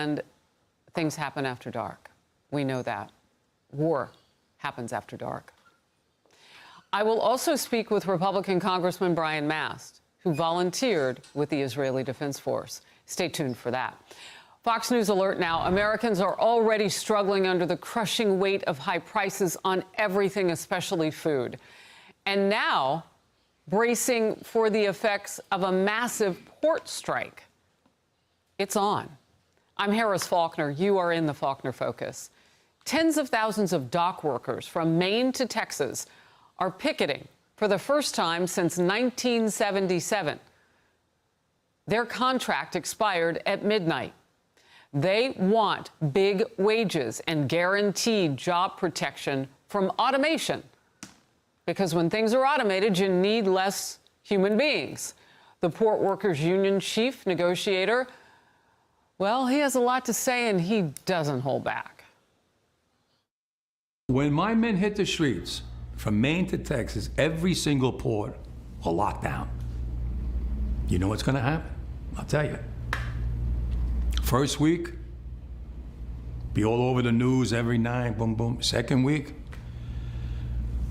and things happen after dark. We know that. War happens after dark. I will also speak with Republican Congressman Brian Mast, who volunteered with the Israeli Defense Force. Stay tuned for that. Fox News alert now. Americans are already struggling under the crushing weight of high prices on everything, especially food. And now, bracing for the effects of a massive port strike. It's on. I'm Harris Faulkner. You are in the Faulkner Focus. Tens of thousands of dock workers from Maine to Texas are picketing for the first time since 1977. Their contract expired at midnight. They want big wages and guaranteed job protection from automation. Because when things are automated, you need less human beings. The Port Workers Union chief negotiator, well, he has a lot to say, and he doesn't hold back. When my men hit the streets, from Maine to Texas, every single port will lock down. You know what's going to happen? I'll tell you. First week, be all over the news every night, boom, boom. Second week,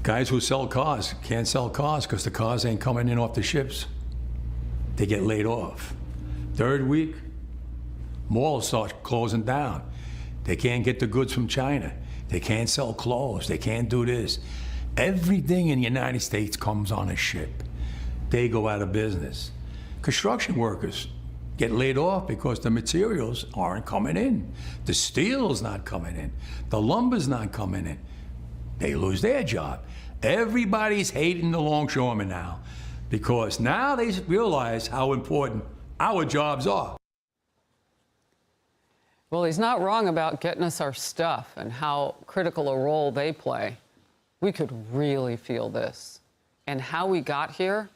guys who sell cars can't sell cars because the cars ain't coming in off the ships. They get laid off. Third week, malls start closing down. They can't get the goods from China. They can't sell clothes. They can't do this. Everything in the United States comes on a ship. They go out of business. Construction workers get laid off because the materials aren't coming in. The steel's not coming in. The lumber's not coming in. They lose their job. Everybody's hating the longshoremen now because now they realize how important our jobs are. Well, he's not wrong about getting us our stuff and how critical a role they play. We could really feel this. And how we got here?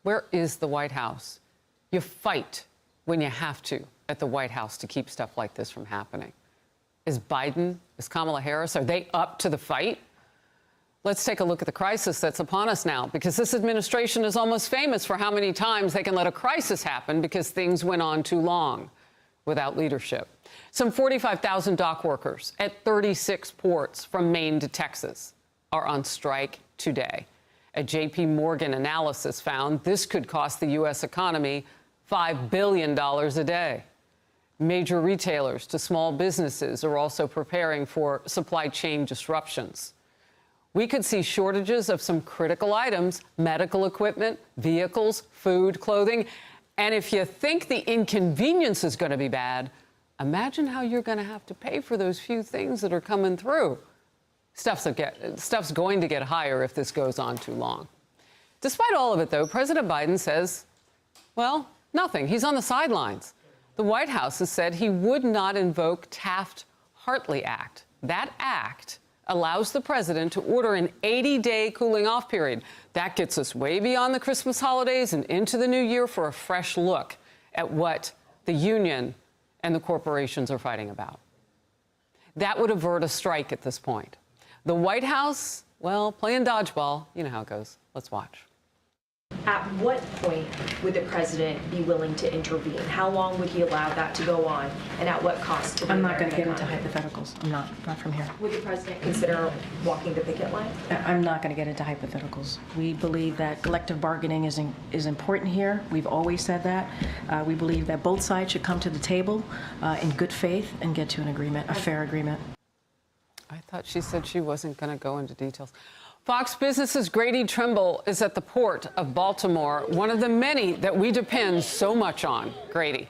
Where is the White House? You fight when you have to at the White House to keep stuff like this from happening. Is Biden, is Kamala Harris, are they up to the fight? Let's take a look at the crisis that's upon us now, because this administration is almost famous for how many times they can let a crisis happen because things went on too long without leadership. Some 45,000 dock workers at 36 ports from Maine to Texas are on strike today. A J.P. Morgan analysis found this could cost the U.S. economy $5 billion a day. Major retailers to small businesses are also preparing for supply chain disruptions. We could see shortages of some critical items, medical equipment, vehicles, food, clothing. And if you think the inconvenience is going to be bad, imagine how you're going to have to pay for those few things that are coming through. Stuff's going to get higher if this goes on too long. Despite all of it, though, President Biden says, well, nothing. He's on the sidelines. The White House has said he would not invoke Taft-Hartley Act. That act allows the president to order an 80-day cooling-off period. That gets us way beyond the Christmas holidays and into the new year for a fresh look at what the union and the corporations are fighting about. That would avert a strike at this point. The White House, well, playing dodgeball. You know how it goes. Let's watch. At what point would the president be willing to intervene? How long would he allow that to go on, and at what cost to the I'm not going to get American into economy? hypotheticals. I'm not from here. Would the president consider walking the picket line? I'm not going to get into hypotheticals. We believe that collective bargaining is important here. We've always said that. We believe that both sides should come to the table in good faith and get to an agreement, a fair agreement. I thought she said she wasn't going to go into details. Fox Business's Grady Trimble is at the port of Baltimore, one of the many that we depend so much on. Grady.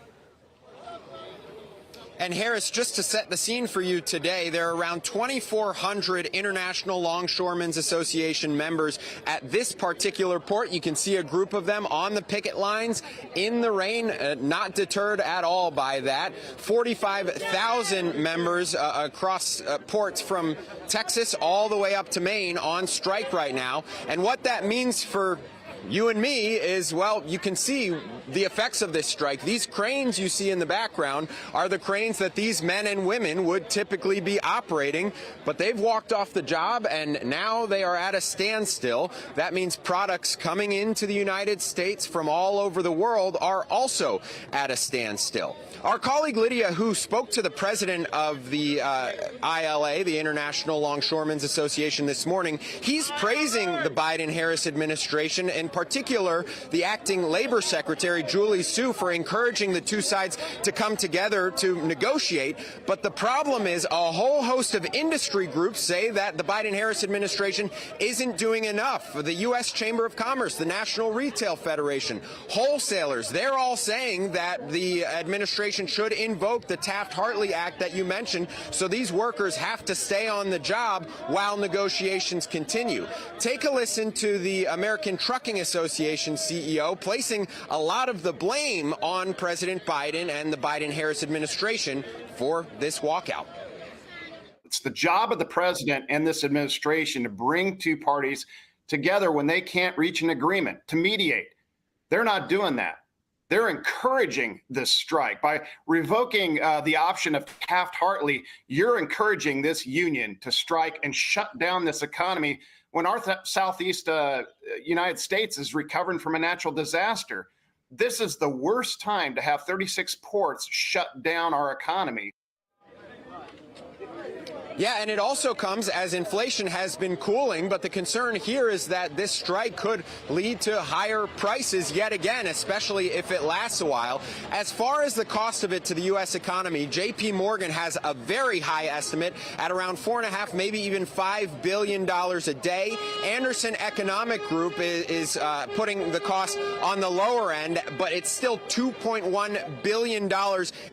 And Harris, just to set the scene for you today, there are around 2,400 International Longshoremen's Association members at this particular port. You can see a group of them on the picket lines in the rain, not deterred at all by that. 45,000 members across ports from Texas all the way up to Maine on strike right now. And what that means for you and me is, well, you can see the effects of this strike. These cranes you see in the background are the cranes that these men and women would typically be operating, but they've walked off the job and now they are at a standstill. That means products coming into the United States from all over the world are also at a standstill. Our colleague Lydia, who spoke to the president of the ILA, the International Longshoremen's Association, this morning, he's praising the Biden-Harris administration, in particular the acting labor secretary, Julie Su, for encouraging the two sides to come together to negotiate. But the problem is a whole host of industry groups say that the Biden-Harris administration isn't doing enough. The U.S. Chamber of Commerce, the National Retail Federation, wholesalers, they're all saying that the administration should invoke the Taft-Hartley Act that you mentioned, so these workers have to stay on the job while negotiations continue. Take a listen to the American Trucking Association CEO placing a lot of the blame on President Biden and the Biden-Harris administration for this walkout. It's the job of the president and this administration to bring two parties together when they can't reach an agreement, to mediate. They're not doing that. They're encouraging this strike by revoking the option of Taft-Hartley. You're encouraging this union to strike and shut down this economy when our southeast United States is recovering from a natural disaster. This is the worst time to have 36 ports shut down our economy. Yeah, and it also comes as inflation has been cooling, but the concern here is that this strike could lead to higher prices yet again, especially if it lasts a while. As far as the cost of it to the U.S. economy, J.P. Morgan has a very high estimate at around $4.5, maybe even $5 billion a day. Anderson Economic Group is putting the cost on the lower end, but it's still $2.1 billion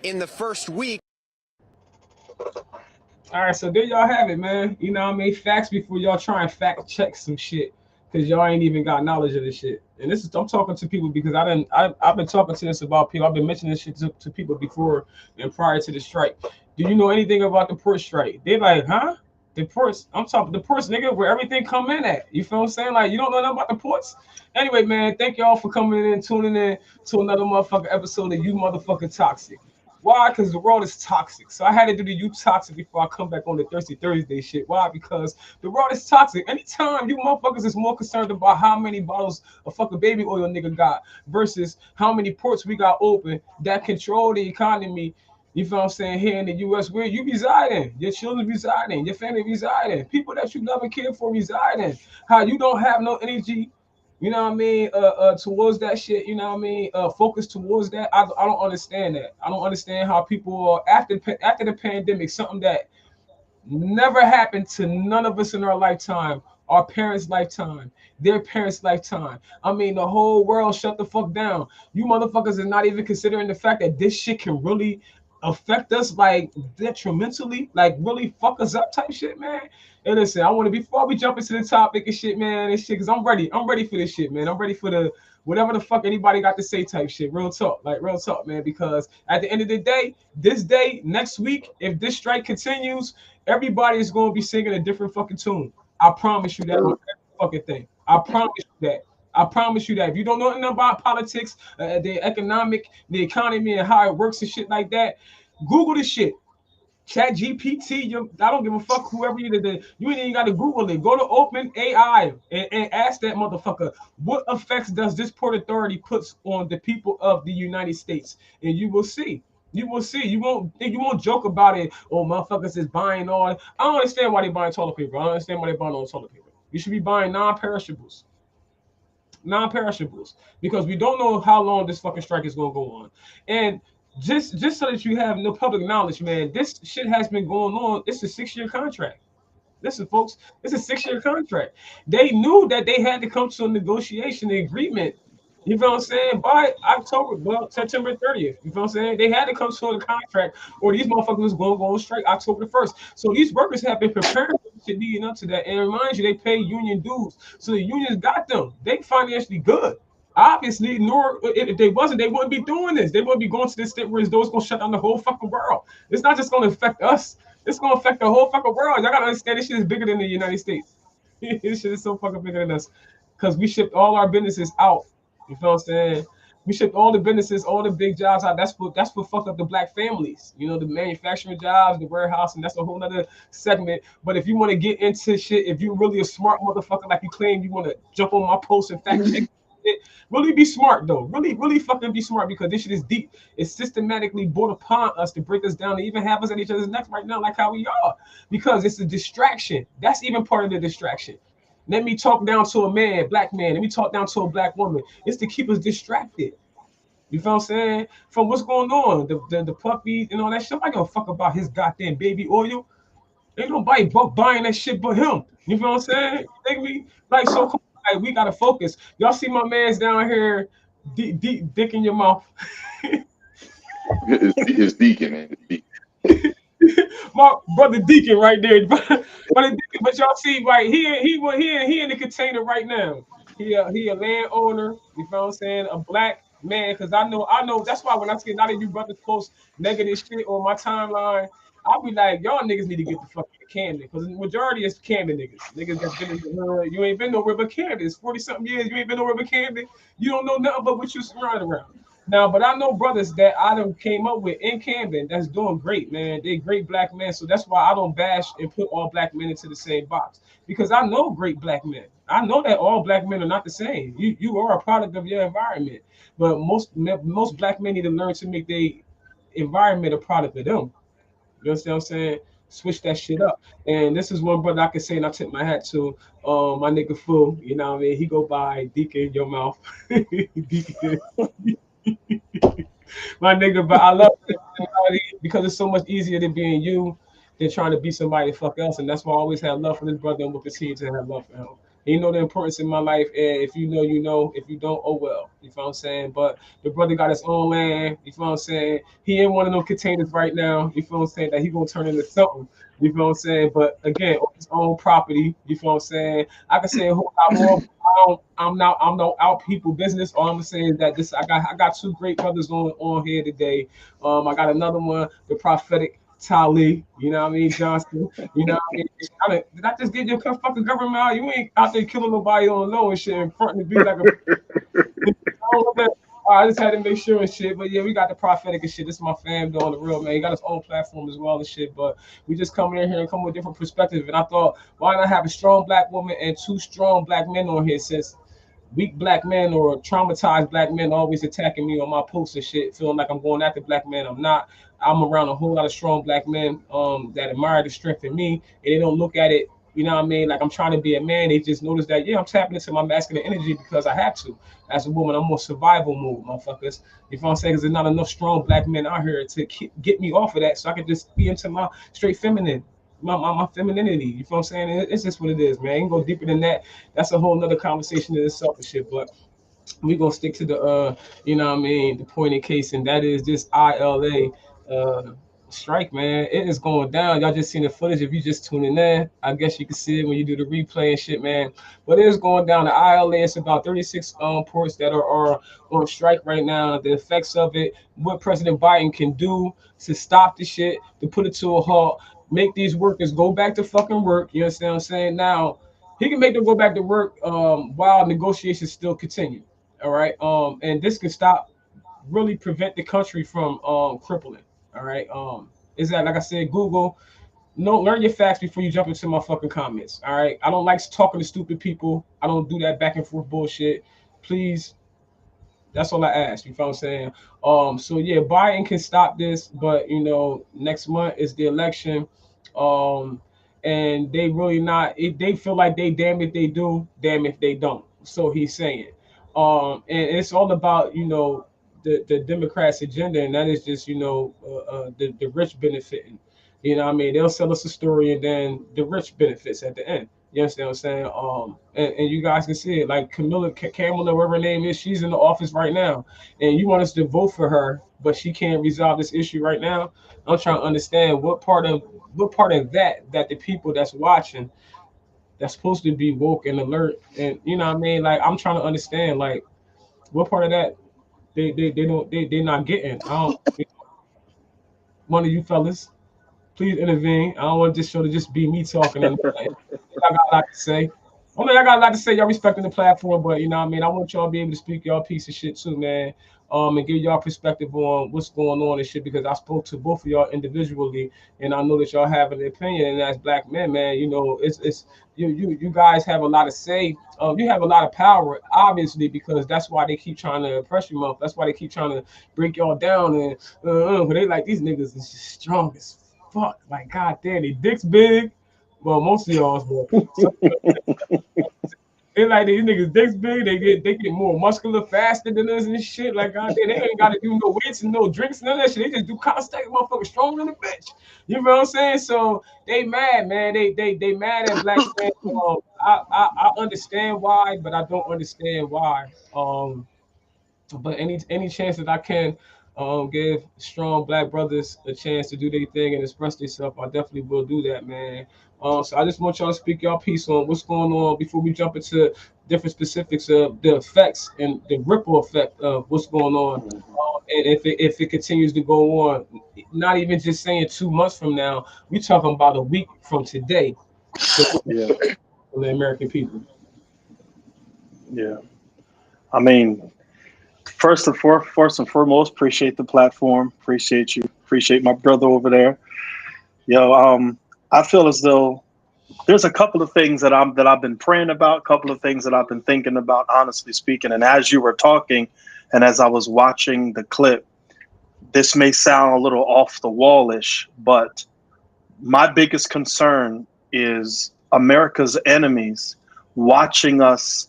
in the first week. All right, so there y'all have it, man. You know what I mean? Facts before y'all try and fact check some shit, because y'all ain't even got knowledge of this shit. And this is, I'm talking to people because I've been talking to this about people. I've been mentioning this shit to people before and prior to the strike. Do you know anything about the port strike? They're like, huh? The ports, I'm talking the ports, nigga, where everything come in at. You feel what I'm saying? Like, you don't know nothing about the ports? Anyway, man, thank y'all for coming in, tuning in to another motherfucking episode of You Motherfucking Toxic. Why? Because the world is toxic. So I had to do the You Toxic before I come back on the Thirsty Thursday shit. Why? Because the world is toxic. Anytime you motherfuckers is more concerned about how many bottles of fucking baby oil nigga got versus how many ports we got open that control the economy, you feel what I'm saying, here in the U.S. where you residing, your children residing, your family residing, people that you love and care for residing, how you don't have no energy, you know what I mean, towards that shit, you know what I mean, focus towards that. I don't understand that. I don't understand how people are, after the pandemic, something that never happened to none of us in our lifetime, our parents' lifetime, their parents' lifetime. I mean, the whole world shut the fuck down. You motherfuckers are not even considering the fact that this shit can really affect us, like, detrimentally, like, really fuck us up type shit, man. And listen, I want to, before we jump into the topic and shit, man, and shit, because I'm ready for this shit, man. I'm ready for the whatever the fuck anybody got to say type shit. Real talk, man, because at the end of the day, this day, next week, if this strike continues, everybody is going to be singing a different fucking tune. I promise you that fucking thing. I promise you that. I promise you that. If you don't know nothing about politics, the economy, and how it works and shit like that, Google this shit. Chat GPT, I don't give a fuck whoever you ain't even got to Google it. Go to OpenAI and ask that motherfucker, what effects does this port authority puts on the people of the United States? And you will see. You will see. You won't joke about it. Oh, motherfuckers is buying all. I don't understand why they buying toilet paper. I don't understand why they buying all toilet paper. You should be buying non-perishables. Non-perishables, because we don't know how long this fucking strike is gonna go on. And just so that you have no public knowledge, man, this shit has been going on. It's a 6-year contract. Listen, folks, it's a 6-year contract. They knew that they had to come to a negotiation agreement, you know what I'm saying, by September 30th. You know what I'm saying? They had to come to a contract, or these motherfuckers was going to go on strike October 1st. So these workers have been preparing to leading up to that. And remind you, they pay union dues. So the unions got them. They financially good. Obviously, if they wasn't, they wouldn't be doing this. They wouldn't be going to this state where it's going to shut down the whole fucking world. It's not just going to affect us. It's going to affect the whole fucking world. Y'all got to understand this shit is bigger than the United States. This shit is so fucking bigger than us. because we shipped all our businesses out. You feel what I'm saying? We shipped all the businesses, all the big jobs out. That's what fucked up the black families. You know, the manufacturing jobs, the warehouse, and that's a whole nother segment. But if you want to get into shit, if you really a smart motherfucker like you claim, you want to jump on my post and fact check it, really be smart though. Really fucking be smart, because this shit is deep. It's systematically brought upon us to break us down, to even have us at each other's necks right now, like how we are. Because it's a distraction. That's even part of the distraction. Let me talk down to a man, black man. Let me talk down to a black woman. It's to keep us distracted. You feel what I'm saying? From what's going on, the puppy and all that shit. I don't give a fuck about his goddamn baby oil. Ain't nobody buying that shit but him. You feel what I'm saying? Think we like so cool. Like, we gotta focus. Y'all see my man's down here, deep dick in your mouth. It's Deacon, man. It's Deacon. My brother Deacon right there, brother Deacon. But y'all see, right, he in the container right now. He a landowner. You feel what I'm saying? A black man, because I know. That's why when I see a lot of you brothers post negative shit on my timeline, I'll be like, y'all niggas need to get the fuck out of Camden, because the majority is Camden niggas that's been in the hood. You ain't been nowhere but Camden. It's 40-something years. You ain't been nowhere but Camden. You don't know nothing but what you surrounded around. Now, but I know brothers that I done came up with in Camden that's doing great, man. They great black men. So that's why I don't bash and put all black men into the same box, because I know great black men. I know that all black men are not the same. You are a product of your environment. But most black men need to learn to make their environment a product of them. You understand what I'm saying? Switch that shit up. And this is one brother I can say, and I tip my hat to, my nigga Fu. You know what I mean? He go by Deacon in your mouth. Deacon. My nigga, but I love it because it's so much easier than being you than trying to be somebody the fuck else. And that's why I always have love for this brother and will continue to have love for him. You know the importance in my life, and if you know, you know. If you don't, oh well. You feel what I'm saying? But the brother got his own land. You feel what I'm saying? He in one of those containers right now. You feel what I'm saying? That he gonna turn into something. You feel what I'm saying? But again, on his own property. You feel what I'm saying? I can say a whole lot more. I'm no out people business. All I'm gonna say is that this I got two great brothers on here today. I got another one, the prophetic Tali, you know what I mean, Johnson, you know what I mean? Did I just get your fucking government out? You ain't out there killing nobody on the low and shit in front of me like a I just had to make sure and shit. But yeah, we got the prophetic and shit. This is my fam on the real, man. He got his own platform as well and shit. But we just come in here and come with different perspectives. And I thought, why not have a strong black woman and two strong black men on here, since weak black men or traumatized black men always attacking me on my posts and shit, feeling like I'm going after black men. I'm not. I'm around a whole lot of strong black men that admire the strength in me, and they don't look at it, you know what I mean, like I'm trying to be a man. They just notice that, yeah, I'm tapping into my masculine energy because I have to. As a woman, I'm more survival mode, motherfuckers. You know what I'm saying? Because there's not enough strong black men out here to get me off of that, so I can just be into my straight feminine. My femininity, you know what I'm saying? It's just what it is, man. You can go deeper than that. That's a whole nother conversation in itself and shit. But we gonna stick to the you know what I mean, the point in case, and that is this ILA strike, man. It is going down. Y'all just seen the footage. If you just tuning in, I guess you can see it when you do the replay and shit, man. But it is going down. The ILA, it's about 36 ports that are on strike right now. The effects of it, what President Biden can do to stop the shit, to put it to a halt, make these workers go back to fucking work. You understand what I'm saying? Now, he can make them go back to work while negotiations still continue. All right. And this can stop, really prevent the country from crippling. All right. Is that, like I said, Google, no, learn your facts before you jump into my fucking comments. All right. I don't like talking to stupid people. I don't do that back and forth bullshit. Please. That's all I ask. You feel what I'm saying? So yeah, Biden can stop this, but you know, next month is the election. And they really not, they feel like they damn if they do, damn if they don't. So he's saying. And it's all about, you know, the Democrats' agenda, and that is just, you know, the rich benefiting. You know what I mean? They'll sell us a story and then the rich benefits at the end. You understand what I'm saying? And you guys can see it. Like Kamala, whatever her name is, she's in the office right now. And you want us to vote for her, but she can't resolve this issue right now. I'm trying to understand what part of that the people that's watching, that's supposed to be woke and alert, and you know what I mean? Like, I'm trying to understand, like, what part of that they're not getting. I don't, one of you fellas, please intervene. I don't want this show to just be me talking and I got a lot to say. I mean, I got a lot to say. Y'all respecting the platform, but you know what I mean? I want y'all to be able to speak y'all piece of shit too, man. And give y'all perspective on what's going on and shit, because I spoke to both of y'all individually, and I know that y'all have an opinion. And as black men, man, you know, it's you guys have a lot to say. You have a lot of power, obviously, because that's why they keep trying to oppress you, That's why they keep trying to break y'all down. And they like, these niggas is just strong as fuck. Like, goddamn, they dicks big. Well, most of y'all's, but they like these niggas dicks big. They get more muscular faster than us and shit. Like, goddamn, they ain't got to do no weights and no drinks and none of that shit. They just do constant motherfucker stronger than a bitch. You know what I'm saying? So they mad, man. They mad at black men. I understand why, but I don't understand why. But any chance that I can give strong black brothers a chance to do their thing and express themselves, I definitely will do that, man. So I just want y'all to speak y'all piece on what's going on before we jump into different specifics of the effects and the ripple effect of what's going on. And if it continues to go on, not even just saying 2 months from now, we talking about a week from today. So Yeah, for the American people. yeah. I mean, first and foremost, appreciate the platform. Appreciate you. Appreciate my brother over there. Yo, I feel as though there's a couple of things that I've been praying about, a couple of things that I've been thinking about, honestly speaking. And as you were talking, and as I was watching the clip, this may sound a little off the wallish, but my biggest concern is America's enemies watching us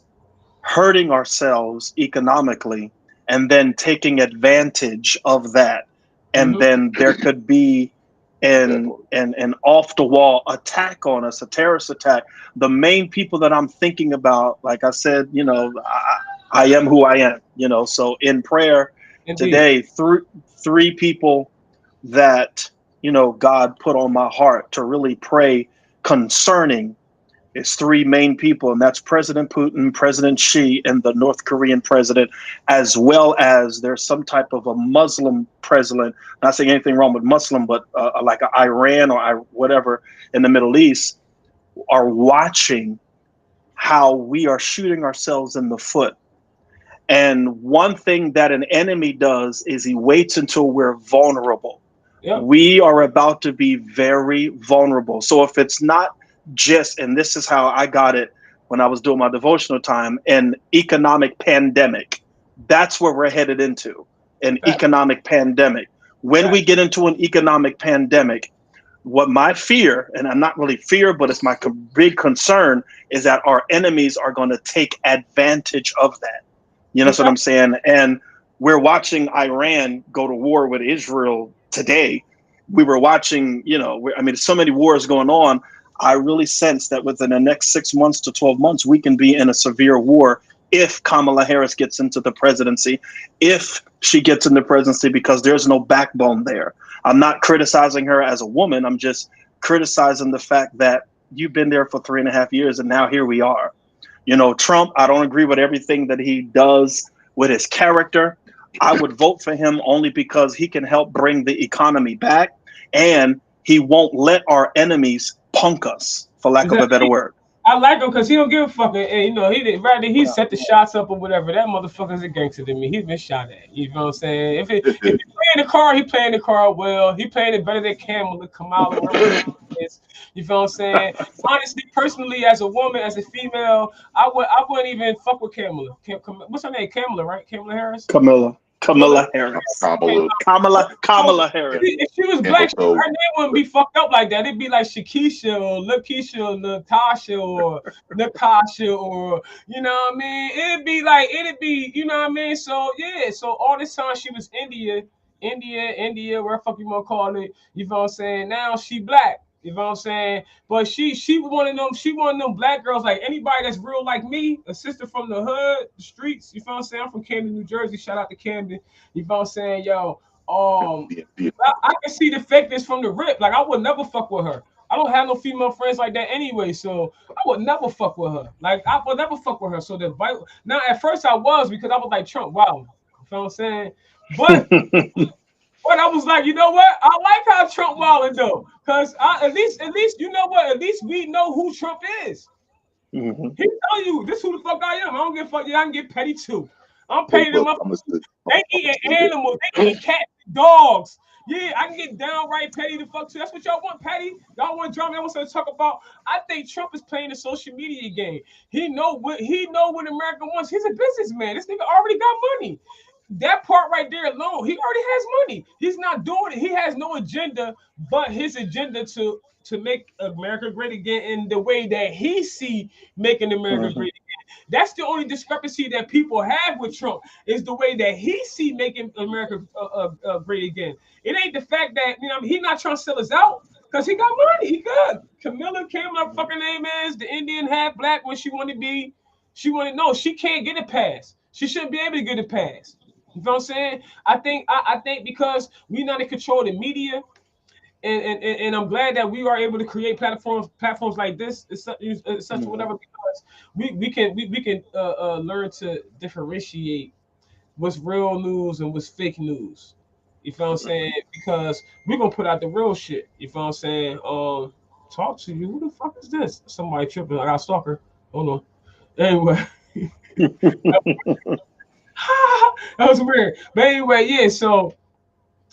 hurting ourselves economically and then taking advantage of that. And then there could be an off the wall attack on us, a terrorist attack. The main people that I'm thinking about, like I said, you know, I am who I am, you know, so in prayer today, three people that, you know, God put on my heart to really pray concerning. It's 3 main people, and that's President Putin, President Xi, and the North Korean president, as well as there's some type of a Muslim president. Not saying anything wrong with Muslim, but like Iran or whatever in the Middle East, are watching how we are shooting ourselves in the foot. And one thing that an enemy does is he waits until we're vulnerable. Yep. We are about to be very vulnerable. So if it's not just, and this is how I got it when I was doing my devotional time, an economic pandemic. That's where we're headed into, an economic pandemic. When we get into an economic pandemic, what my fear, and I'm not really fear, but it's my big concern, is that our enemies are going to take advantage of that. You know what I'm saying? And we're watching Iran go to war with Israel today. We were watching, you know, I mean, so many wars going on. I really sense that within the next 6 months to 12 months, we can be in a severe war if Kamala Harris gets into the presidency, if she gets in the presidency, because there's no backbone there. I'm not criticizing her as a woman. I'm just criticizing the fact that you've been there for 3.5 years and now here we are. You know, Trump, I don't agree with everything that he does with his character. I would vote for him only because he can help bring the economy back, and he won't let our enemies punk us, for lack of a better word. I like him because he don't give a fuck. And, you know, he set the shots up or whatever. That motherfucker's a gangster to me. He's been shot at. You know what I'm saying? If he playing the car, he playing the car well. He playing it better than Kamala. You feel what I'm saying? Honestly, personally, as a woman, as a female, I wouldn't even fuck with Kamala. What's her name? Kamala, right? Kamala Harris? Kamala Harris. Kamala Harris. If she was black, her name wouldn't be fucked up like that. It'd be like Shakisha or Lakeisha or Natasha or Nakasha or, you know what I mean? It'd be, you know what I mean? So, yeah. So, all this time she was India, where the fuck you want to call it. You know what I'm saying? Now she black. You know what I'm saying? But she one of them black girls, like anybody that's real like me, a sister from the hood, the streets. You know what I'm saying? I'm from Camden, New Jersey. Shout out to Camden. You know what I'm saying? Yo, I can see the fakeness from the rip. Like, I would never fuck with her. I don't have no female friends like that anyway, so I would never fuck with her. Like, I would never fuck with her. So now at first I was, because I was like Trump, wow. You know what I'm saying? But But I was like, you know what? I like how Trump wilding though, because at least you know what? At least we know who Trump is. Mm-hmm. He tell you this who the fuck I am. I don't give a fuck. Yeah, I can get petty too. I'm paying them up. They eating animals. They eating cats and dogs. Yeah, I can get downright petty the fuck too. That's what y'all want, petty. Y'all want drama. Y'all want to talk about. I think Trump is playing the social media game. He know what America wants. He's a businessman. This nigga already got money. That part right there alone, he already has money. He's not doing it. He has no agenda, but his agenda to make America great again in the way that he see making America Mm-hmm. great again. That's the only discrepancy that people have with Trump is the way that he see making America great again. It ain't the fact that he's not trying to sell us out because he got money. He good. Camilla Kim, my fucking name is the Indian half black when she wanted to be. She wanted no. She can't get a pass. She shouldn't be able to get a pass. You know what I'm saying? I think because we're not in control of the media, and I'm glad that we are able to create platforms like this, such whatever, because we can learn to differentiate what's real news and what's fake news. You feel what I'm saying? Because we're gonna put out the real shit. You feel what I'm saying? Talk to you. Who the fuck is this? Somebody tripping. I got a stalker. Hold on. Anyway. That was weird. But anyway, yeah, so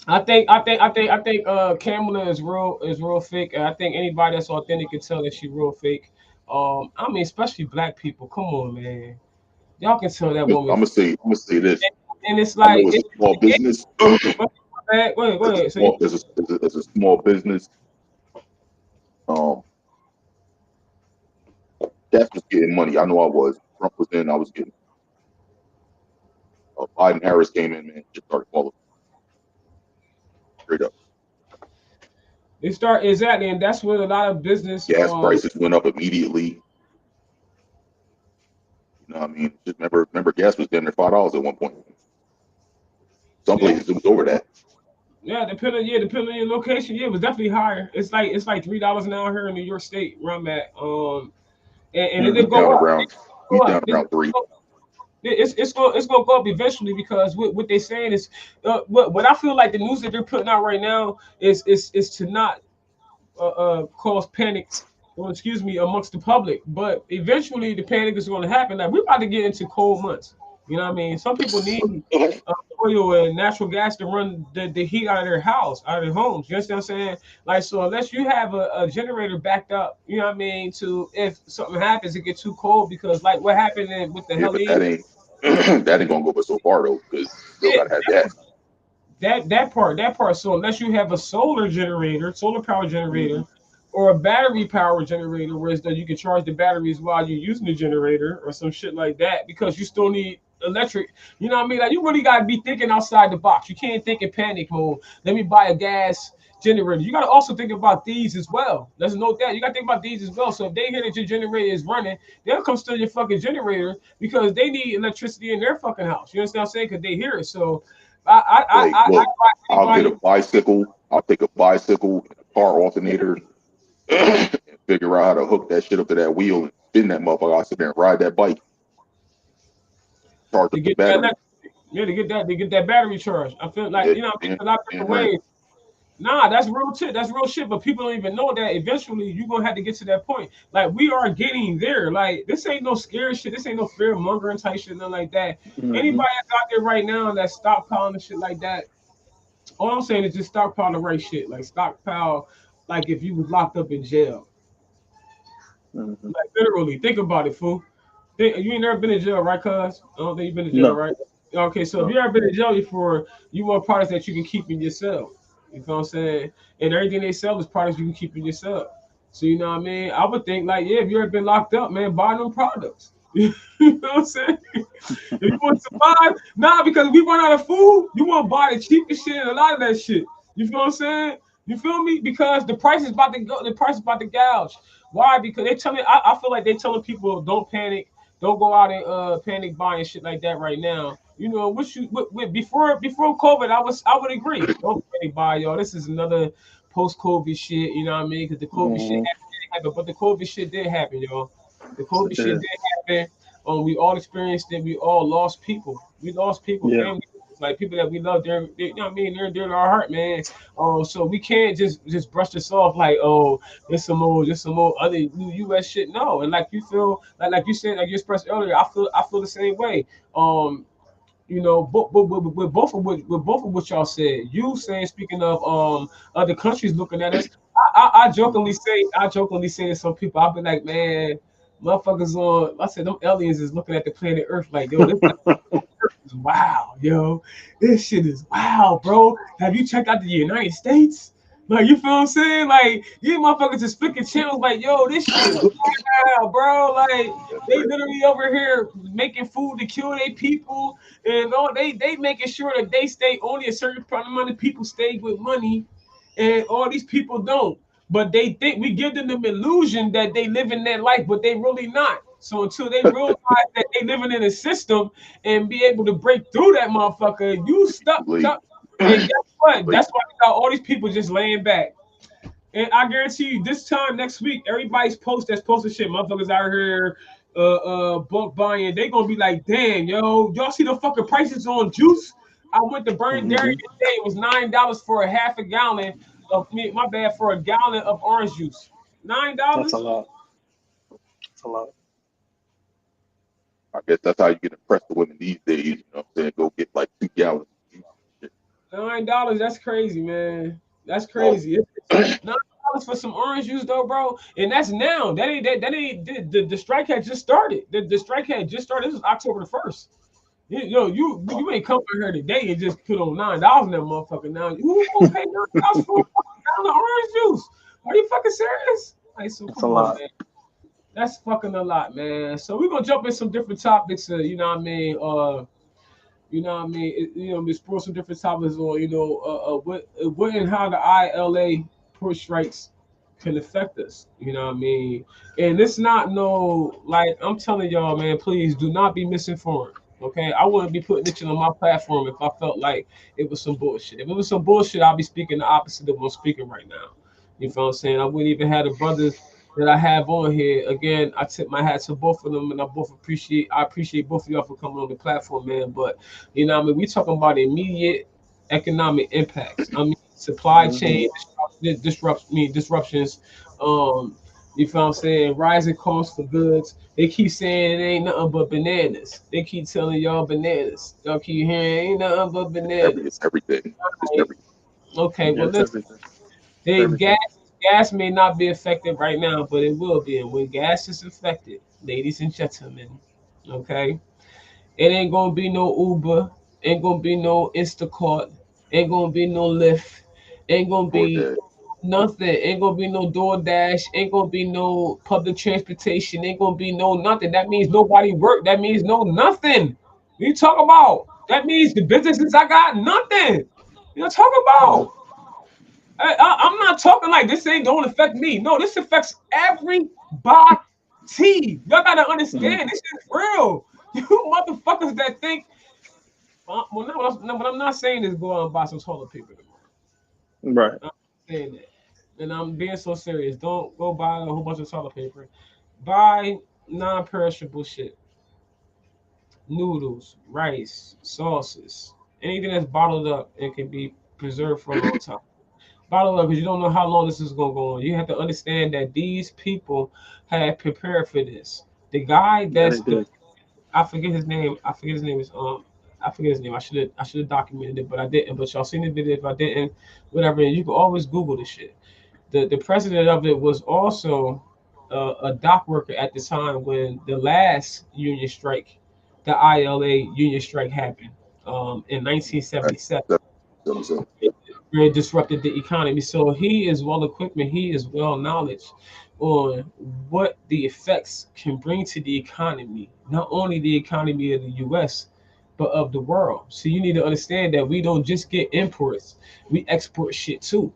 I think Kamala is real fake. And I think anybody that's authentic can tell that she real fake. I mean, especially black people. Come on, man. Y'all can tell that woman. I'm gonna say this. And it's I like know it's a small business. Go ahead. It's a small business. That's just getting money. I know I was. Trump was in. I was getting. Biden Harris came in, man. Just started falling straight up. They start exactly, and that's what a lot of business. Gas prices went up immediately. You know what I mean? Just remember, gas was damn near $5 at one point. Some places it was over that. Yeah, depending on your location, yeah, it was definitely higher. It's like $3 an hour here in New York State where I'm at. And it did go up. We down around 3. It's gonna go up eventually because what they're saying is what I feel like the news that they're putting out right now is to not cause panic, or excuse me, amongst the public. But eventually the panic is going to happen. Like we're about to get into cold months. You know what I mean? Some people need oil and natural gas to run the heat out of their house, out of their homes. You understand what I'm saying? Like, so unless you have a generator backed up, you know what I mean, to if something happens, it gets too cold because like what happened with the Helene. That ain't gonna go but so far though, because you gotta have gas. That part. So unless you have a solar power generator, or a battery power generator, where you can charge the batteries while you're using the generator or some shit like that, because you still need electric. You know what I mean? Like you really gotta be thinking outside the box. You can't think in panic mode. Let me buy a gas generator. You gotta also think about these as well. Let's note that. You gotta think about these as well. So if they hear that your generator is running, they'll come steal your fucking generator because they need electricity in their fucking house. You understand what I'm saying? Because they hear it. So I'll get a bicycle. I'll take a bicycle and a car alternator and figure out how to hook that shit up to that wheel and spin that motherfucker. I'll sit there and ride that bike. Charge up the battery. To get that battery charge. I feel like a lot of different ways. Nah, that's real shit. That's real shit. But people don't even know that eventually you're gonna have to get to that point. Like we are getting there. Like this ain't no scary shit. This ain't no fear mongering type shit, nothing like that. Anybody that's out there right now that stockpiling and shit like that, all I'm saying is just stockpile the right shit. Like stockpile, like if you was locked up in jail. Like literally, think about it, fool. You ain't never been in jail, right, cuz? I don't think you've been in jail, right? Okay, so if you ever been in jail before, you want products that you can keep in yourself. You know what I'm saying? And everything they sell is products you can keep in yourself. So you know what I mean? I would think like, yeah, if you ever been locked up, man, buy them products. You know what I'm saying? If you want to survive, because we run out of food, you want to buy the cheapest shit and a lot of that shit. You feel what I'm saying? You feel me? Because the price is about to go, the price is about to gouge. Why? Because they tell me, I feel like they telling people don't panic, don't go out and panic buying shit like that right now. You know, before COVID, I would agree. Don't panic buy, y'all. This is another post-COVID shit. You know what I mean? Because the COVID shit happened, but the COVID shit did happen, y'all. The COVID shit did happen. We all experienced it. We all lost people. We lost people, family like people that we love. You know what I mean? They're dear to our heart, man. So we can't just brush this off like, oh, there's some more other U.S. shit. No, and like you feel like you said, like you expressed earlier, I feel the same way. You know, with both of what y'all said, you saying speaking of other countries looking at us, I jokingly say to some people, I'll be like, man, motherfuckers I said them aliens is looking at the planet Earth like, yo, this Earth is wow, yo, this shit is wow, bro. Have you checked out the United States? Like, you feel what I'm saying? Like, you motherfuckers just flicking channels like, yo, this shit is wow, bro. Like, they literally over here making food to kill their people, and they making sure that they stay only a certain amount of people stay with money, and all these people don't. But they think we give them the illusion that they live in that life, but they really not. So until they realize that they living in a system and be able to break through that motherfucker, you stuck. And guess what? That's why we got all these people just laying back. And I guarantee you, this time next week, everybody's posting shit. Motherfuckers out here, bulk buying. They gonna be like, damn, yo, y'all see the fucking prices on juice? I went to Burn Dairy today. It was $9 for a half a gallon for a gallon of orange juice. $9. That's a lot. That's a lot. I guess that's how you get impressed with women these days. You know what I'm saying? Go get like 2 gallons. $9. That's crazy, man. That's crazy. $9 for some orange juice, though, bro. And that's now. That ain't the strike had just started. The strike had just started. This is October the 1st. You ain't come here today and just put on $9 in that motherfucker. Now who gonna pay $9 for a gallon of orange juice? Are you fucking serious? Like, so That's a lot. Man. That's fucking a lot, man. So we're gonna jump in some different topics. You know what I mean? Explore some different topics on what and how the ILA push strikes can affect us. You know what I mean? And it's not I'm telling y'all, man, please do not be misinformed. Okay, I wouldn't be putting it on my platform if I felt like it was some bullshit. If it was some bullshit, I'll be speaking the opposite of what I'm speaking right now. You feel what I'm saying? I wouldn't even have the brothers that I have on here. Again, I tip my hat to both of them, and I appreciate both of y'all for coming on the platform, man. But you know what I mean? We talking about immediate economic impacts. I mean, supply chain disruptions. You feel what I'm saying? Rising costs for goods. They keep saying it ain't nothing but bananas. They keep telling y'all bananas. Y'all keep hearing ain't nothing but bananas. It's everything. It's everything. Okay, well, listen. Gas may not be affected right now, but it will be. And when gas is affected, ladies and gentlemen, okay, it ain't gonna be no Uber, ain't gonna be no Instacart, ain't gonna be no Lyft, ain't gonna be nothing, ain't gonna be no DoorDash, ain't gonna be no public transportation, ain't gonna be no nothing. That means nobody work. That means no nothing. What you talk about? That means the businesses I got nothing. You talk about. I'm not talking like this ain't don't affect me. No, this affects everybody. Y'all gotta understand this is real. You motherfuckers that think. But I'm not saying this. Go out and buy some toilet paper tomorrow. Right. I'm saying that, and I'm being so serious. Don't go buy a whole bunch of toilet paper. Buy non-perishable shit. Noodles, rice, sauces, anything that's bottled up and can be preserved for a long time. Bottle up because you don't know how long this is gonna go on. You have to understand that these people have prepared for this. The guy I forget his name. I forget his name. I should have documented it, but I didn't. But y'all seen the video. If I didn't, whatever. You can always Google this shit. The president of it was also a dock worker at the time when the last union strike, the ILA union strike, happened in 1977. It disrupted the economy. So he is well equipped and he is well knowledge on what the effects can bring to the economy, not only the economy of the US, but of the world. So you need to understand that we don't just get imports, we export shit too.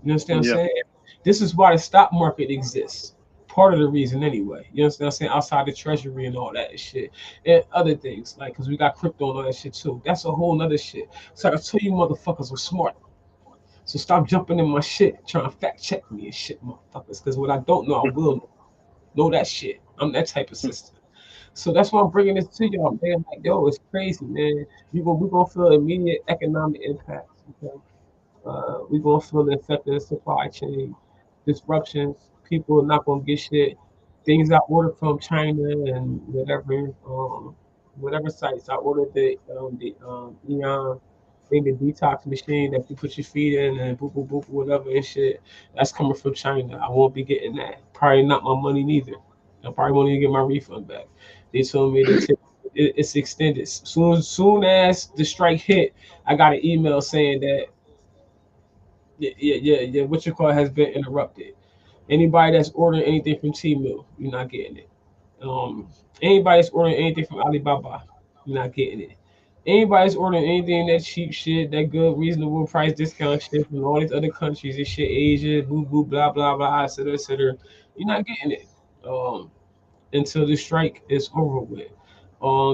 You understand what I'm saying? This is why the stock market exists. Part of the reason anyway. You understand what I'm saying? Outside the treasury and all that shit. And other things, like, because we got crypto and all that shit too. That's a whole nother shit. So I tell you motherfuckers are smart. So stop jumping in my shit, trying to fact check me and shit, motherfuckers. Because what I don't know, I will know that shit. I'm that type of system. So that's why I'm bringing this to y'all, man. Like, yo, it's crazy, man. We gonna feel immediate economic impacts. Okay? We gonna feel the effect of the supply chain disruptions. People are not gonna get shit. Things I ordered from China and whatever sites I ordered the Eon thing, the detox machine that you put your feet in and boop boop boop whatever and shit. That's coming from China. I won't be getting that. Probably not my money neither. I probably won't even get my refund back. They told me it's extended. Soon as the strike hit, I got an email saying that what you call has been interrupted. Anybody that's ordering anything from Temu, you're not getting it. Um, Anybody that's ordering anything from Alibaba, you're not getting it. Anybody's ordering anything that cheap shit, that good, reasonable price discount shit from all these other countries, this shit, Asia, boo boo, blah blah blah, etc. etc. You're not getting it until the strike is over with.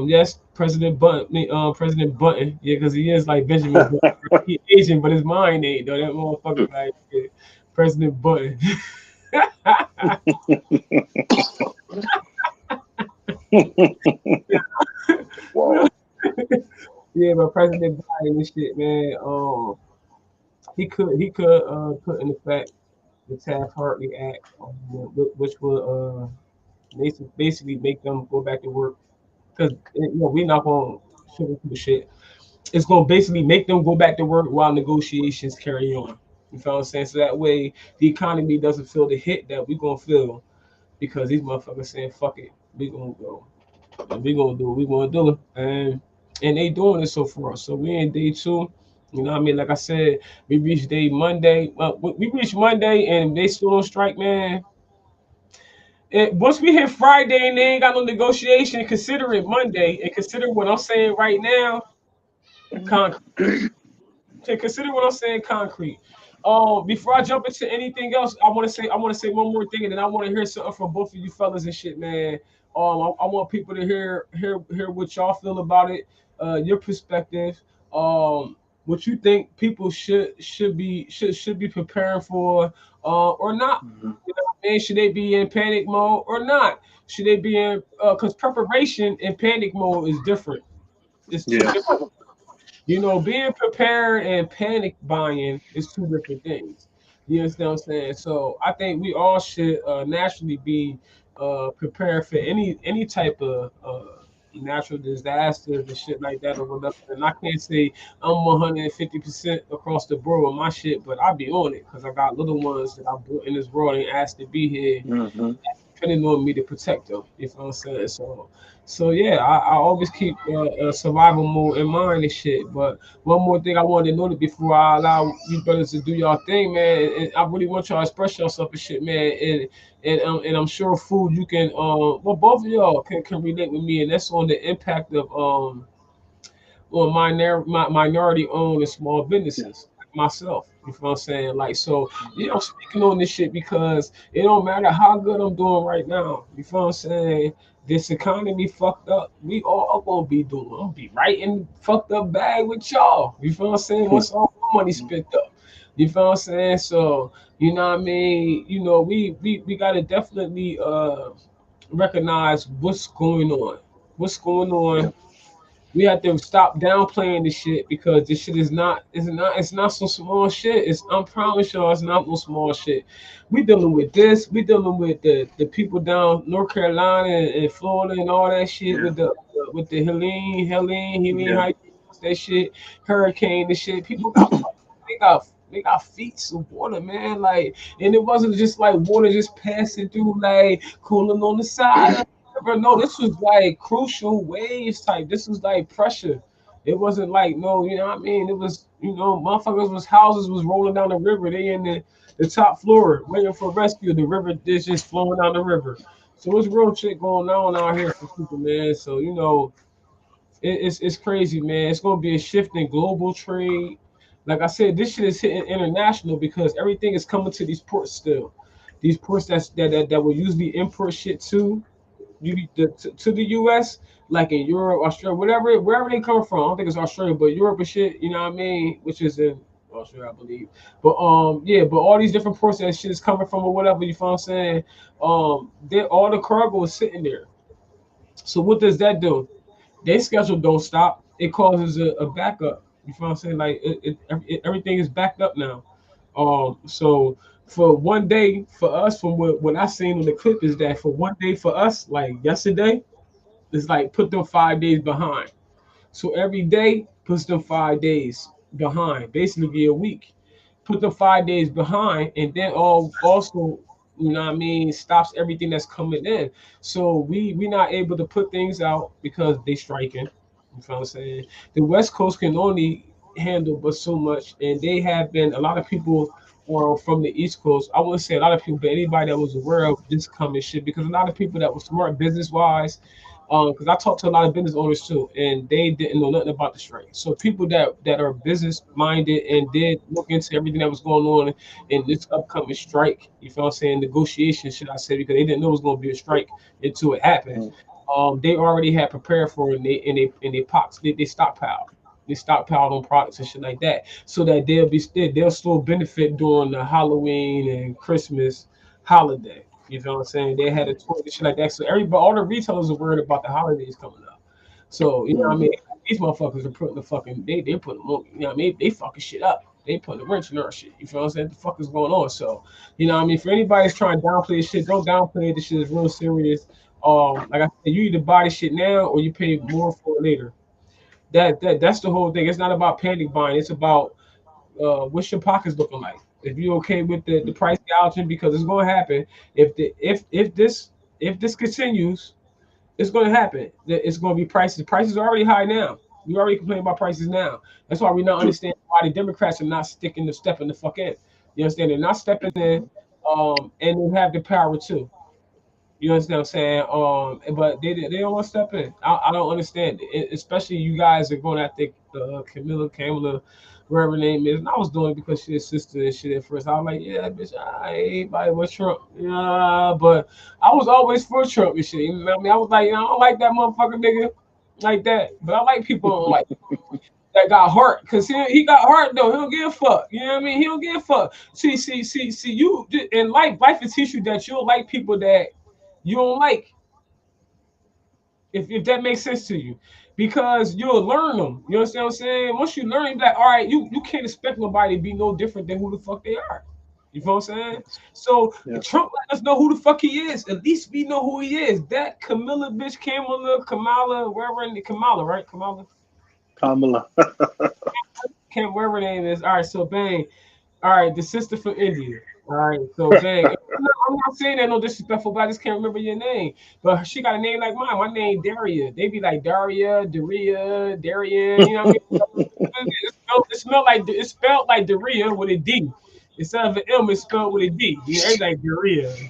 Yes, President Button, yeah, because he is like Benjamin Button. He Asian, but his mind ain't though. That motherfucker like yeah, President Button. Wow. Yeah, but President Biden and shit, man. He could put in effect the Taft-Hartley Act, which will basically make them go back to work because we're not gonna sugarcoat shit. It's gonna basically make them go back to work while negotiations carry on. You feel what I'm saying? So that way the economy doesn't feel the hit that we're gonna feel because these motherfuckers saying fuck it, we gonna go. And we gonna do what we gonna do. And they doing it so far. So we in day two. You know what I mean? Like I said, we reached day Monday. We reached Monday and they still on strike, man. Once we hit Friday and they ain't got no negotiation, consider it Monday and consider what I'm saying right now, concrete. Consider what I'm saying concrete. Before I jump into anything else, I want to say one more thing, and then I want to hear something from both of you fellas and shit, man. I want people to hear what y'all feel about it, your perspective, what you think people should be preparing for, or not. Mhm. You know what I mean? Should they be in panic mode or not? Should they be in? Because preparation and panic mode is different. It's two Yeah. different. Being prepared and panic buying is two different things. You understand what I'm saying? So I think we all should naturally be prepared for any type of natural disasters and shit like that or whatever. And I can't say I'm 150% across the board with my shit, but I'll be on it because I got little ones that I brought in this world and asked to be here Hmm. depending on me to protect them. You know what I'm saying? So yeah, I always keep survival mode in mind and shit. But one more thing I wanted to note before I allow you brothers to do y'all thing, man, and I really want y'all to express yourself and shit, man. And I'm sure food you can well both of y'all can relate with me, and that's on the impact of minority owned and small Yeah. businesses like myself. You know what I'm saying? Like, so, I'm speaking on this shit because it don't matter how good I'm doing right now. You know what I'm saying? This economy fucked up. We all gonna be doing. I'm gonna be right in fucked up bag with y'all. You feel what I'm saying? Once all my money spent up. You feel what I'm saying? So, you know what I mean? We gotta definitely recognize what's going on. What's going Yeah. on, we have to stop downplaying this shit because this shit it's not some small shit. I promise y'all it's not no small shit. We dealing with this, we dealing with the people down North Carolina and Florida and all that shit Yeah. with the Helene, how Yeah. you pronounce that shit, hurricane and shit. People got they got feet of water, man. Like, and it wasn't just like water just passing through, like cooling on the side. No, this was like crucial waves type. This was like pressure. It wasn't like no, you know what I mean? It was, motherfuckers was houses was rolling down the river. They in the top floor waiting for rescue. The river is just flowing down the river. So it's real shit going on out here for people, man. So it's crazy, man. It's gonna be a shift in global trade. Like I said, this shit is hitting international because everything is coming to these ports still. These ports that will usually import shit to the U.S. like in Europe, Australia, wherever they come from. I don't think it's Australia, but Europe and shit. You know what I mean? Which is in Australia, I believe. But yeah, but all these different ports that shit is coming from or whatever. You know what I'm saying? All the cargo is sitting there. So what does that do? Their schedule don't stop. It causes a backup. You feel what I'm saying? Like everything is backed up now. So for one day for us, from what I seen on the clip, is that for one day for us, like yesterday, it's like put them 5 days behind. So every day puts them 5 days behind, basically a week. Put them 5 days behind, and then also, you know what I mean, stops everything that's coming in. So we not able to put things out because they striking. You know what I'm saying? The West Coast can only handle but so much, and they have been a lot of people from the East Coast. I wouldn't say a lot of people, but anybody that was aware of this coming shit, because a lot of people that were smart business wise, because I talked to a lot of business owners too, and they didn't know nothing about the strike. So people that are business minded and did look into everything that was going on in this upcoming strike, you feel what I'm saying, negotiation, should I say, because they didn't know it was going to be a strike until it happened. They already had prepared for it, and they pots, they stockpiled. They stockpiled on products and shit like that, so that they'll still benefit during the Halloween and Christmas holiday. You feel what I'm saying? They had a tour and shit like that. So everybody, all the retailers are worried about the holidays coming up. So you know what I mean? These motherfuckers are putting the fucking they put them on, you know what I mean? They fucking shit up. They putting the wrench in our shit. You feel what I'm saying? What the fuck is going on? So, you know what I mean? For anybody that's trying to downplay this shit, don't downplay it. This shit is real serious. Like I said, you either buy this shit now or you pay more for it later. That's the whole thing. It's not about panic buying. It's about what's your pockets looking like. If you're okay with the price gouging, because it's going to happen. If this continues, it's going to happen. It's going to be prices. Prices are already high now. We already complaining about prices now. That's why we not understand why the Democrats are not stepping the fuck in. You understand? They're not stepping in, and they have the power too. You understand what I'm saying? But they don't want to step in. I don't understand it, especially you guys are going after Kamala, wherever her name is. And I was doing it because she's a sister and shit at first. I was like, yeah, bitch, I ain't by with Trump. Yeah, but I was always for Trump and shit. You know what I mean? I was like, I don't like that motherfucker nigga like that. But I like people like that got heart, because he got heart though. He don't give a fuck. You know what I mean? He don't give a fuck. See, you in life will teach you that you'll like people that you don't like, if that makes sense to you, because you'll learn them. You understand what I'm saying? Once you learn, you're like, all right, you can't expect nobody to be no different than who the fuck they are. You feel what I'm saying? So Trump let us know who the fuck he is. At least we know who he is. That Kamala, wherever in the Kamala, right? Kamala. Wherever her name is. All right, so bang. All right, the sister from India. All right, so bang. I'm not saying that no disrespectful, but I just can't remember your name. But she got a name like mine. My name Daria. They be like Daria, Daria, Darian. You know what I mean? It's spelled like Daria with a D. Instead of an M, it's spelled with a D. Yeah, it's like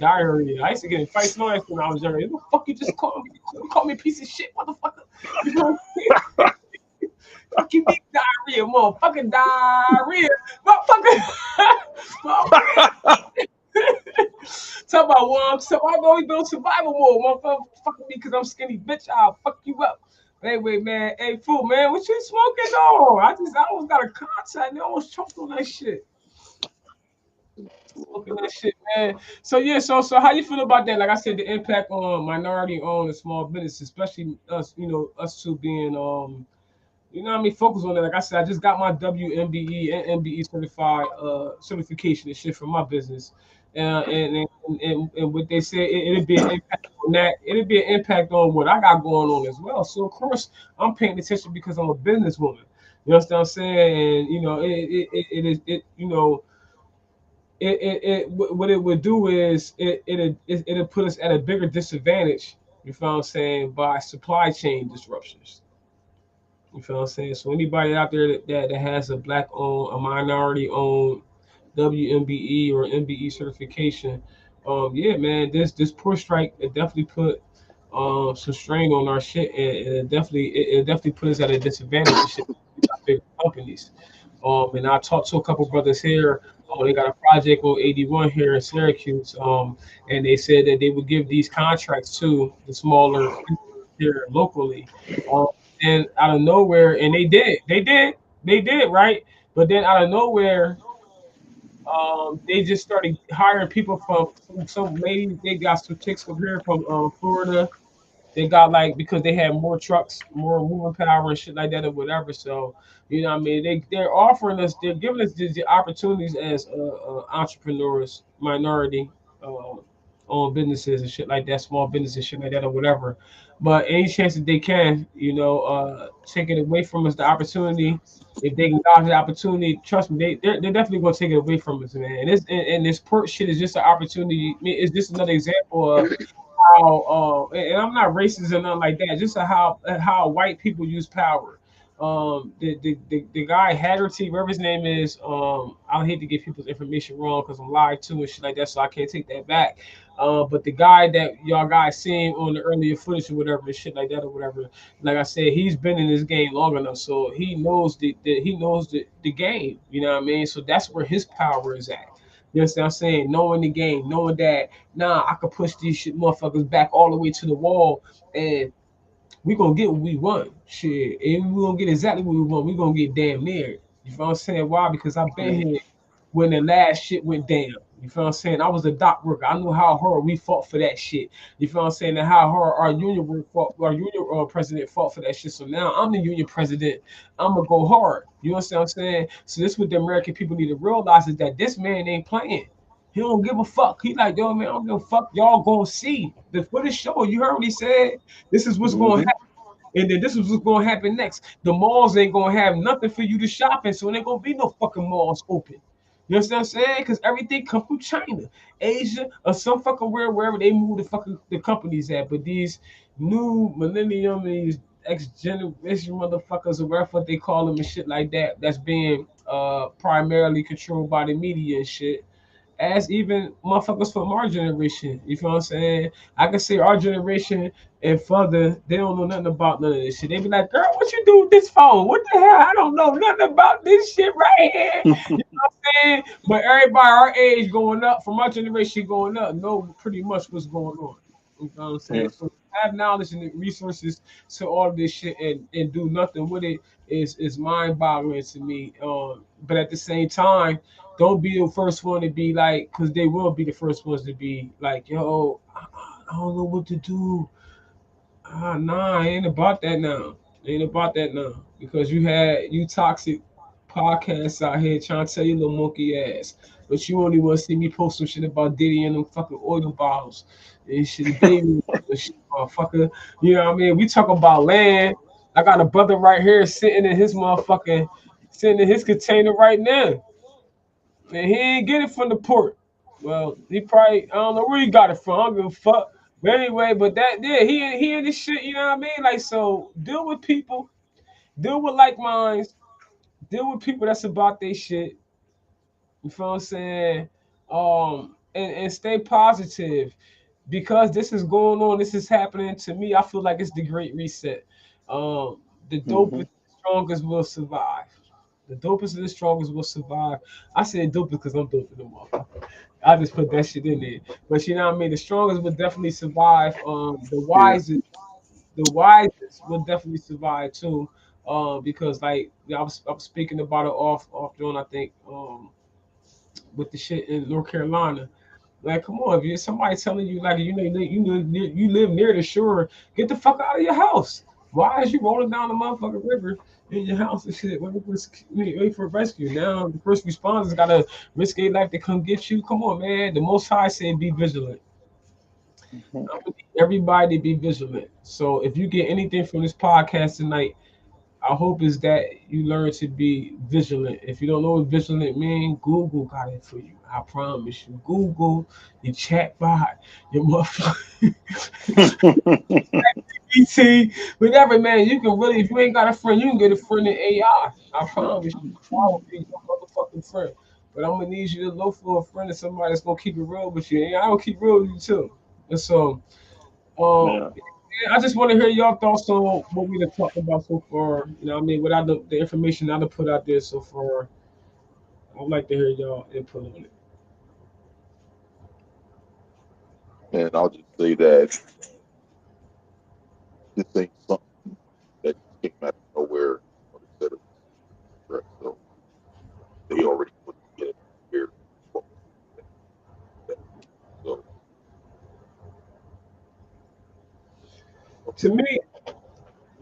diarrhea. I used to get in fights when I was younger. What the fuck you just call me? You call me a piece of shit, motherfucker. You know what fuck you mean diarrhea, motherfucking diarrhea, motherfucker. Talk about I've always been on survival mode, motherfucker, me because I'm skinny, bitch. I'll fuck you up. But anyway, man, hey, fool, man, what you smoking on? I almost got a contact. They almost choked on that shit. Smoking that shit, man. So yeah, so how you feel about that? Like I said, the impact on minority-owned and small business, especially us, us two being you know what I mean, focus on that. Like I said, I just got my WMBE and MBE certification and shit for my business. And what they say, it'll be an impact on that. It'll be an impact on what I got going on as well. So of course I'm paying attention because I'm a businesswoman. You understand what I'm saying? And what it would do is it'll put us at a bigger disadvantage. You feel what I'm saying? By supply chain disruptions. You feel what I'm saying? So anybody out there that has a black owned, a minority owned WMBE or MBE certification, yeah, man, this poor strike, it definitely put some strain on our shit, and it definitely put us at a disadvantage to shit big companies. And I talked to a couple brothers here. They got a project on 81 here in Syracuse, and they said that they would give these contracts to the smaller here locally. And out of nowhere, and they did, right? But then out of nowhere, they just started hiring people from some lady. They got some chicks from here from Florida, They got like because they have more trucks, more moving power and shit like that or whatever. So you know what I mean, they're offering us, they're giving us the opportunities as entrepreneurs, minority owned businesses and shit like that, small businesses, shit like that or whatever. But any chance that they can, you know, take it away from us, the opportunity. If they can dodge the opportunity, trust me, they're definitely gonna take it away from us, man. And this port shit is just an opportunity. I mean, it's just another example of how and I'm not racist or nothing like that, just how white people use power. The guy Haggerty, whatever his name is, I hate to get people's information wrong because I'm live too and shit like that, so I can't take that back. But the guy that y'all guys seen on the earlier footage or whatever, and shit like that or whatever, like I said, he's been in this game long enough, so he knows the game. You know what I mean? So that's where his power is at. You understand what I'm saying? Knowing the game, knowing that I could push these shit motherfuckers back all the way to the wall, and we gonna get what we want. Shit, and we gonna get exactly what we want. We gonna get damn near. You feel what I'm saying? Why? Because I've been here when the last shit went down. You feel what I'm saying? I was a dock worker. I knew how hard we fought for that shit. You feel what I'm saying? And how hard our union president fought for that shit. So now I'm the union president. I'm gonna go hard. You understand what I'm saying? So this is what the American people need to realize is that this man ain't playing. He don't give a fuck. He like, yo, man, I don't give a fuck. Y'all gonna see the footage show. You heard what he said. This is what's gonna happen. And then this is what's gonna happen next. The malls ain't gonna have nothing for you to shop in, so there ain't gonna be no fucking malls open. You understand what I'm saying? Because everything come from China, Asia, or some fucking wherever they move the companies at. But these new millennium, these X generation motherfuckers or whatever they call them and shit like that, that's being primarily controlled by the media and shit, as even motherfuckers from our generation. You feel what I'm saying? I can say our generation and further, they don't know nothing about none of this shit. They be like, girl, what you do with this phone? What the hell? I don't know nothing about this shit right here. You know what I'm saying? But everybody our age going up, from our generation going up, know pretty much what's going on. You know what I'm saying? Yeah. So have knowledge and the resources to all this shit and do nothing with it is mind boggling to me. But at the same time, don't be the first one to be like, because they will be the first ones to be like, yo, I don't know what to do. Nah, it ain't about that now. It ain't about that now. Because you toxic podcasts out here trying to tell you little monkey ass. But you only want to see me post some shit about Diddy and them fucking oil bottles and shit, baby, and shit, motherfucker. You know what I mean? We talk about land. I got a brother right here sitting in his container right now. And he ain't get it from the port. Well, he probably, I don't know where he got it from. I don't give a fuck. But anyway, but that, yeah, he in this shit, you know what I mean? Like, so deal with people, deal with like minds, deal with people that's about their shit. You feel what I'm saying? And stay positive because this is going on. This is happening to me. I feel like it's the great reset. The dopest, the strongest will survive. The dopest and the strongest will survive. I said dopest because I'm dope in the motherfucker. I just put that shit in there. But you know what I mean? The strongest will definitely survive. Yeah. The wisest will definitely survive too. Because like I was speaking about it off John, I think, with the shit in North Carolina. Like, come on, if you somebody telling you like you live near the shore, get the fuck out of your house. Why is you rolling down the motherfucking river in your house and shit? Wait for rescue. Now the first responders gotta risk their life to come get you. Come on, man. The Most High said be vigilant. Mhm. I need everybody to be vigilant. So if you get anything from this podcast tonight, I hope is that you learn to be vigilant. If you don't know what vigilant means, Google got it for you. I promise you. Google, your chat bot, your motherfucker, ET, whatever, man. You can really, if you ain't got a friend, you can get a friend in AI. I promise you. I will be your motherfucking friend. But I'm gonna need you to look for a friend and somebody that's gonna keep it real with you. And I will keep real with you too. And so, Yeah. I just want to hear your thoughts on what we have talked about so far. You know what I mean? Without the information I've put out there so far, I'd like to hear y'all input on it. And I'll just say that this ain't something that just came out of nowhere or et cetera, et cetera. So they already put together here what was that. So To me,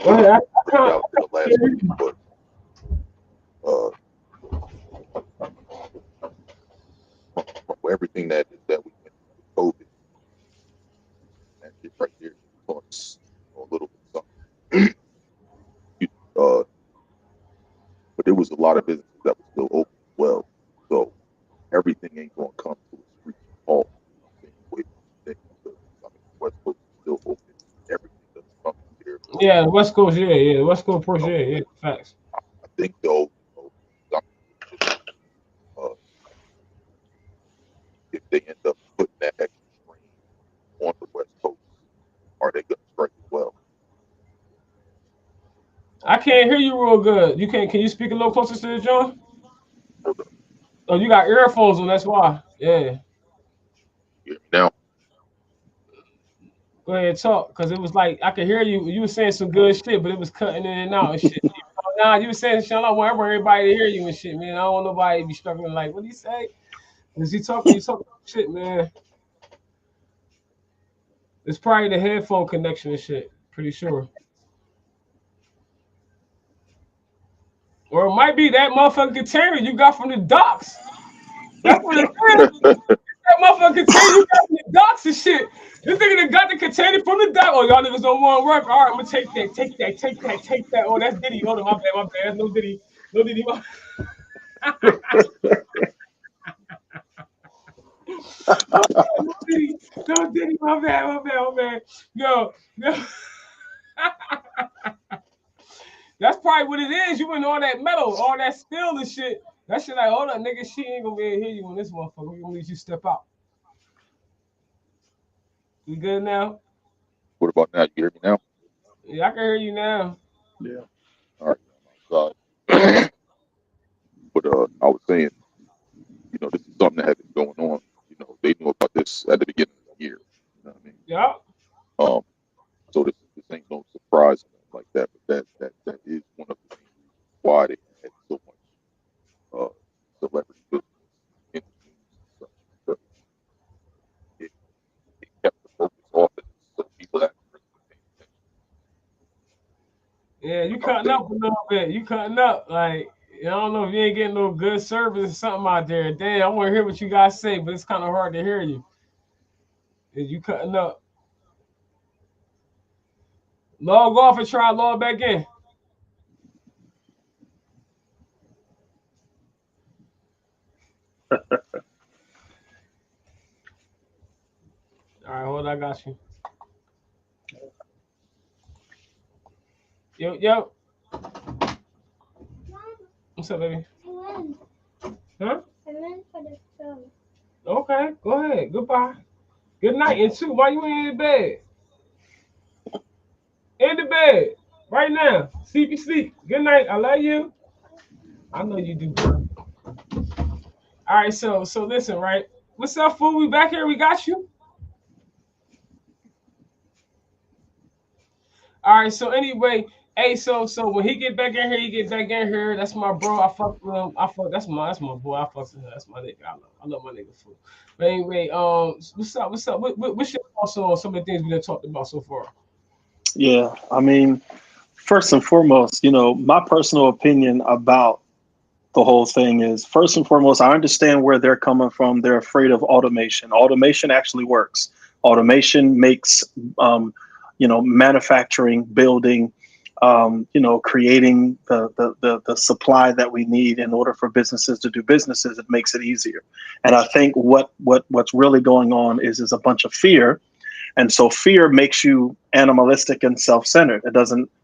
go ahead. I can't, out the last week, but from everything that we went through with COVID, that shit right there taught us a little bit something. But there was a lot of businesses that were still open as well. So everything ain't going to come to a screeching halt the same way you think. Because, I mean, the West Coast is still open. Everything doesn't come to there. yeah, the West Coast, yeah, the West Coast push, yeah, facts. I think though, uh, if they end up putting that extra strain on the West Coast, are they going to strike as well? I can't hear you real good. You can you speak a little closer to the John? Oh, you got earphones on, that's why. Yeah. You hear me now? Go ahead, talk, because it was like I could hear you. You were saying some good shit, but it was cutting in and out and shit. Nah, you were saying shit. I want everybody to hear you and shit, man. I don't want nobody to be struggling like, what do you say? Is he talking? You talking shit, man. It's probably the headphone connection and shit. Pretty sure. Or it might be that motherfucking container you got from the docks. That's what it is. That motherfucking container you got from the docks and shit. This nigga that got the container from the dock. Oh, y'all niggas don't want to work. All right, I'm gonna take that. Oh, that's Diddy. Hold on, my bad. That's no Diddy. No Diddy. No Diddy, my bad. Yo. That's probably what it is. You in all that metal, all that steel and shit. That shit like, hold up, nigga, she ain't gonna be able to hear you on this motherfucker. We gonna need you to step out. You good now? What about now? You hear me now? Yeah, I can hear you now. Yeah. All right. But I was saying, you know, this is something that had been going on. You know, they knew about this at the beginning of the year. You know what I mean? Yeah. So this ain't no surprise like that. But that is one of the main reasons why they had so much celebrity business in the news and such. Because it kept the focus off of this, so people that really paying attention. Yeah, you cutting up a little bit. You cutting up. Like, I don't know if you ain't getting no good service or something out there. Damn, I want to hear what you guys say, but it's kind of hard to hear you. You cutting up. Log off and try log back in. All right, hold on, I got you. Yo. What's up, baby? Huh? Okay, go ahead. Goodbye. Good night. And two, why you ain't in bed? In the bed. Right now. Sleep. Good night. I love you. I know you do. All right, so listen, right? What's up, fool? We back here. We got you. All right, so anyway, hey, so when he get back in here, he get back in here. That's my bro. I fuck with him. That's my boy. I fuck with him. That's my nigga. I love my nigga fool. But anyway, what's up? What's your thoughts on some of the things we done talked about so far? Yeah, I mean, first and foremost, you know, my personal opinion about the whole thing is, first and foremost, I understand where they're coming from. They're afraid of automation. Automation actually works. Automation makes, you know, manufacturing, building, you know, creating the supply that we need in order for businesses to do businesses. It makes it easier. And I think what's really going on is a bunch of fear. And so fear makes you animalistic and self-centered.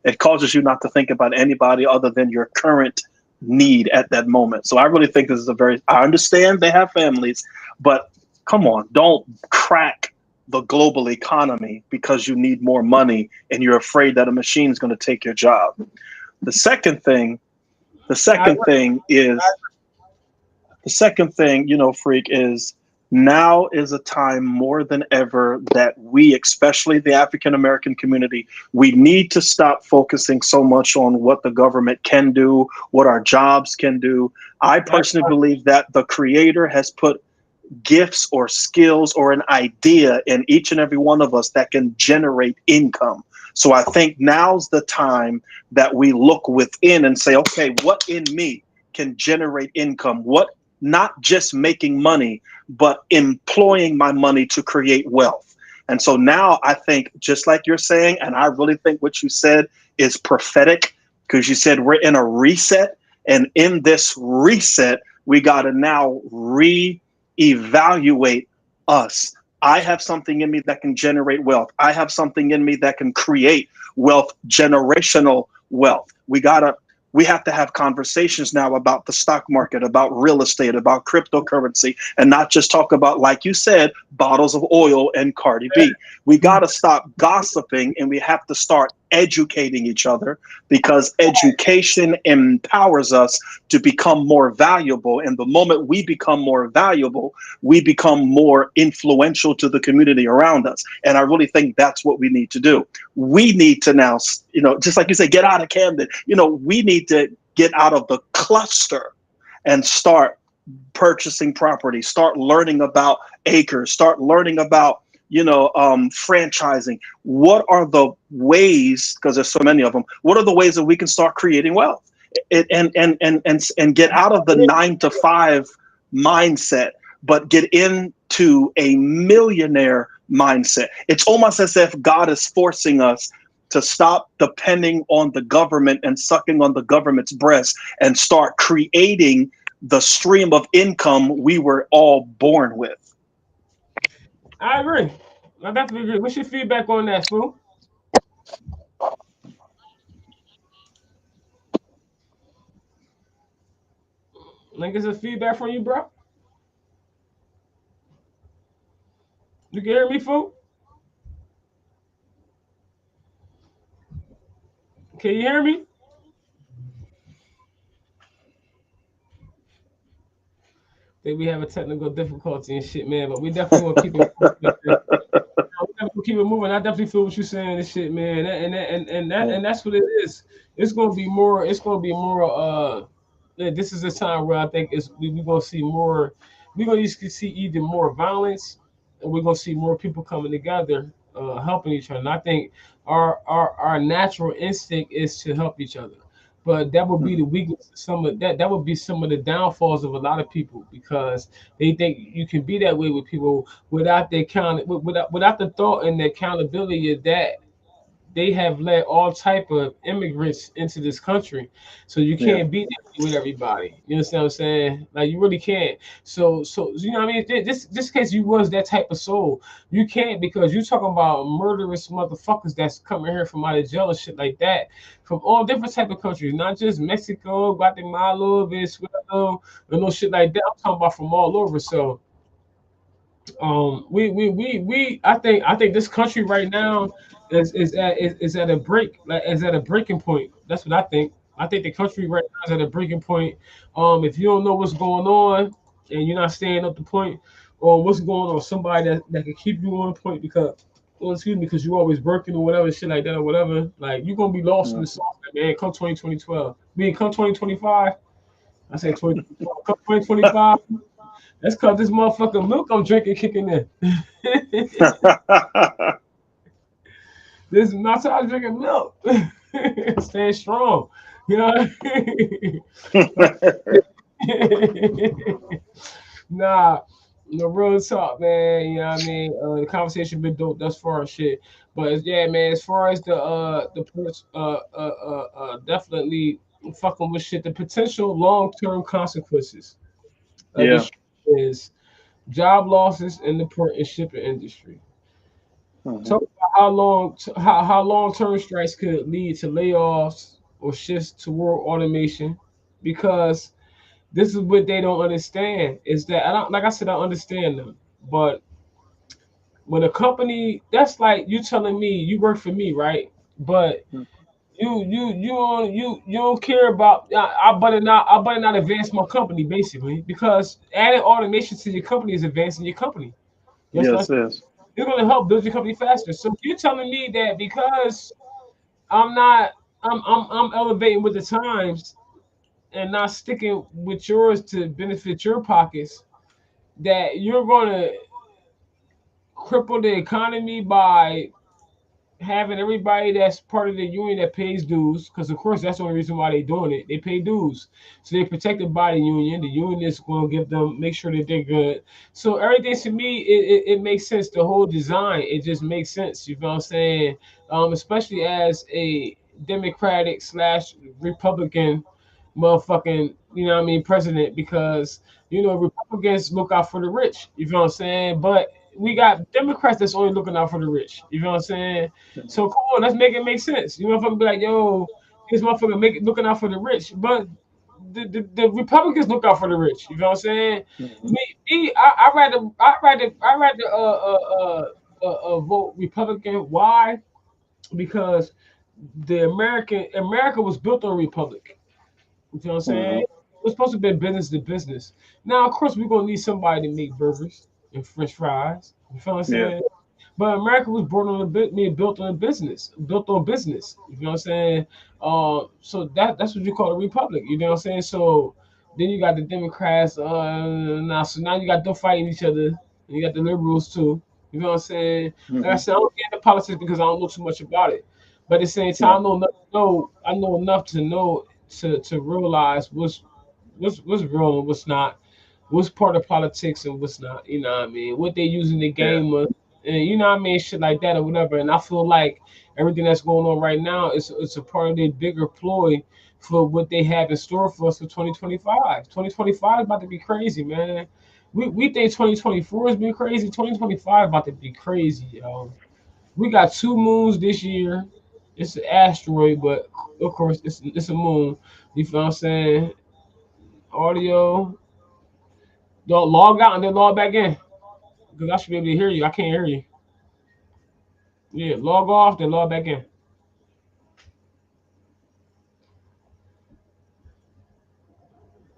It causes you not to think about anybody other than your current need at that moment. So I really think this is I understand they have families, but come on, don't crack the global economy because you need more money and you're afraid that a machine is going to take your job. The second thing, you know, Freak, is now is a time more than ever that we, especially the African-American community, we need to stop focusing so much on what the government can do, what our jobs can do. I personally believe that the Creator has put gifts or skills or an idea in each and every one of us that can generate income. So I think now's the time that we look within and say, okay, what in me can generate income? What, not just making money, but employing my money to create wealth. And so now I think, just like you're saying, and I really think what you said is prophetic, because you said we're in a reset. And in this reset, we got to now reevaluate us. I have something in me that can generate wealth. I have something in me that can create wealth, generational wealth. We have to have conversations now about the stock market, about real estate, about cryptocurrency, and not just talk about, like you said, bottles of oil and Cardi B. We got to stop gossiping, and we have to start educating each other, because education empowers us to become more valuable. And the moment we become more valuable, we become more influential to the community around us. And I really think that's what we need to do. We need to now, just like you say, get out of Camden. We need to get out of the cluster and start purchasing property, start learning about acres, start learning about franchising. What are the ways, because there's so many of them, what are the ways that we can start creating wealth and get out of the 9-to-5 mindset, but get into a millionaire mindset? It's almost as if God is forcing us to stop depending on the government and sucking on the government's breast and start creating the stream of income we were all born with. I agree. I definitely agree. What's your feedback on that, fool? Like, is there feedback from you, bro? You can hear me, fool? Can you hear me? Think we have a technical difficulty and shit, man, but we definitely want to keep it. Keep it moving. I definitely feel what you're saying and shit, man. And that's what it is. It's gonna be more. It's gonna be more. This is a time where I think we're gonna see more. We're gonna see even more violence, and we're gonna see more people coming together, helping each other. And I think our natural instinct is to help each other. But that would be the weakness of some of that. That would be some of the downfalls of a lot of people, because they think you can be that way with people without the without the thought and the accountability of that they have let all type of immigrants into this country. So you can't be that with everybody. You understand what I'm saying? Like, you really can't. So you know what I mean? Just in case you was that type of soul, you can't, because you talking about murderous motherfuckers that's coming here from out of jail and shit like that, from all different type of countries, not just Mexico, Guatemala, Venezuela, and no shit like that. I'm talking about from all over. So I think this country right now is at a breaking point. That's what I think. I think the country right now is at a breaking point. If you don't know what's going on and you're not staying up to point on what's going on, somebody that can keep you on point, because because you're always working or whatever, shit like that or whatever, like, you're gonna be lost in the sauce, man. Come 2012, come 2025. I say 2012. Come 2025. That's cause this motherfucking milk I'm drinking kicking in. This is not how I'm drinking milk. Staying strong. You know what I mean? Nah, no real talk, man. You know what I mean? The conversation been dope thus far, shit. But yeah, man. As far as definitely fucking with shit, the potential long-term consequences of this is job losses in the port and shipping industry. Talk about how long-term strikes could lead to layoffs or shifts toward automation, because this is what they don't understand, is that like I said, I understand them, but when a company, that's like you telling me you work for me, right? But you don't care about, I better not advance my company, basically, because adding automation to your company is advancing your company. Yes, yes. You're going to help build your company faster. So if you're telling me that because I'm not, I'm elevating with the times and not sticking with yours to benefit your pockets, that you're going to cripple the economy by having everybody that's part of the union that pays dues, because of course that's the only reason why they're doing it. They pay dues, so they're protected by the union. The union is going to give them, make sure that they're good. So everything to me, it makes sense. The whole design, it just makes sense. You know what I'm saying? Especially as a Democratic slash Republican motherfucking, you know what I mean, president, because you know Republicans look out for the rich, you know what I'm saying? But we got Democrats that's only looking out for the rich, you know what I'm saying? So come on, let's make it make sense. You motherfucker be like, yo, this motherfucker make it looking out for the rich, but the Republicans look out for the rich, you know what I'm saying? Mhm. I rather vote Republican. Why? Because America was built on a republic. You know what I'm saying? Mhm. We're supposed to be business to business. Now, of course, we're gonna need somebody to make burgers and French fries. You feel what I'm Yeah. saying? But America was born on a bit, being built on a business, built on business. You know what I'm saying? So that's what you call a republic. You know what I'm saying? So then you got the Democrats. So now you got them fighting each other. And you got the liberals too. You know what I'm saying? Like I Mhm. said, I don't get into politics because I don't know too much about it. But at the same Yeah. time, I know enough to know to realize what's real and what's not, what's part of politics and what's not. You know what I mean? What they use in the Yeah. game, and you know what I mean, shit like that or whatever. And I feel like everything that's going on right now is it's a part of their bigger ploy for what they have in store for us for 2025. 2025 is about to be crazy, man. We think 2024 has been crazy. 2025 about to be crazy, yo. We got two moons this year. It's an asteroid, but of course it's a moon. You feel what I'm saying? Audio. Don't log out and then log back in. Because I should be able to hear you. I can't hear you. Yeah, log off, then log back in.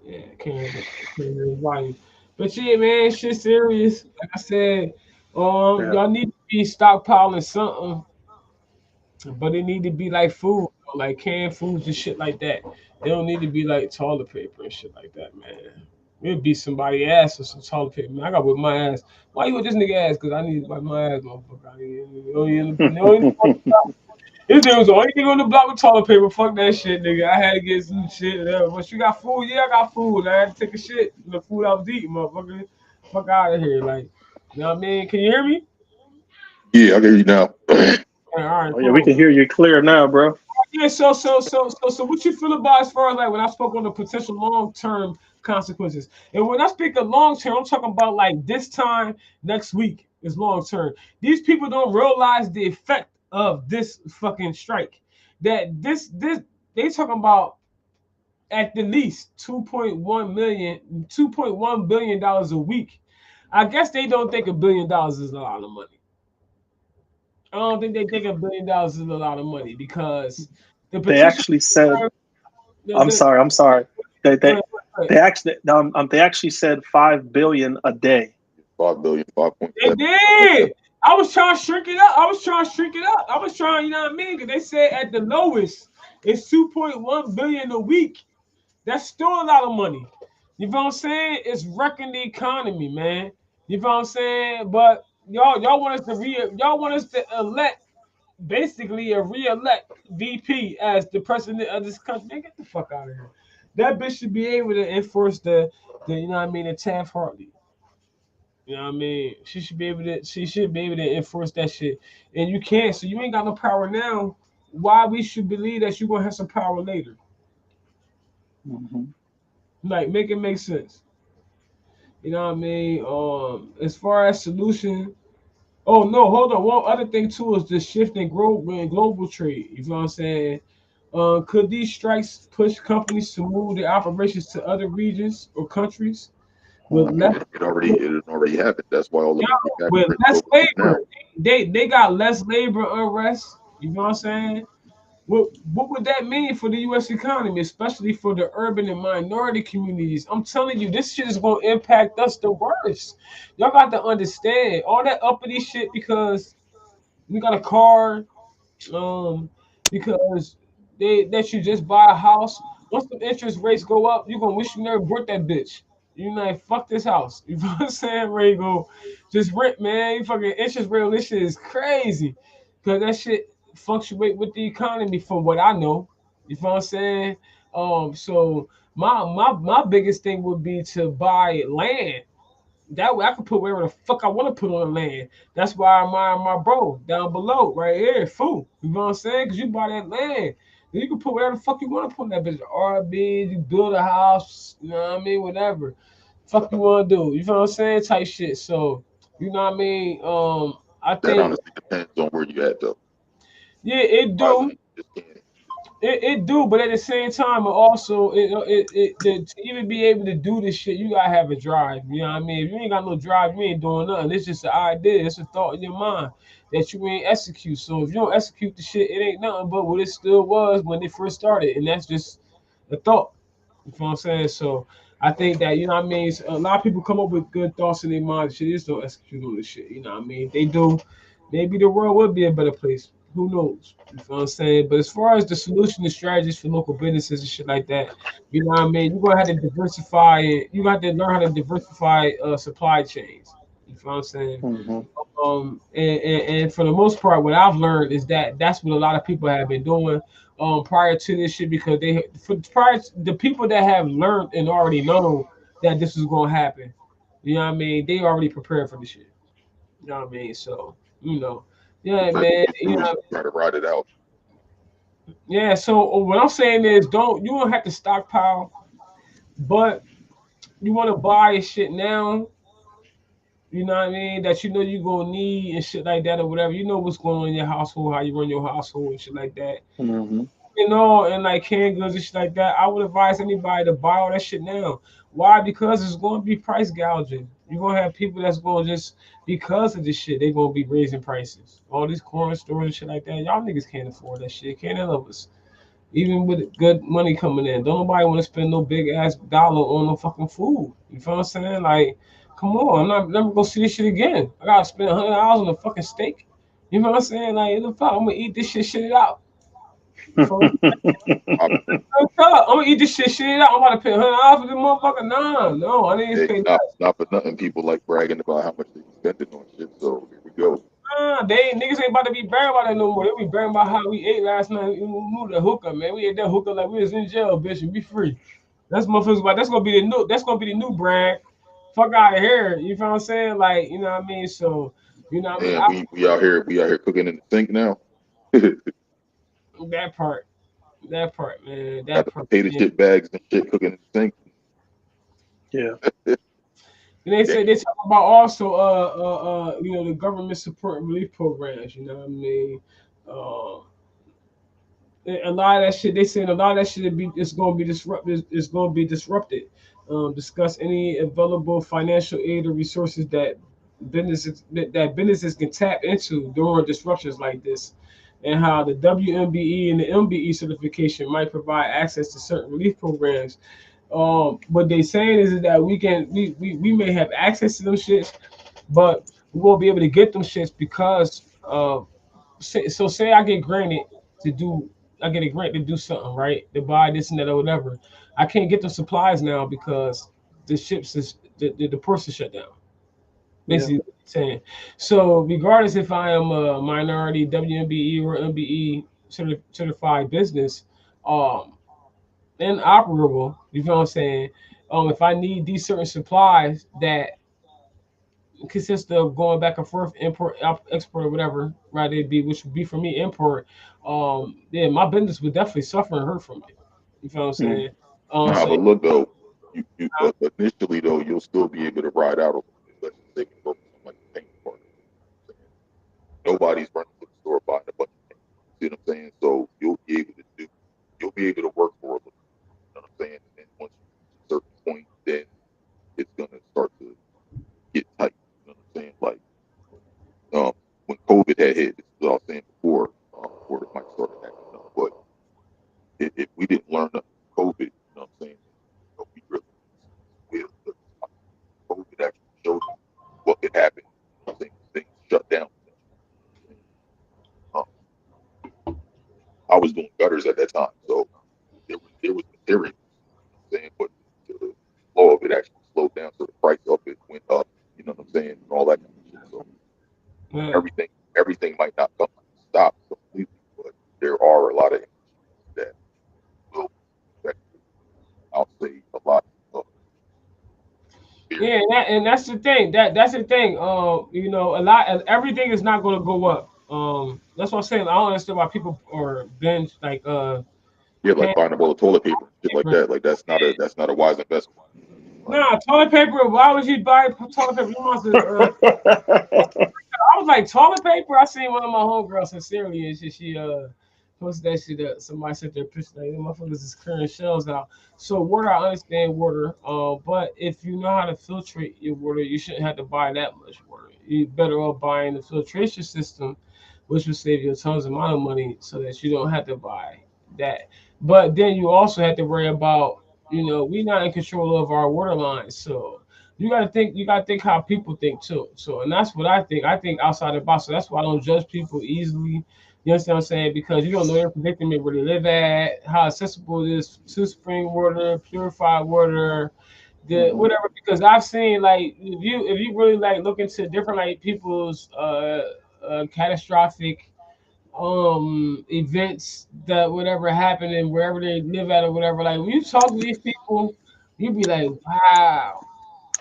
Yeah, can't hear the volume. But yeah, man, shit serious. Like I said, Yeah. y'all need to be stockpiling something, but it need to be like food, like canned foods and shit like that. They don't need to be like toilet paper and shit like that, man. It'd be somebody ass or some toilet paper. Man, I got whip my ass. Why you with this nigga ass? Cause I need to wipe my ass, motherfucker. This dude was the only thing on the block with toilet paper. Fuck that shit, nigga. I had to get some shit. But you got food? Yeah, I got food. I had to take a shit. The food I was eating, motherfucker. Fuck out of here, like. You know what I mean? Can you hear me? Yeah, I hear you now. All right, Oh yeah, we cool. can hear you clear now, bro. Yeah, so what you feel about as far as like when I spoke on the potential long term consequences? And when I speak of long term, I'm talking about like this time next week is long term. These people don't realize the effect of this fucking strike. That this they talking about at the least 2.1 billion dollars a week. I guess they don't think $1 billion is a lot of money. I don't think they think $1 billion is a lot of money because the They potential actually said, the, I'm the, sorry, I'm sorry. They go they ahead, go ahead. they actually said 5 billion a day. 5 billion, They 5.7. did. I was trying to shrink it up. I was trying to shrink it up. I was trying, you know what I mean? Because they said at the lowest, it's 2.1 billion a week. That's still a lot of money. You know what I'm saying? It's wrecking the economy, man. You know what I'm saying? But y'all want us to y'all want us to elect basically a re-elect VP as the president of this country. Man, get the fuck out of here. That bitch should be able to enforce the you know what I mean, the Taft Hartley. You know what I mean? She should be able to enforce that shit. And you can't, so you ain't got no power now. Why we should believe that you're gonna have some power later? Mhm. Like make it make sense. You know what I mean? As far as solution, oh no, hold on. One other thing too is the shift in global trade. You know what I'm saying? Could these strikes push companies to move their operations to other regions or countries with less It already happened. That's why all the with manufacturing is less overseas now. labor? They got less labor unrest. You know what I'm saying? What would that mean for the U.S. economy, especially for the urban and minority communities? I'm telling you, this shit is gonna impact us the worst. Y'all got to understand all that uppity shit because we got a car, um, because they let you just buy a house. Once the interest rates go up, you're gonna wish you never bought that bitch. You like fuck this house. You know what I'm saying? Where you go, just rent, man. You fucking interest rate on this shit is crazy. because that shit fluctuate with the economy from what I know. You know what I'm saying? So my biggest thing would be to buy land. That way I can put wherever the fuck I want to put on the land. That's why I admire my bro down below, right here, fool. You know what I'm saying? Because you buy that land. Then you can put whatever the fuck you want to put in that bitch. RBs, you build a house, you know what I mean? Whatever. Fuck you want to do. You know what I'm saying? Type shit. So, you know what I mean? I That think, honestly depends on where you at though. yeah, it Buy do. land, you just can't. It do, but at the same time, it also to even be able to do this shit, you gotta have a drive. You know what I mean? If you ain't got no drive, you ain't doing nothing. It's just an idea. It's a thought in your mind that you ain't execute. So if you don't execute the shit, it ain't nothing but what it still was when they first started, and that's just a thought. You know what I'm saying? So I think that, you know what I mean, a lot of people come up with good thoughts in their mind. Shit, they just don't execute on this shit. You know what I mean? If they do, maybe the world would be a better place. Who knows? You know what I'm saying? But as far as the solution and strategies for local businesses and shit like that, you know what I mean? You're gonna have to diversify it. You got to learn how to diversify supply chains. You know what I'm saying? Hmm. And for the most part, what I've learned is that that's what a lot of people have been doing prior to this shit, because the people that have learned and already know that this is gonna happen. You know what I mean? They already prepared for the shit. You know what I mean? So, you know, The yeah, fact man. that You you do is know, you try to ride it out. yeah. So what I'm saying is, you don't have to stockpile, but you want to buy shit now. You know what I mean? That you know you're gonna need and shit like that or whatever. You know what's going on in your household, how you run your household and shit like that. Hmm. You know, and like canned goods and shit like that. I would advise anybody to buy all that shit now. Why? Because it's going to be price gouging. You're gonna have people that's going to just, because of this shit, they're gonna be raising prices. All these corner stores and shit like that. Y'all niggas can't afford that shit. Can't none of us. Even with good money coming in, don't nobody want to spend no big ass dollar on no fucking food. You feel what I'm saying? Like, come on, I'm not never gonna see this shit again. I gotta spend $100 on a fucking steak. You know what I'm saying? Like, the fuck, I'm gonna eat this shit it out. You feel me? I, I'm gonna eat this shit it out. I'm about to pay $100 for this motherfucker. Nah, no, I didn't hey, pay not for nothing. People like bragging about how much they spending on shit. So here we go. nah, niggas ain't about to be bragging about that no more. They be bragging about how we ate last night. We moved the hookah, man. We ate that hookah like we was in jail, bitch, and be free. That's motherfuckers about. That's gonna be the new brand. Fuck out of here. You feel what I'm saying? Like, you know what I mean? So, you know what I mean? Man, we out here cooking in the sink now. That part. That part, man. Got That the part. potato Man. chip bags and shit cooking in the sink. Yeah. And they say Damn. they talk about also you know, the government support relief programs, you know what I mean? Uh a lot of that shit, they saying a lot of that shit is gonna be disrupted. It's gonna be disrupted. Discuss any available financial aid or resources that businesses can tap into during disruptions like this, and how the WMBE and the MBE certification might provide access to certain relief programs. What they saying is that we may have access to them shits, but we won't be able to get them shits because say I get granted to do I get a grant to do something, right? To buy this and that or whatever. I can't get the supplies now because the ports are shut down. Yeah. Basically what I'm saying. So regardless if I am a minority WMBE or MBE certified business, um inoperable, you know what I'm saying? If I need these certain supplies that consist of going back and forth, import, export, or whatever, right? It'd be, which would be for me import. Yeah, my business would definitely suffer and hurt from it. You feel what I'm Mm. saying? Nah, So but look though, but initially though, you'll still be able to ride out a little bit. Let's just say you work with somebody paint part. Nobody's running to the store buying a bunch of paint. See what I'm saying? So you'll be able to work for a little. You know what I'm saying? And then once you reach a certain point, then it's gonna start to get tight. You know what I'm saying? Like when COVID had hit, this is what I was saying before the mic started acting up. But if we didn't learn nothing from COVID, you know what I'm saying? You know, we really will. COVID actually showed us what could happen. You know what I'm saying? Things shut down. Um, I was doing gutters at that time, so there was material. You know what I'm saying? But the flow of it actually slowed down, so the price of it went up. You know what I'm saying? And all that kind of shit. So yeah, everything everything might not come to a and that's the thing. That's the thing. You know, everything is not going to go up. That's what I'm saying. I don't understand why people are binge like Yeah, like paying buying a bowl of toilet paper, shit like for. that. Like that's not a wise investment. Like, Nah, toilet paper. Why would you buy toilet paper? You must have. I was like, toilet paper. I seen one of my homegirls sincerely, and she posted that shit up. Somebody sent their picture like, them motherfuckers is clearing shells out. So water, I understand water. But if you know how to filtrate your water, you shouldn't have to buy that much water. You better off buying the filtration system, which will save you a tons amount of money, so that you don't have to buy that. But then you also have to worry about, you know, we're not in control of our water lines, so you gotta think how people think too. So, and that's what I think. I think outside the box. So that's why I don't judge people easily. You understand what I'm saying? Because you don't know their predicament, where they live at, how accessible it is to spring water, purified water, the whatever. Because I've seen, like, if you really like look into different like people's catastrophic events that whatever happened and wherever they live at or whatever, like when you talk to these people, you be like, wow.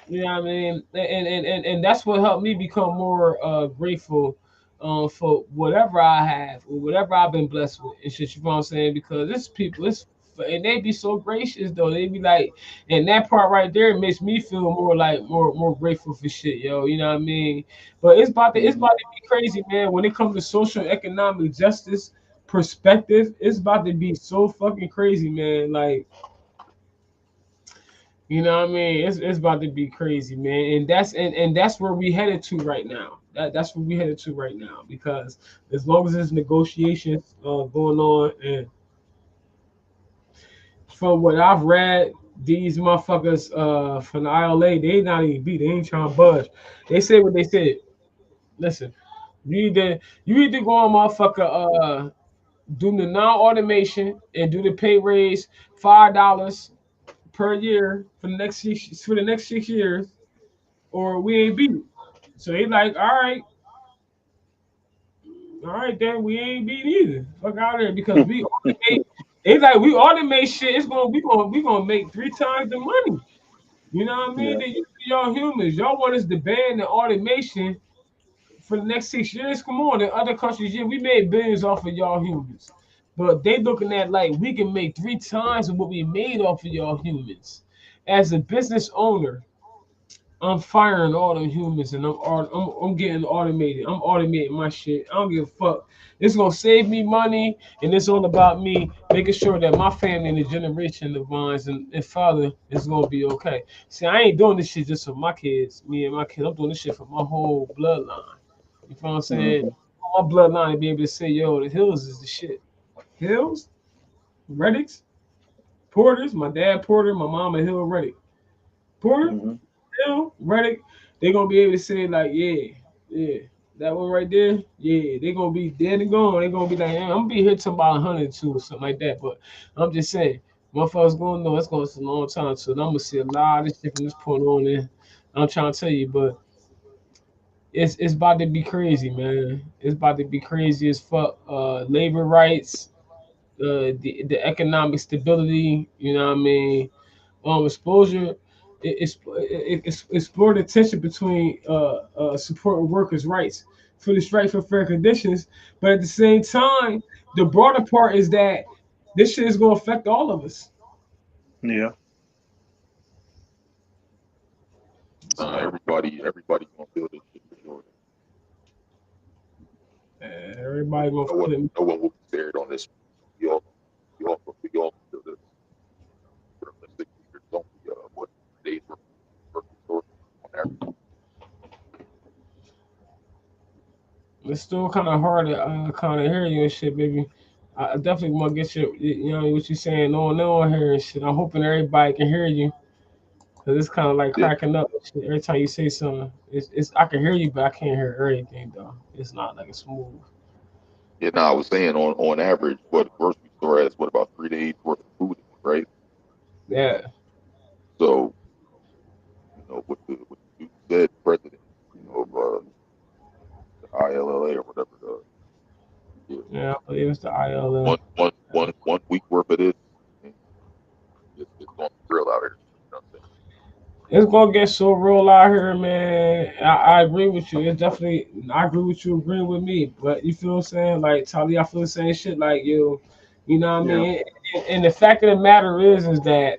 You know what I mean? And that's what helped me become more grateful for whatever I have or whatever I've been blessed with and shit. You know what I'm saying? Because it's people, and they be so gracious though. They be like, and that part right there makes me feel more like more grateful for shit, yo. You know what I mean? But it's about to be crazy, man. When it comes to social and economic justice perspective, it's about to be so fucking crazy, man. Like, you know what I mean? It's about to be crazy, man. And that's where we headed to right now. That's where we headed to right now. Because as long as there's negotiations going on, and from what I've read, these motherfuckers from the ILA, they not even beat. They ain't trying to budge. They say what they said. Listen, you either go on motherfucker do the non-automation and do the pay raise $5 per year for the next 6 years, or we ain't beat it. So they like, all right, then we ain't beat either. Fuck out of there, because we automate. They like, we automate shit. It's gonna we gonna make 3 times the money. You know what I mean? Yeah. They, y'all humans, y'all want us to ban the automation for the next 6 years. Come on, in other countries, yeah, we made billions off of y'all humans, but they looking at like we can make 3 times of what we made off of y'all humans. As a business owner, I'm firing all them humans, and I'm getting automated. I'm automating my shit. I don't give a fuck. It's gonna save me money, and it's all about me making sure that my family and the generation of mine and father is gonna be okay. See, I ain't doing this shit just for my kids, me and my kids. I'm doing this shit for my whole bloodline. You feel what I'm saying? My bloodline to be able to say, yo, the Hills is the shit. Hills, Reddicks, Porters. My dad Porter, my mom a Hill Reddick. Porter, Hill, Reddick, they gonna be able to say like, yeah, that one right there, yeah, they gonna be dead and gone. They gonna be like, I'm gonna be here till about 102 or something like that. But I'm just saying, motherfuckers gonna know it's gonna take a long time. So I'm gonna see a lot of this shit from this point on in. I'm trying to tell you, but it's about to be crazy, man. It's about to be crazy as fuck. Labor rights, the economic stability, you know what I mean? Exposure, explore the tension between supporting workers' rights for the strike for fair conditions, but at the same time, the broader part is that this shit is going to affect all of us. Yeah. So everybody gonna feel this shit for sure. everybody going to feel it. No one will be spared on this. We all feel this. For the 6 years, don't be what days worth on average. It's still kind of hard to kind of hear you and shit, baby. I definitely want to get you know what you're saying on here and shit. I'm hoping everybody can hear you, because it's kind of like Yeah, cracking up and shit. Every time you say something. It's I can hear you, but I can't hear everything though. It's not like it's smooth. yeah. No, I was saying on average, what a grocery store has, what about 3 days worth of food, right? Yeah. So what you said, president, of the ILLA or whatever, yeah, Yeah, I believe it's the ILM. one week worth of this, and it's going to be real out here. You know what I'm saying? gonna get so real out here, man. I agree with you. It's definitely I agree with you agreeing with me. But you feel what I'm saying? Like Tali, I feel the same shit like you know what I Yeah. mean? And the fact of the matter is that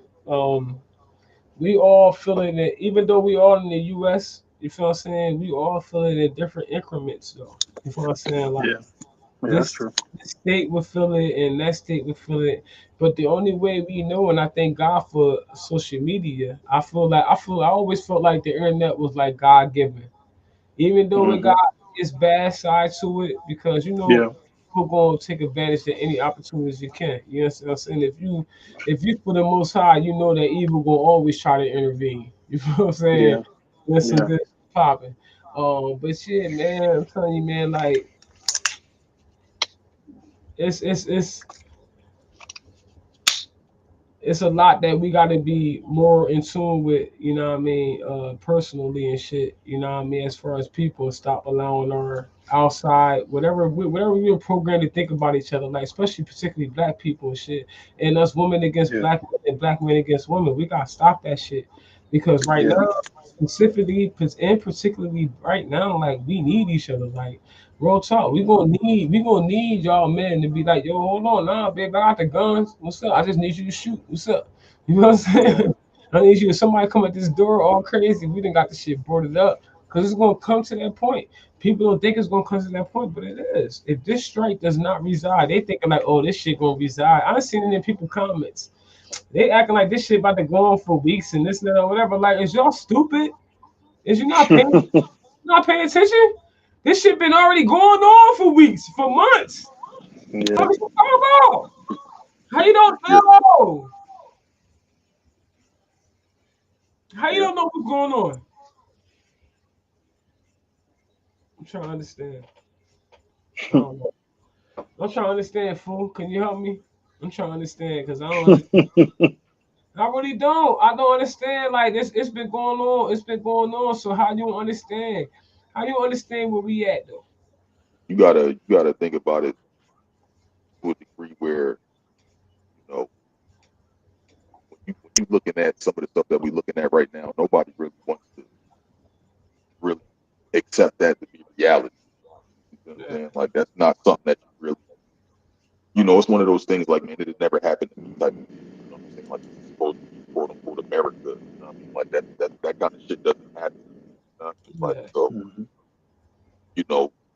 we all feeling it, even though we all in the US, you feel what I'm saying? We all feeling it in different increments though. You feel what I'm saying? Like Yeah. Yeah, that's this, true. this state will feel it and that state will feel it. But the only way we know, and I thank God for social media, I always felt like the internet was like God given. Even though it Hmm. got its bad side to it, because Yeah. people gonna take advantage of any opportunities you can. You know what I'm saying? If you for the most high, you know that evil will always try to intervene. You feel what I'm saying? Yeah. There's some Yeah. good popping. But shit, man, I'm telling you, man, like it's it's a lot that we got to be more in tune with, you know what I mean, personally and shit, you know what I mean, as far as people stop allowing our outside, whatever we were programmed to think about each other, like especially particularly black people and shit, and us women against Yeah. black men and black men against women, we got to stop that shit because right Yeah. now, specifically and particularly right now, like we need each other, like real talk. We gonna need y'all men to be like, yo, hold on, nah, babe, I got the guns. What's up? I just need you to shoot. What's up? You know what I'm Yeah. saying? I need you. If somebody come at this door all crazy, we done got the shit boarded up. Cause it's gonna come to that point. People don't think it's gonna come to that point, but it is. If this strike does not reside, they thinking like, oh, this shit gonna reside. I done seen it in people comments. They acting like this shit about to go on for weeks and this and that or whatever. Like, is y'all stupid? Is you not paying attention? This shit been already going on for weeks, for months. Yeah. What are you talking about? How you don't Yeah, know? How you yeah. don't know what's going on? I'm trying to understand. I don't know. I'm trying to understand, fool. Can you help me? I'm trying to understand because I don't understand. I really don't. I don't understand. Like this, it's been going on. It's been going on. So how you understand? How you understand where we at though? You gotta think about it to a degree where, you know, when you looking at some of the stuff that we're looking at right now, nobody really wants to really accept that to be reality. You know what I'm Yeah. saying? Like that's not something that you really, it's one of those things like, man, it has never happened to me type of thing. You know what I'm saying? Like this is supposed to be quote unquote America. You know what I mean? Like that kind of shit doesn't happen. You know what I mean? Like Yeah. so, Mhm.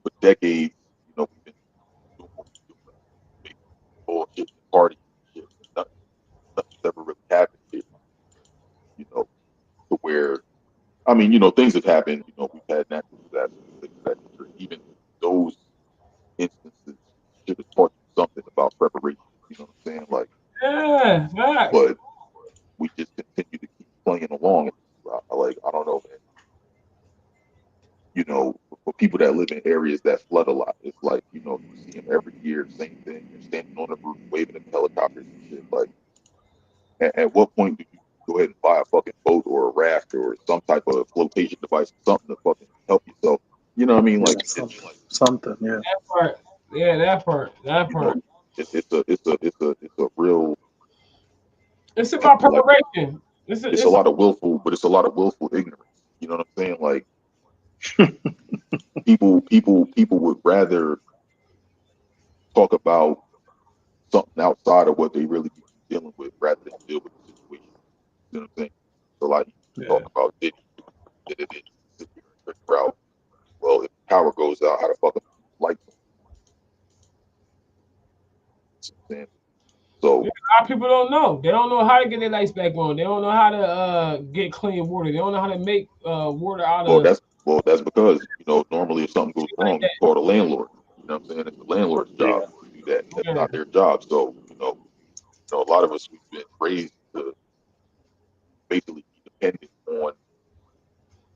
for decades, we've been doing what we're doing, making bullshit and parties and shit. And nothing's ever really happened here, to where things have happened. We've had natural disasters and things of that nature. Even those instances should have taught you something about preparation. You know what I'm saying? Like, Yeah. Facts. but we just continue to keep playing along. I don't know, man. For people that live in areas that flood a lot, it's like, you see them every year, same thing. They're standing on the roof, waving at helicopters and shit. Like, at what point do you go ahead and buy a fucking boat or a raft or some type of flotation device, something to fucking help yourself? You know what I mean? Yeah. Like, Something. Yeah. That part. Yeah. That part. That you know, part. it's a real, It's about like, preparation. it's a lot of willful, but it's a lot of willful ignorance. You know what I'm saying? Like, people would rather talk about something outside of what they really be dealing with rather than deal with the situation. You know what I'm saying? So like, Yeah. talking about Diddy, did it, sit here and figure out, well, if the power goes out, how the fuck am I keep the lights on? You know what I'm saying? Yeah, So, a lot of people don't know. They don't know how to get their lights back on. They don't know how to get clean water. They don't know how to make water out well, of that's because normally if something goes shit like wrong, you that. call the landlord. You know what I'm saying? It's the landlord's job Yeah. to do that. That's Yeah. not their job. So, a lot of us we've been raised to basically be dependent on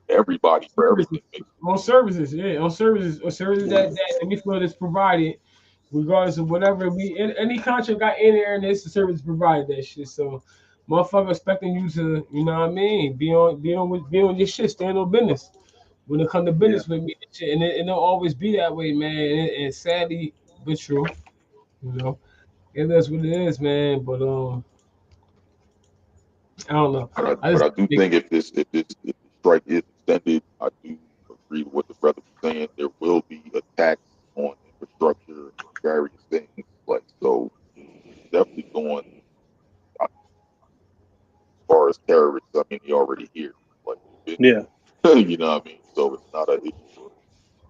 everybody for Services. everything, basically. On services, yeah, on services, or services Yeah. that we feel is provided, regardless of whatever any contract got in there, and it's the service provided that shit. So, motherfucker expecting you to, you know what I mean, be on your shit, stand on business. When it come to Yeah. business with me, and shit, and it don't always be that way, man. And sadly, but true, you know, it is what it is, man. But I don't know. But I do think if the strike is extended, I do agree with what the brother was saying. There will be attacks on infrastructure and various things. Like, so definitely going as far as terrorists. I mean, they already here. Like, Yeah. you know what I mean? So it's not an issue of,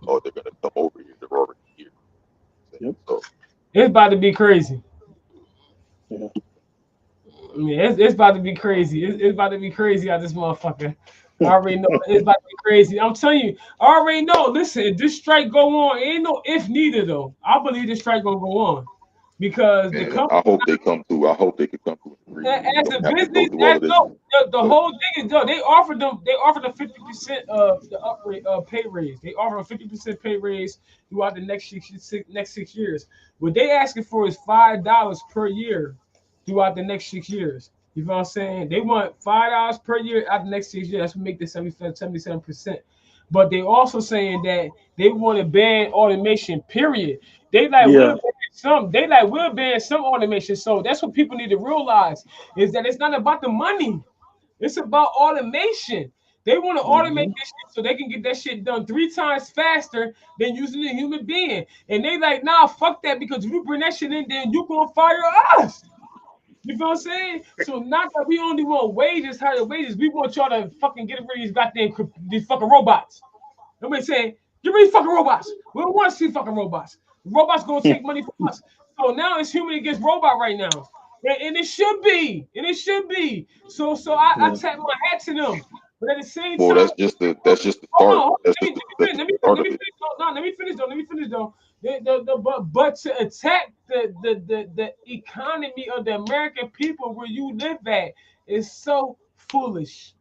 oh, they're gonna come over here. They're already here. Yep. So It's about to be crazy. Yeah. I mean, it's about to be crazy. It's about to be crazy out this motherfucker. I already know it's about to be crazy. I'm telling you, I already know. Listen, if this strike go on, ain't no if neither though. I believe this strike gonna go on because the company. I hope they come to. I hope they could come to an agreement. We As a don't have to business, go through all of this. the whole thing is though they offered them 50% of the pay raise. They offered a 50% pay raise throughout the next 6 years. What they asking for is $5 per year throughout the next 6 years. You know what I'm saying? They want $5 per year out the next 6 years. That's what make the 77%. But they also saying that they want to ban automation. Period. They like Yeah. we'll ban some automation. So that's what people need to realize is that it's not about the money. It's about automation. They want to automate this shit so they can get that shit done 3 times faster than using a human being. And they like, nah, fuck that, because if you bring that shit in, then you gonna fire us. You feel what I'm saying? So not that we only want wages, higher wages. We want y'all to fucking get rid of these fucking robots. Nobody saying, get rid of fucking robots. We don't want to see fucking robots. Robots gonna take money from us. So now it's human against robot right now. And it should be. And it should be. So I tap my hat to them. But at the same time, Well, that's just the start. That's just let the me start of it. finish though. But to attack the economy of the American people where you live at is so foolish.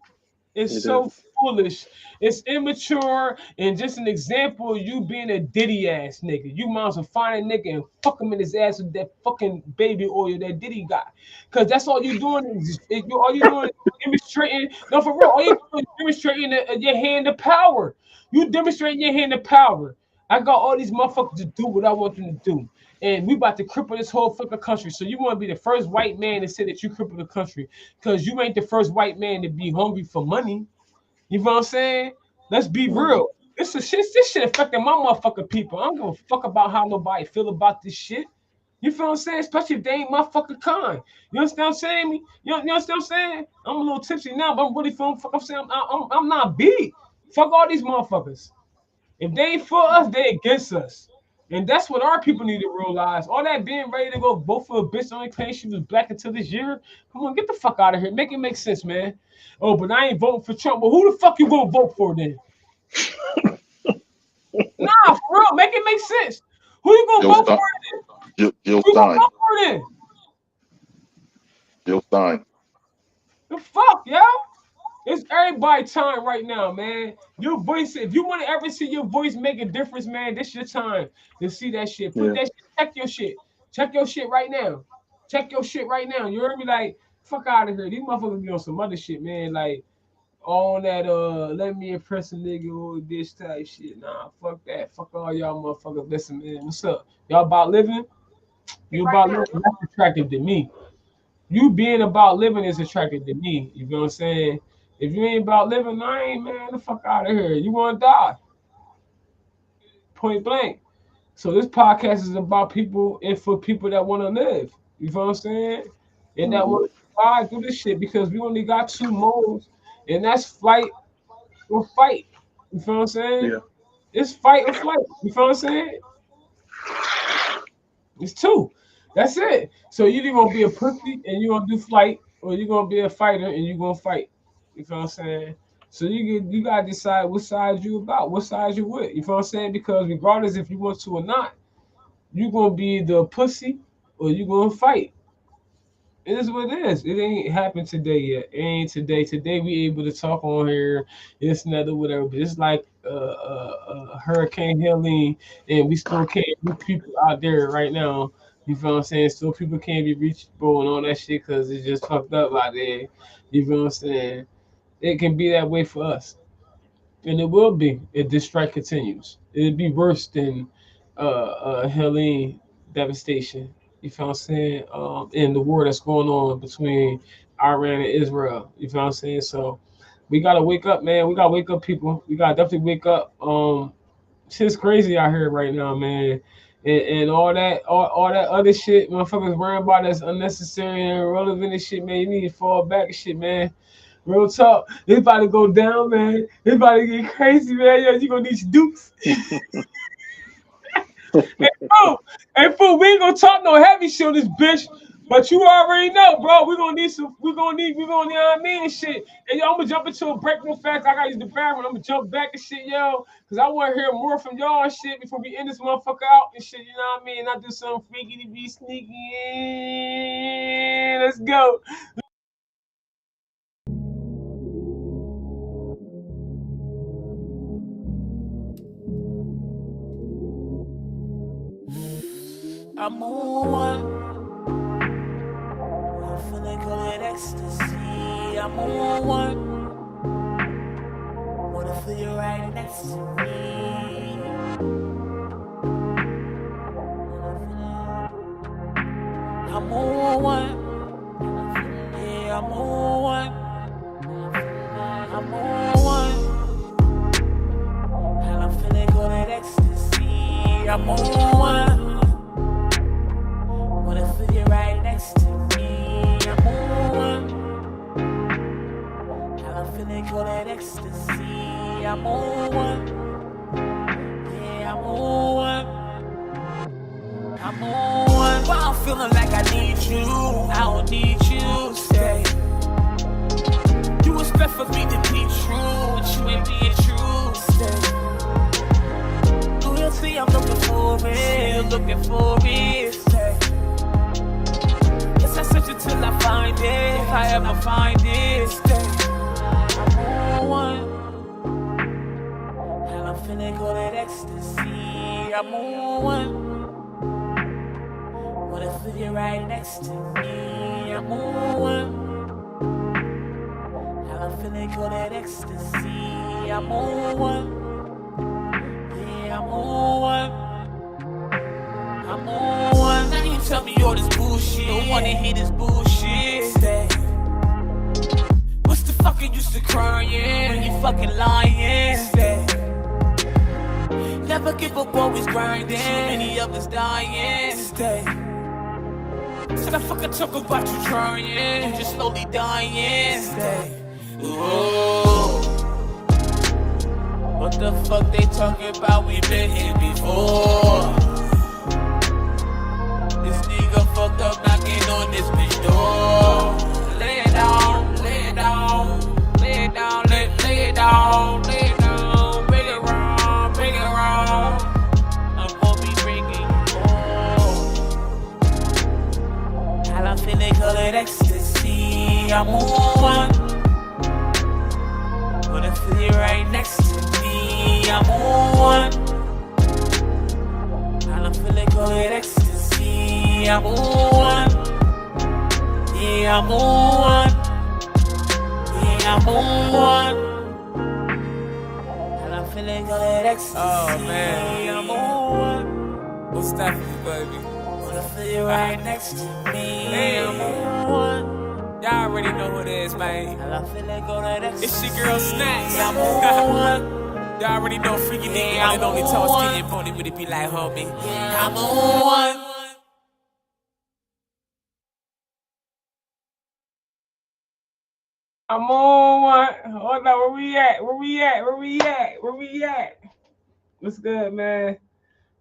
It's so foolish. It's immature, and just an example of you being a Diddy ass nigga. You might as well find a nigga and fuck him in his ass with that fucking baby oil that Diddy got. Cause that's all you doing is demonstrating. No, for real, all you doing is demonstrating your hand of power. You demonstrating your hand of power. I got all these motherfuckers to do what I want them to do. And we about to cripple this whole fucking country. So you want to be the first white man to say that you cripple the country because you ain't the first white man to be hungry for money. You know what I'm saying? Let's be real. This shit affecting my motherfucking people. I don't give a fuck about how nobody feel about this shit. You feel what I'm saying? Especially if they ain't my fucking kind. You understand what I'm saying? You understand what I'm saying? I'm a little tipsy now, but I'm really feeling fuck. I'm saying I'm not beat. Fuck all these motherfuckers. If they ain't for us, they against us. And that's what our people need to realize. All that being ready to go vote for a bitch only claim she was black until this year. Come on, get the fuck out of here. Make it make sense, man. Oh, but I ain't voting for Trump. Well, who the fuck you gonna vote for then? Nah, for real, make it make sense. Who you gonna vote for then? Jill Who you gonna Stein. vote for then? Jill Stein. The fuck, yo? It's everybody's time right now, man. Your voice, if you want to ever see your voice make a difference, man, this your time to see that shit. Put that shit, check your shit. Check your shit right now. Check your shit right now. You heard me? Like, fuck out of here. These motherfuckers be on some other shit, man. Like, all that, let me impress a nigga or this type shit. Nah, fuck that. Fuck all y'all motherfuckers. Listen, man, what's up? Y'all about living? You about living? That's attractive to me. You being about living is attractive to me. You know what I'm saying? If you ain't about living, I ain't, man, the fuck out of here. You want to die. Point blank. So this podcast is about people and for people that want to live. You know what I'm saying? And that want to survive through this shit because we only got 2 modes, and that's flight or fight. You feel what I'm saying? Yeah. It's fight or flight. You feel what I'm saying? It's 2. That's it. So you either gonna be a pussy and you gonna do flight, or you gonna be a fighter and you gonna fight. You feel what I'm saying? So you gotta decide what side you about, what side you with. You feel what I'm saying? Because regardless if you want to or not, you gonna be the pussy or you gonna fight. It is what it is. It ain't happened today yet. It ain't today. Today we able to talk on here, this and that or whatever. But it's like Hurricane Helene, and we still can't reach people out there right now. You feel what I'm saying? Still people can't be reachable and all that shit because it's just fucked up out there. You feel what I'm saying? It can be that way for us. And it will be if this strike continues. It'll be worse than Helene devastation. You feel what I'm saying? And the war that's going on between Iran and Israel. You feel what I'm saying? So we gotta wake up, man. We gotta wake up, people. We gotta definitely wake up. Shit's crazy out here right now, man. And all that other shit, motherfuckers worrying about that's unnecessary and irrelevant and shit, man. You need to fall back and shit, man. Real talk. It's about to go down, man. It's about to get crazy, man. Yo, you gonna need your dukes. Hey, fool, we ain't gonna talk no heavy shit on this bitch. But you already know, bro. We're gonna need, you know what I mean, and shit. And yo, I'm gonna jump into a break real fast. I gotta use the bathroom. I'm gonna jump back and shit, yo. Cause I wanna hear more from y'all and shit before we end this motherfucker out and shit, you know what I mean? And I do something freaky to be sneaky. Let's go. I'm on one. I'm feeling good ecstasy. I'm on one. Wanna feel you right next to me. I'm on one. Yeah, I'm on one. I'm on one. And I'm feeling good at ecstasy. I'm on one. Wanna feel you right next to me. I'm on one. And I'm feeling good at ecstasy. I'm on one. Yeah, I'm on one. I'm on one. But I'm feeling like I need you. I don't need you. Stay. You expect for me to be true, but you ain't being true. Stay. Loyalty, I'm looking for it. Looking for it. Stay. Yes, I search until I find it. If I ever find it. Stay. I'm on one. And I'm feeling good at ecstasy. I'm on one. Wanna feel you right next to me. I'm on one. And I'm feeling good at ecstasy. I'm on one. Yeah, I'm on one. I'm on one. Now you tell me all this bullshit. Don't wanna hear this bullshit. Stay. What's the fucking use of crying when you fucking lying? Stay. Never give up, always grinding. Many others dying. Stay. Said I fucking talk about you trying, just slowly dying. Stay. Ooh. What the fuck they talking about? We been here before. This nigga fucked up knocking on this bitch door. Lay it down, lay it down, lay it down, lay it down, lay it down. Bring it round, bring it round. I'm gonna be bringing and I'm feeling good at ecstasy. I'm on one. Wanna feel you right next to me. I'm on one. And I'm feeling good at ecstasy. I'm on one. Yeah, I'm on one. Yeah, I'm on one. And I'm feeling good at ecstasy. Oh man, I'm on one. What's that for you, baby? Wanna feel you right next to me. Damn. Y'all already know who it is, man. It's your girl Snackz. Y'all already know freaky nigga. I only talk skinny and pony, but it be like, homie. I'm on one. I'm on one. Hold on, where we at? Where we at? Where we at? Where we at? What's good, man?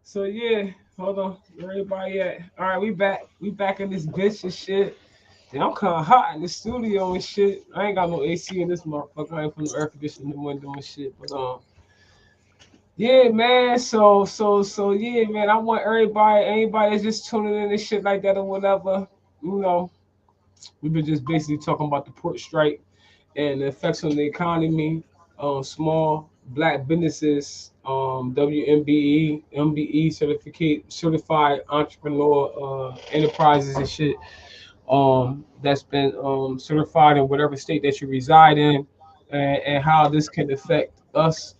So yeah, hold on. Where everybody at? All right, we back. We back in this bitch and shit. Yeah, I'm kind of hot in the studio and shit. I ain't got no AC in this motherfucker. I ain't from the air conditioning in the window and shit. But yeah, man. So yeah, man. I want anybody that's just tuning in and shit like that or whatever. You know, we've been just basically talking about the port strike and the effects on the economy, small black businesses, WMBE, MBE certified entrepreneur enterprises and shit. That's been certified in whatever state that you reside in, and how this can affect us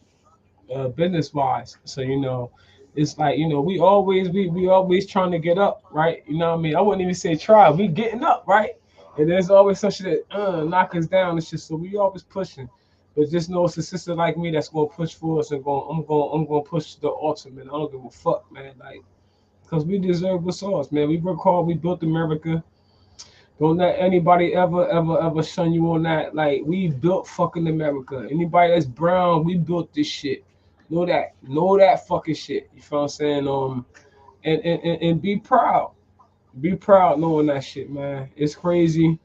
business wise. So it's like we always trying to get up, right? You know what I mean? I wouldn't even say try. We getting up, right? And there's always some shit that knock us down and shit. So we always pushing. But just know it's a sister like me that's gonna push for us and I'm gonna push the ultimate. I don't give a fuck, man. Like, cause we deserve what's ours, man. We work hard, we built America. Don't let anybody ever shun you on that. Like, we built fucking America. Anybody that's brown, we built this shit. Know that. Know that fucking shit. You feel what I'm saying? And be proud. Be proud knowing that shit, man. It's crazy.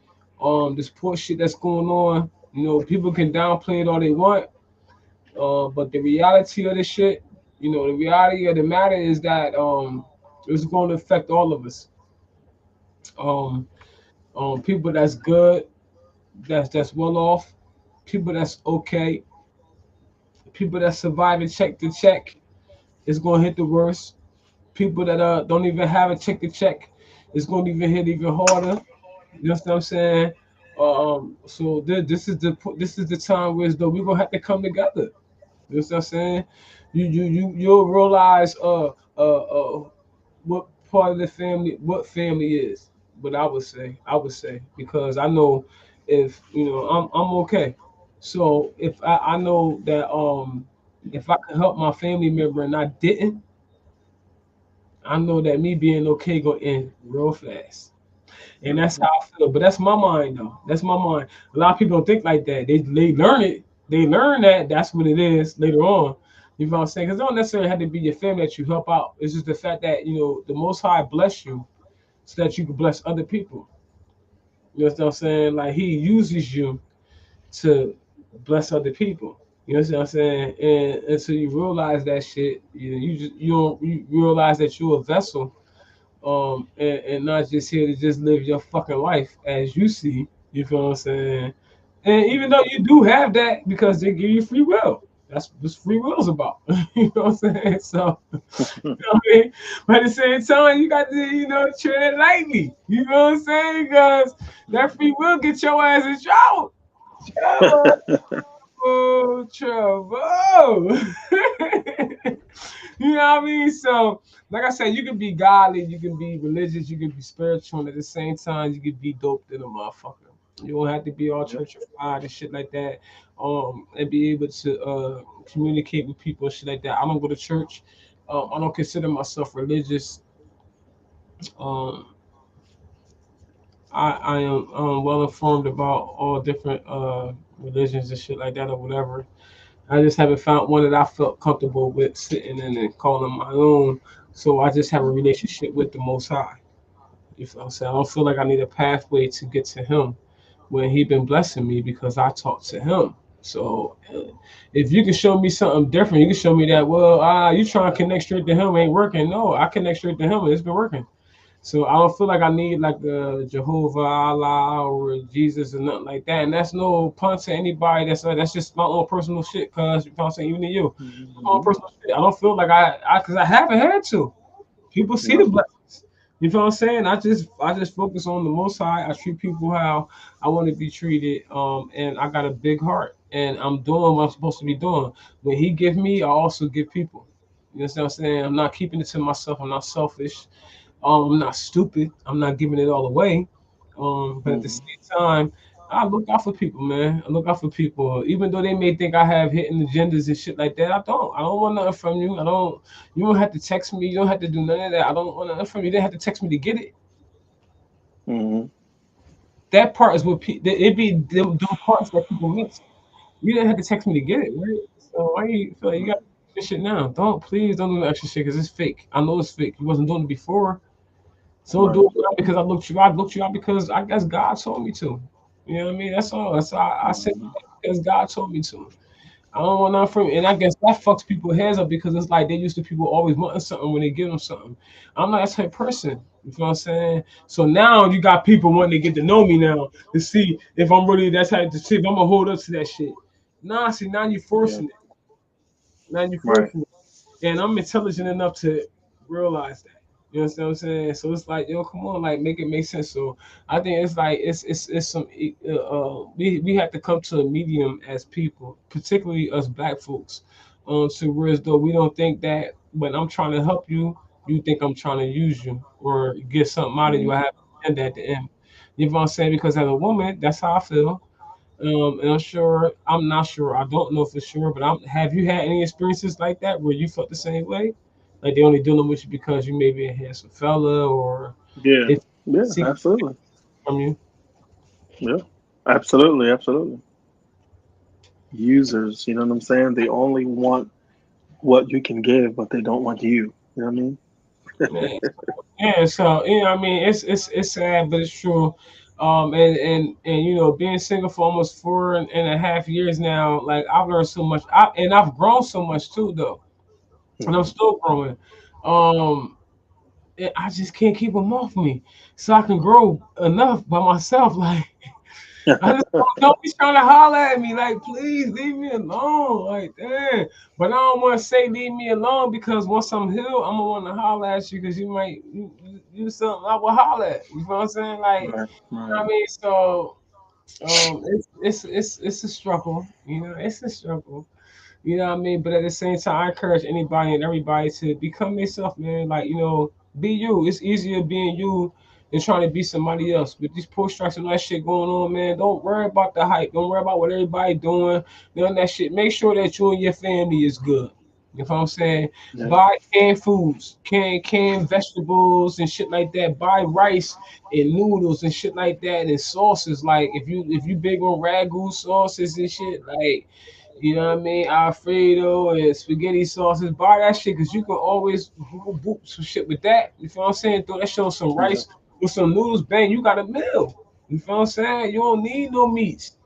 This poor shit that's going on. You know, people can downplay it all they want. But the reality of this shit, you know, the reality of the matter is that it's going to affect all of us. Um, People that's good, that's well off, people that's okay, people that survive and check to check, it's gonna hit the worst. People that don't even have a check to check, it's gonna even hit even harder. You know what I'm saying? So this is the time where though we're gonna have to come together. You know what I'm saying? You'll realize what part of the family what family is. But I would say because I know if you know I'm okay. So if I know that if I could help my family member and I didn't, I know that me being okay gonna end real fast. And that's how I feel. But that's my mind though. That's my mind. A lot of people don't think like that. They learn it. They learn that that's what it is later on. You know what I'm saying? Because it don't necessarily have to be your family that you help out. It's just the fact that you know the Most High bless you so that you can bless other people. You know what I'm saying? Like He uses you to bless other people. You know what I'm saying? And until you realize that shit, you realize that you're a vessel, and not just here to just live your fucking life as you see. You feel what I'm saying? And even though you do have that, because they give you free will. That's what free will is about. You know what I'm saying? So, you know what I mean? But at the same time, you got to, tread lightly. You know what I'm saying? Because that free will get your ass in trouble. Trouble. You know what I mean? So, like I said, you can be godly, you can be religious, you can be spiritual, and at the same time, you can be dope than a motherfucker. You don't have to be all churchified and shit like that. And be able to communicate with people and shit like that. I don't go to church. I don't consider myself religious. Um, I am well informed about all different religions and shit like that or whatever. I just haven't found one that I felt comfortable with sitting in and calling my own. So I just have a relationship with the Most High. You feel what I'm saying? I don't feel like I need a pathway to get to Him when He been blessing me because I talk to Him. So if you can show me something different, you can show me that, well, you trying to connect straight to Him ain't working. No, I connect straight to Him and it's been working. So I don't feel like I need like Jehovah, Allah, or Jesus or nothing like that. And that's no pun to anybody. That's just my own personal shit. Cause you know what I'm saying, even to you, my own personal shit. I don't feel like because I haven't had to. People see the blessings. You know what I'm saying? I just focus on the Most High. I treat people how I want to be treated. And I got a big heart, and I'm doing what I'm supposed to be doing. When He give me, I also give people. You know what I'm saying? I'm not keeping it to myself. I'm not selfish. I'm not stupid. I'm not giving it all away. But at the same time, I look out for people, man. I look out for people. Even though they may think I have hidden agendas and shit like that, I don't. I don't want nothing from you. I don't. You don't have to text me. You don't have to do none of that. I don't want nothing from you. You didn't have to text me to get it. That part is what it be them parts that people miss. You didn't have to text me to get it, right? So why you feel like you got to do this shit now? Please don't do the extra shit because it's fake. I know it's fake. You wasn't doing it before. So don't do it now because I looked you out. I looked you out because I guess God told me to. You know what I mean? That's all. That's all I said because God told me to. I don't want nothing from you. And I guess that fucks people's heads up because it's like they used to people always wanting something when they give them something. I'm not that type of person. You know what I'm saying? So now you got people wanting to get to know me now to see if I'm really that type to see if I'm gonna hold up to that shit. Nah, see now you're forcing it. Now you're forcing it. And I'm intelligent enough to realize that. You know what I'm saying? So it's like, yo, come on, like make it make sense. So I think it's like it's some we have to come to a medium as people, particularly us black folks, to whereas though we don't think that when I'm trying to help you, you think I'm trying to use you or get something out of you. I have to end at the end. You know what I'm saying? Because as a woman, that's how I feel. And I'm not sure, I don't know for sure, but have you had any experiences like that where you felt the same way? Like they only dealing with you because you maybe a handsome fella or Yeah, they yeah, see absolutely. from you? Yeah, absolutely, absolutely. Users, you know what I'm saying? They only want what you can give, but they don't want you. You know what I mean? Man, yeah, so I mean, it's sad, but it's true. And being single for almost 4.5 years now, like I've learned so much. I've grown so much too, though, and I'm Mhm. still growing. Um, and I just can't keep them off me, so I can grow enough by myself. Like I just don't be trying to holler at me. Like, please leave me alone. Like, damn. But I don't want to say leave me alone because once I'm healed, I'm gonna want to holler at you because you might you something I will holler at. You know what I'm saying? Like, Right, you know right. what I mean? So it's a struggle. You know, it's a struggle. You know what I mean? But at the same time, I encourage anybody and everybody to become themselves, man. Like, be you. It's easier being you than trying to be somebody else. With these post strikes and all that shit going on, man, don't worry about the hype. Don't worry about what everybody doing. None of that shit. Make sure that you and your family is good. You know what I'm saying? Yeah, Buy canned foods, canned vegetables and shit like that. Buy rice and noodles and shit like that and sauces. Like if you big on ragu sauces and shit, like you know what I mean? Alfredo and spaghetti sauces. Buy that shit because you can always boop some shit with that. You feel what I'm saying? Throw that shit on some yeah, rice with some noodles, bang, you got a meal. You feel what I'm saying? You don't need no meats.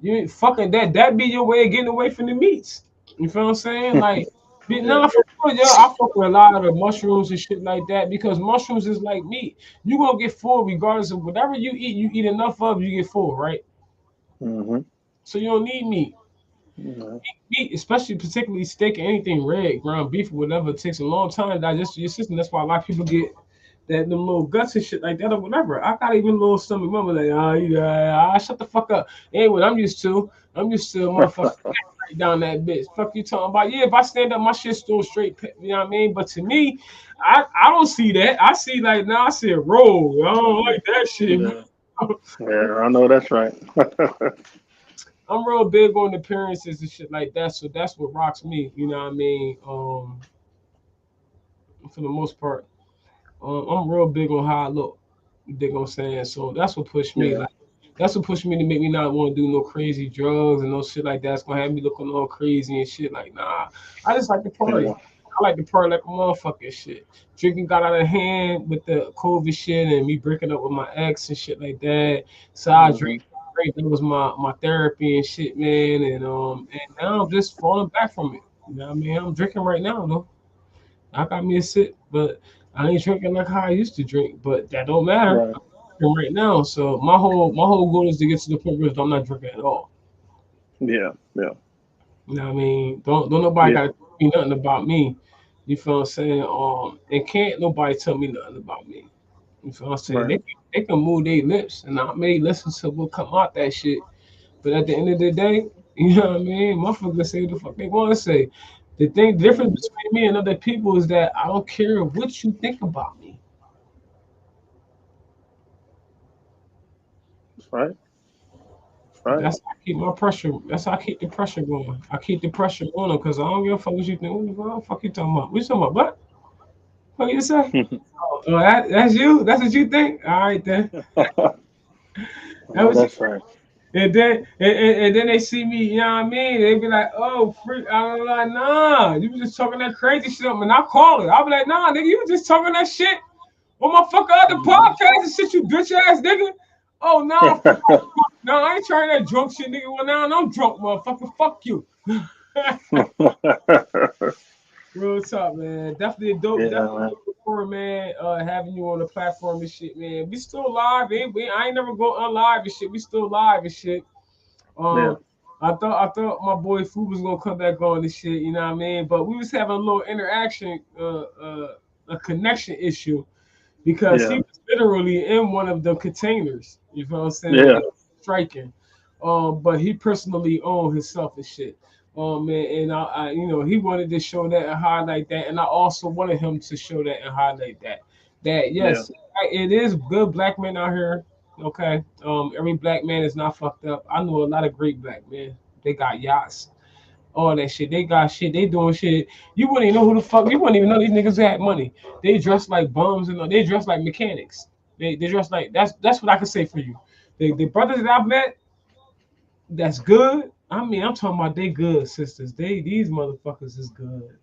You ain't fucking that be your way of getting away from the meats. You feel what I'm saying? Like, yeah, nah, for real, yo, I fuck with a lot of the mushrooms and shit like that because mushrooms is like meat. You gonna get full regardless of whatever you eat enough of, you get full, right? hmm, So you don't need meat. yeah, Meat, especially particularly steak, anything red, ground beef, or whatever, it takes a long time to digest to your system. That's why a lot of people get them little guts and shit like that or whatever. I got even a little stomach mama like, shut the fuck up. Ain't what I'm used to. I'm used to a motherfucker right down that bitch. Fuck you talking about? Yeah, if I stand up, my shit's still straight. You know what I mean? But to me, I don't see that. I see like now I see a roll. I don't like that shit. yeah, yeah. I know that's right. I'm real big on appearances and shit like that, so that's what rocks me. You know what I mean? For the most part, I'm real big on how I look. You dig what I'm saying? So that's what pushed me. Yeah, Like that's what pushed me to make me not want to do no crazy drugs and no shit like that. It's gonna have me looking all crazy and shit. Like nah, I just like to party. yeah, I like to party like a motherfucker shit. Drinking got out of hand with the COVID shit and me breaking up with my ex and shit like that. So I hmm, drink. That was my therapy and shit, man. And now I'm just falling back from it. You know what I mean? I'm drinking right now though. I got me a sip, but I ain't drinking like how I used to drink. But that don't matter. right. I'm drinking right now. So my whole goal is to get to the point where I'm not drinking at all. Yeah, yeah, You know what I mean? Don't nobody yeah, gotta tell me nothing about me. You feel what I'm saying? And can't nobody tell me nothing about me. You feel what I'm saying? right. They can move their lips and I may listen to what come out that shit. But at the end of the day, you know what I mean? Motherfuckers say the fuck they want to say. The Mhm. difference between me and other people is that I don't care what you think about me. That's right. That's right. That's how I keep my pressure. That's how I keep the pressure going. I keep the pressure on them because I don't give a fuck what you think. What the fuck you talking about? What you talking about? What you say? Oh, that's you? That's what you think? All right then. I That know was you. that's right. And then they see me, you know what I mean? They be like, oh, freak. I'm like, nah, you was just talking that crazy shit. And I call it. I'll be like, nah, nigga, you was just talking that shit on my fucking other Mhm. podcast and shit, you bitch ass nigga. Oh, nah, fuck off. No, I ain't trying that drunk shit, nigga. Well, now I'm drunk, motherfucker. Fuck you. Real talk, man. Definitely a dope, Yeah, definitely a man. dope report, man. Having you on the platform and shit, man. We still live, eh? I ain't never go unlive and shit. We still live and shit. Yeah, Um, I thought my boy Fu was gonna come back on this shit, you know what I mean? But we was having a little interaction, a connection issue because he yeah, was literally in one of the containers. You feel what I'm saying? yeah, And striking. But he personally owned himself and shit. And he wanted to show that and highlight that, and I also wanted him to show that and highlight that. That yeah, yes, it is good black men out here. Okay, every black man is not fucked up. I know a lot of great black men. They got yachts, all that shit. They got shit. They doing shit. You wouldn't even know who the fuck. You wouldn't even know these niggas had money. They dress like bums and they dress like mechanics. They dress like that's what I can say for you. The brothers that I've met, that's good. I mean, I'm talking about they good sisters. These motherfuckers is good.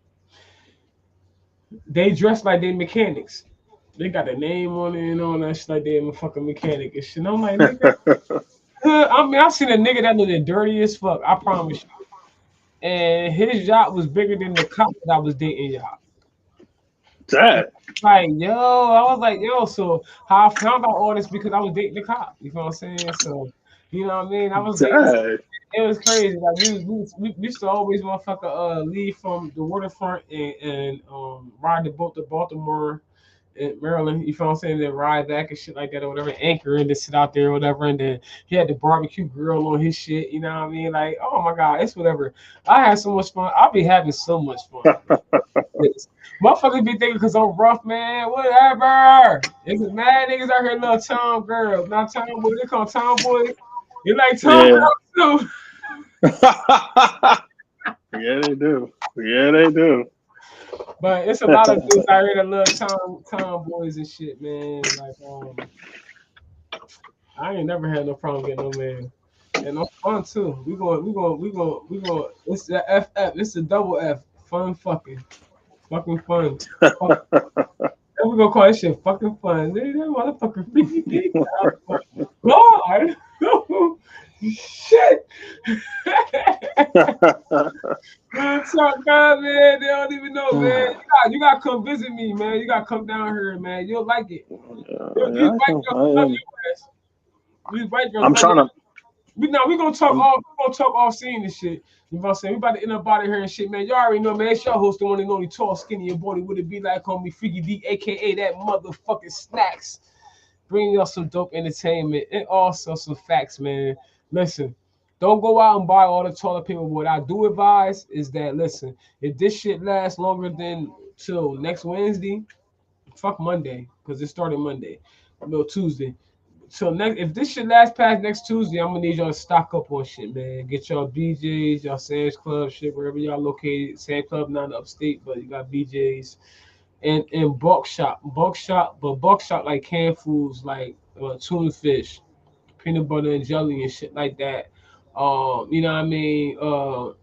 They dress like they mechanics. They got the name on it and all that shit like they a fucking mechanic and shit. And I'm like, nigga, I mean, I seen a nigga that looked dirty as fuck. I promise you. And his yacht was bigger than the cop that I was dating yacht. Dad. Like, yo, I was like, yo, so how I found out all this because I was dating the cop. You know what I'm saying? So, you know what I mean? I was dating. Dad. It was crazy. Like we used to always motherfucker leave from the waterfront and ride the boat to Baltimore in Maryland, you feel what I'm saying? Then ride back and shit like that or whatever, anchor and just sit out there or whatever. And then he had the barbecue grill on his shit, you know what I mean? Like, oh my God, it's whatever. I had so much fun. I'll be having so much fun. Motherfuckers be thinking because I'm rough, man. Whatever. It's mad niggas out here love tom girls. Not tomboys. They call tomboys. You like tom Yeah. girls too. Yeah, they do. Yeah, they do. But it's a lot of dudes out here that love tomboys and shit, man. Like, I ain't never had no problem getting no man. And I'm fun too. We going. It's the FF. It's the double F. Fun fucking. Fucking fun. And we gonna call this shit fucking fun. That motherfucker freaky dick. God. Shit. What's up, God, man? They don't even know, man. You gotta come visit me, man. You gotta come down here, man. You'll like it. These white girls love your ass. These white girls. I'm trying to. We gonna talk off scene and shit. You know what I'm saying? We about to end up out of here and shit, man. You already know, man. It's your host, the one and only tall, skinny, and body. Would it be like homie Freaky D, aka that motherfucking Snackz? Bringing us some dope entertainment and also some facts, man. Listen, don't go out and buy all the toilet paper. What I do advise is that, listen, if this shit lasts longer than till next Wednesday, fuck Monday, because it started Monday, no Tuesday. So next, if this shit lasts past next Tuesday, I'm gonna need y'all to stock up on shit, man. Get y'all BJs, y'all Sam's Club, shit, wherever y'all located. Sam's Club not upstate, but you got BJs and bulk shop, but bulk shop like canned foods, like tuna fish, peanut butter and jelly and shit like that. You know what I mean? I'm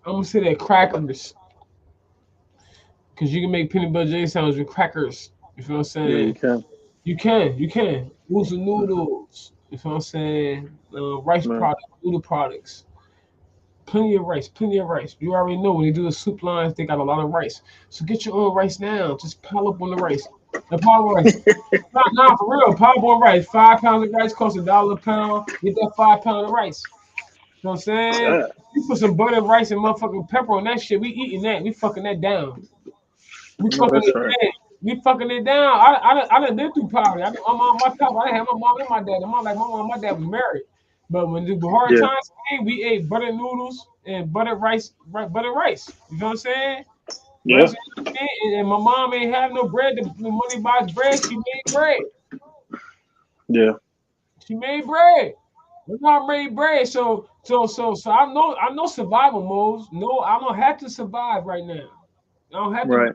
gonna say that crackers, because you can make peanut butter jelly sandwich with crackers. You feel what I'm saying? Yeah, you can. You can. Oodles and noodles. You feel what I'm saying? Rice products, noodle products. Plenty of rice. You already know when they do the soup lines, they got a lot of rice. So get your own rice now. Just pile up on the rice. The pile of rice. Nah, for real. Pile up on rice. 5 pounds of rice costs $1 a pound. Get that 5 pound of rice. You know what I'm saying? Yeah. You put some butter, rice, and motherfucking pepper on that shit. We eating that. We fucking that down. We fucking it down. We fucking it down. I done lived through poverty. I'm on my top. I didn't have my mom and my dad. My mom and my dad was married. But when the hard times came, we ate butter noodles and butter rice. You know what I'm saying? Yeah. And my mom ain't have no bread. The money buys bread. She made bread. Yeah. She made bread. My mom made bread. So I know survival modes. No, I don't have to survive right now. I don't have to. Right.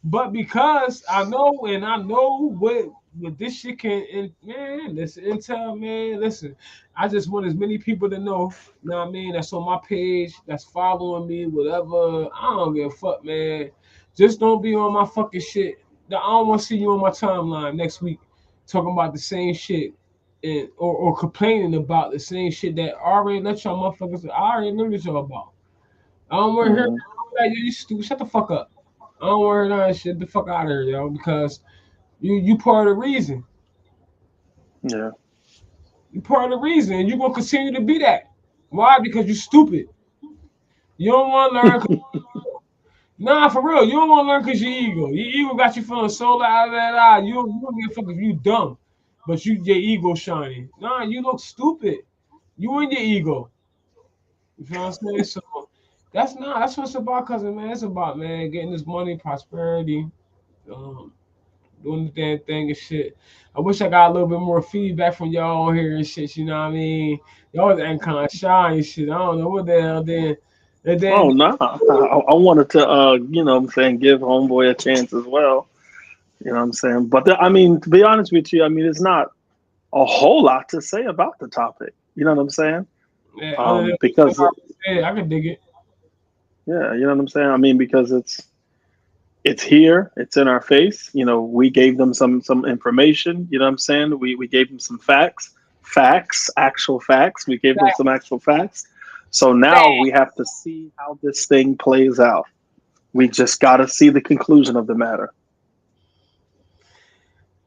But because I know what this shit can, and man, this intel, man, listen, I just want as many people to know, you know what I mean, that's on my page, that's following me, whatever. I don't give a fuck, man. Just don't be on my fucking shit. I don't want to see you on my timeline next week talking about the same shit and or complaining about the same shit that I already let y'all motherfuckers. I already knew what y'all about. I don't want to hear that. You stupid. Shut the fuck up. I don't want to hear that shit. The fuck out of here, yo, because you part of the reason. Yeah. You part of the reason, and you gonna continue to be that. Why? Because you stupid. You don't want to learn. Nah, for real. You don't want to learn because your ego. Your ego got you feeling so loud. You don't give a fuck if you dumb, but your ego shining. Nah, you look stupid. You and your ego. You feel what I'm saying? So that's what it's about, cousin, man. It's about, man, getting this money, prosperity, doing the damn thing and shit. I wish I got a little bit more feedback from y'all on here and shit. You know what I mean? Y'all was acting kind of shy and shit. I don't know what the hell then. And then Oh no, I wanted to you know what I'm saying, give homeboy a chance as well. You know what I'm saying? But I mean, to be honest with you, I mean it's not a whole lot to say about the topic. You know what I'm saying? yeah, other than Because I can dig it. yeah, you know what I'm saying? I mean, because it's here, it's in our face. You know, we gave them some information, you know what I'm saying? We gave them some facts, actual facts. We gave them some actual facts. So now we have to see how this thing plays out. We just got to see the conclusion of the matter.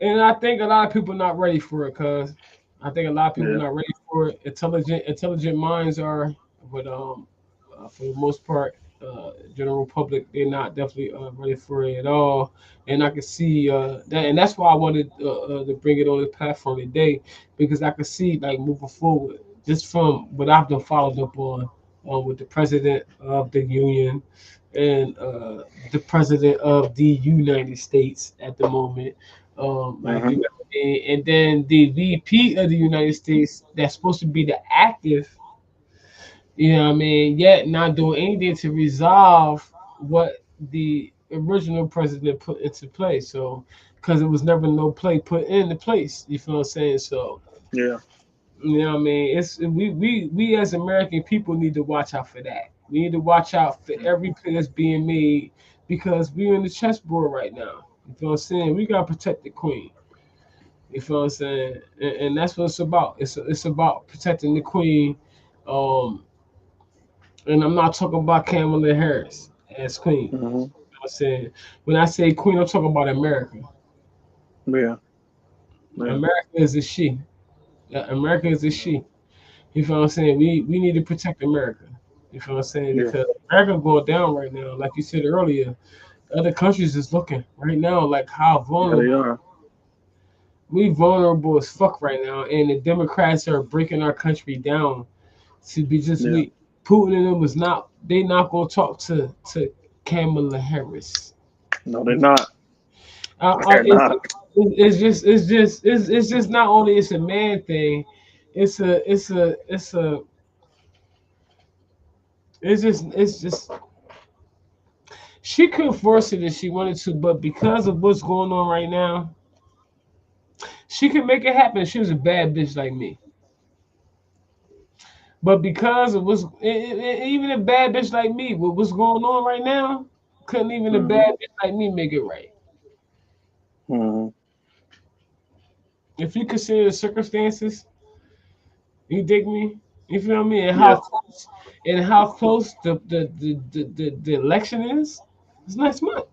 And I think a lot of people not ready for it, cuz I think a lot of people Yeah. not ready for it. Intelligent minds are, but for the most part, general public they're not definitely ready for it at all. And I can see that, and that's why I wanted to bring it on the platform today, because I could see like moving forward, just from what I've been followed up on with the president of the union and the president of the United States at the moment. Like you Hmm. know, and then the VP of the United States that's supposed to be the active, you know what I mean, yet not doing anything to resolve what the original president put into place. So, because it was never no play put into place, you feel what I'm saying? So, Yeah. you know what I mean? It's we as American people need to watch out for that. We need to watch out for every play that's being made because we're in the chessboard right now. You feel what I'm saying? We gotta protect the queen. You feel what I'm saying? And that's what it's about. It's about protecting the queen. Um, and I'm not talking about Kamala Harris as queen. You know Hmm. what I'm saying? When I say queen, I'm talking about America. Yeah. Yeah. America is a she. America is a she. You feel what I'm saying? We need to protect America. You feel what I'm saying? Yeah. Because America going down right now. Like you said earlier, other countries is looking right now like how Yeah. They vulnerable are. we vulnerable as fuck right now, and the Democrats are breaking our country down to be just Yeah. weak. Putin and them was not. They not gonna talk to Kamala Harris. No, they're not. Uh, They're it's, not. it's just not only it's a man thing. It's just she could force it if she wanted to, but because of what's going on right now, she could make it happen. She was a bad bitch like me. But because it was even a bad bitch like me, with what's going on right now, couldn't even a Hmm. bad bitch like me make it right. Hmm. If you consider the circumstances, you dig me? You feel me? Yeah. And how close the election is? It's next month.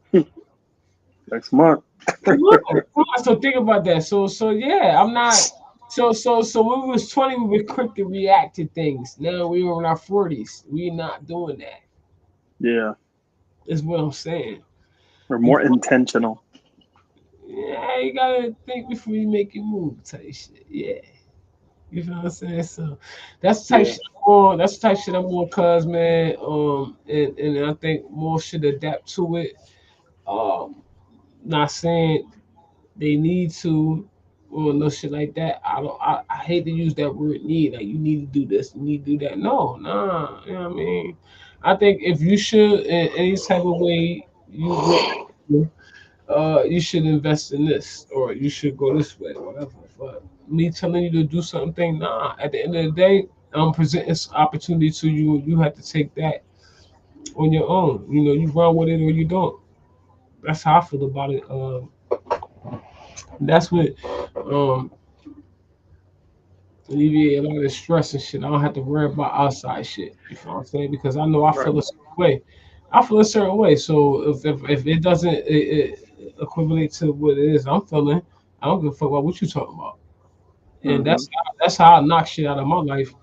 Next month. Come on. So think about that. So yeah, I'm not. So when we was 20, we were quick to react to things. Now we're in our 40s. We're not doing that. Yeah. Is what I'm saying. We're You more intentional. Yeah, you gotta think before you make your move type shit. Yeah. You know what I'm saying? So that's the type Yeah. shit I'm on. That's the type shit I'm on, cuz man. And I think more should adapt to it. Not saying they need to or no shit like that. I hate to use that word need. Like you need to do this, you need to do that. No, nah. You know what I mean? I think if you should in any type of way you should invest in this or you should go this way, whatever. But me telling you to do something, nah. At the end of the day, I'm presenting this opportunity to you. You have to take that on your own. You know, you run with it or you don't. That's how I feel about it. That's what um, alleviate a lot of the stress and shit. I don't have to worry about outside shit. You know what I'm saying? Because I know I Right. feel a certain way. I feel a certain way. So if it doesn't equivalent to what it is I'm feeling, I don't give a fuck about what you talking about. And Hmm. that's how I knock shit out of my life.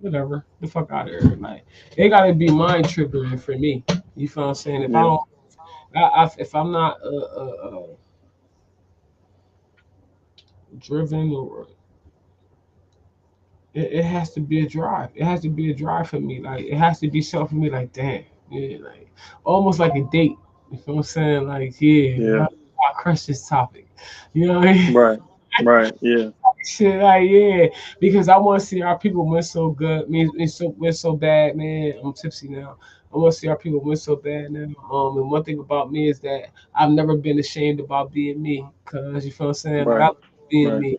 Whatever, the fuck out of here. Like it gotta be mind triggering for me. You feel what I'm saying? If I Yeah. don't, if I'm not driven or it has to be a drive. It has to be a drive for me. Like it has to be something for me. Like damn, yeah, like almost like a date. You feel what I'm saying? Like yeah, Yeah. I crush this topic. You know what I mean? Right. Right. Yeah. Shit, like yeah, because I want to see our people win so good. I mean, win so bad, man. I'm tipsy now. I want to see our people win so bad now. And one thing about me is that I've never been ashamed about being me. Cause you feel what I'm saying? Like I Right. love being Right. me.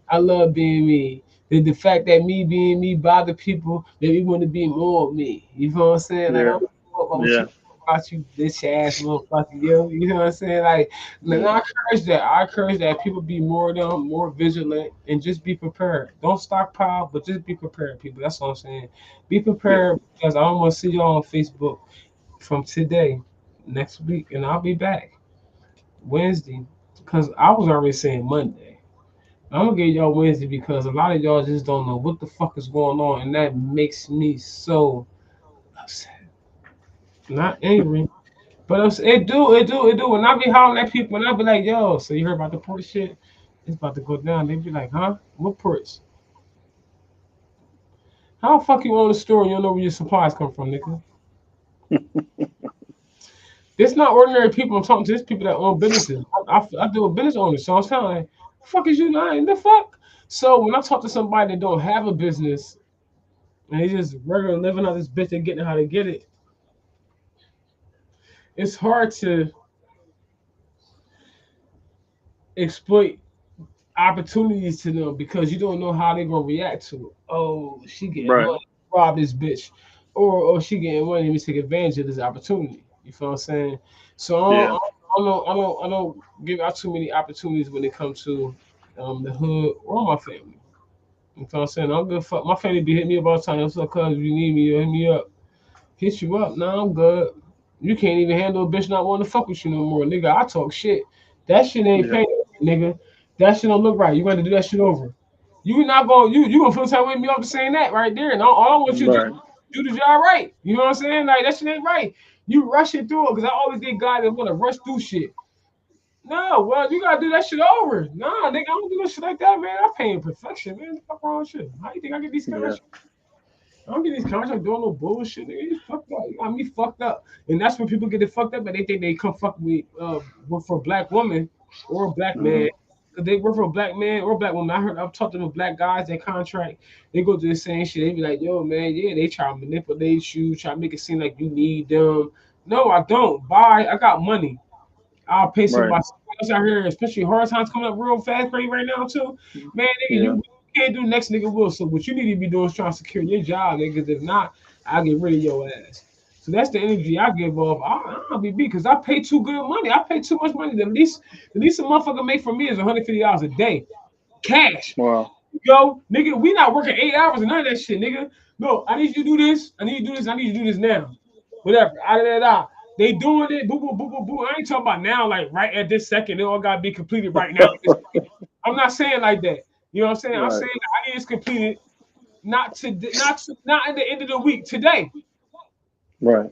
I love being me. The fact that me being me bother people, that we want to be more of me. You feel what I'm saying? Like I Yeah. don't know what you Yeah. about you bitch ass motherfucker, yo. You know what I'm saying? Like, and Yeah. I encourage that. I encourage that people be more them, more vigilant, and just be prepared. Don't stockpile, but just be prepared, people. That's all I'm saying. Be Yeah. prepared because I don't want to see y'all on Facebook from today, next week, and I'll be back Wednesday. Because I was already saying Monday. I'm gonna get y'all Wednesday because a lot of y'all just don't know what the fuck is going on, and that makes me so upset. Not angry, but it do. When I be hollering at people, when I be like, yo, so you heard about the port shit? It's about to go down. They be like, huh? What ports? How the fuck you own a store and you don't know where your supplies come from, nigga? This not ordinary people I'm talking to. This people that own businesses. I deal with business owners, so I'm saying, like, the fuck is you lying? The fuck? So when I talk to somebody that don't have a business and they just regular living on this bitch and getting how to get it, it's hard to exploit opportunities to them because you don't know how they're gonna react to it. Oh, she getting Right. money, rob this bitch, or she getting money, let me take advantage of this opportunity. You feel what I'm saying? So Yeah. I don't give out too many opportunities when it comes to the hood or my family. You feel what I'm saying? I don't give a fuck. My family be hitting me up all the time. What's up, cuz? If you need me, hit me up. Hit you up. Nah, I'm good. You can't even handle a bitch not wanting to fuck with you no more, nigga. I talk shit. That shit ain't Yeah. paying, nigga. That shit don't look right. You got to do that shit over. You not gonna you gonna feel time with me up to saying that right there, and all I want you to Right. do the job right. You know what I'm saying? Like that shit ain't right. You rushing through it because I always get guys that want to rush through shit. No, well, you gotta do that shit over. Nah, nigga, I don't do no shit like that, man. I pay in perfection, man. What the fuck wrong with shit? How you think I get these Yeah. contracts? I don't get these contracts doing no bullshit, nigga. You fucked up. You got me fucked up. And that's when people get it fucked up, and they think they come fuck me work for a black woman or a black Hmm. man. Cause they work for a black man or a black woman. I've talked to them black guys that contract. They go through the same shit. They be like, yo, man, yeah, they try to manipulate you, try to make it seem like you need them. No, I don't. Bye. I got money. I'll pay Right. somebody else out here, especially hard times coming up real fast for you right now too. Man, nigga, Yeah. you can't do next nigga will. So what you need to be doing is trying to secure your job, niggas. If not, I'll get rid of your ass. So that's the energy I give off. I'll be because I pay too good money. I pay too much money. The least a motherfucker make for me is $150 a day. Cash. Wow. Yo, nigga, we not working 8 hours and none of that shit, nigga. No, I need you to do this. I need you to do this. I need you to do this now. Whatever. They doing it. Boo, boo, boo, boo, boo. I ain't talking about now, like right at this second. It all gotta be completed right now. I'm not saying like that. You know what I'm saying? I'm Right. saying that I need this completed not at the end of the week. Today. Right.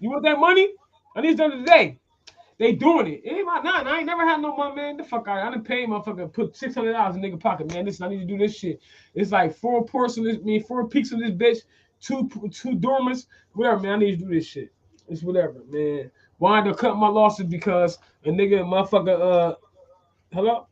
You want that money? I need it done today. They doing it. It ain't about nothing. I ain't never had no money, man. The fuck out. I done paid motherfucker put $600 in nigga pocket, man. Listen, I need to do this shit. It's like 4 ports on this, 4 peaks on this bitch, two dormants, whatever, man. I need to do this shit. It's whatever, man. Why I cut my losses because a nigga motherfucker hello?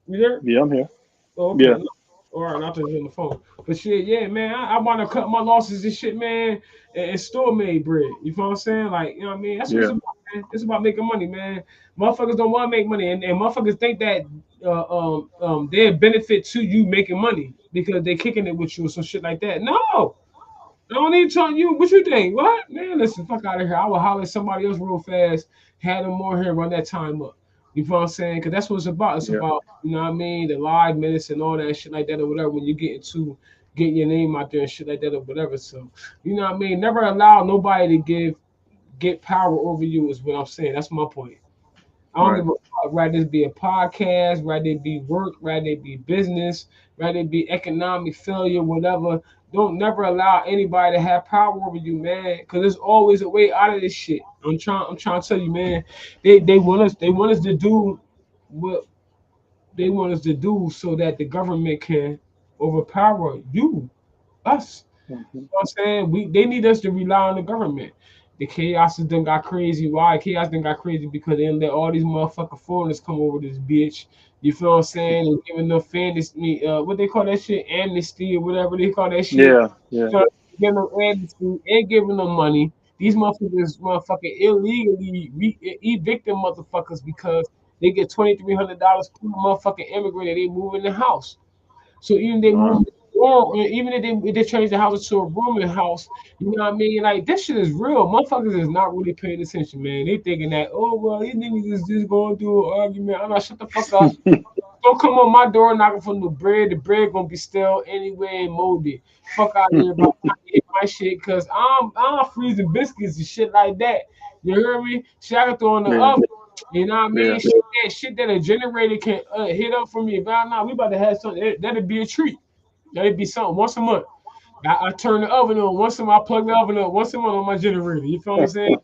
You there? Yeah, I'm here. Oh, okay. Yeah. No. All right, I'll just on the phone. But shit, yeah, man, I want to cut my losses and shit, man, and store made bread. You feel what I'm saying? Like, you know what I mean? That's what it's Yeah. about, man. It's about making money, man. Motherfuckers don't want to make money, and motherfuckers think that they're benefit to you making money because they kicking it with you or some shit like that. No, I don't need to tell you what you think. What? Man, listen, fuck out of here. I will holler at somebody else real fast, have them more here, run that time up. You know what I'm saying? Because that's what it's about. It's Yeah. about, you know what I mean, the live minutes and all that shit like that or whatever when you get into getting your name out there and shit like that or whatever. So, you know what I mean? Never allow nobody to get power over you is what I'm saying. That's my point. I don't Right. give a fuck. Rather it be a podcast, rather it be work, rather it be business, rather it be economic failure, whatever. Don't never allow anybody to have power over you, man. Cause there's always a way out of this shit. I'm trying to tell you, man. They want us to do what they want us to do so that the government can overpower you, us. Hmm. You know what I'm saying? They need us to rely on the government. The chaos has done got crazy. Why? Chaos done got crazy because they let all these motherfucking foreigners come over this bitch. You feel what I'm saying? And giving them fantasy, what they call that shit, amnesty or whatever they call that shit. Yeah, yeah. So giving them amnesty and giving them money. These motherfucking illegally evict them motherfuckers because they get $2,300 per motherfucking immigrant and they move in the house. So even they move, even if they change the house to a rooming house, you know what I mean? Like this shit is real. Motherfuckers is not really paying attention, man. They thinking that, oh well, these niggas is just going through an argument. I'm not shut the fuck up. Don't come on my door knocking for the bread. The bread gonna be stale anyway and moldy. Fuck out of here, bro. I eat my shit because I'm freezing biscuits and shit like that. You hear me? Shit I can throw in the oven. You know what I mean? Yeah. Shit that a generator can hit up for me. If I not, we about to have something. That'd be a treat. That'd be something once a month. I turn the oven on once a month. I plug the oven up once a month on my generator. You feel what I'm saying?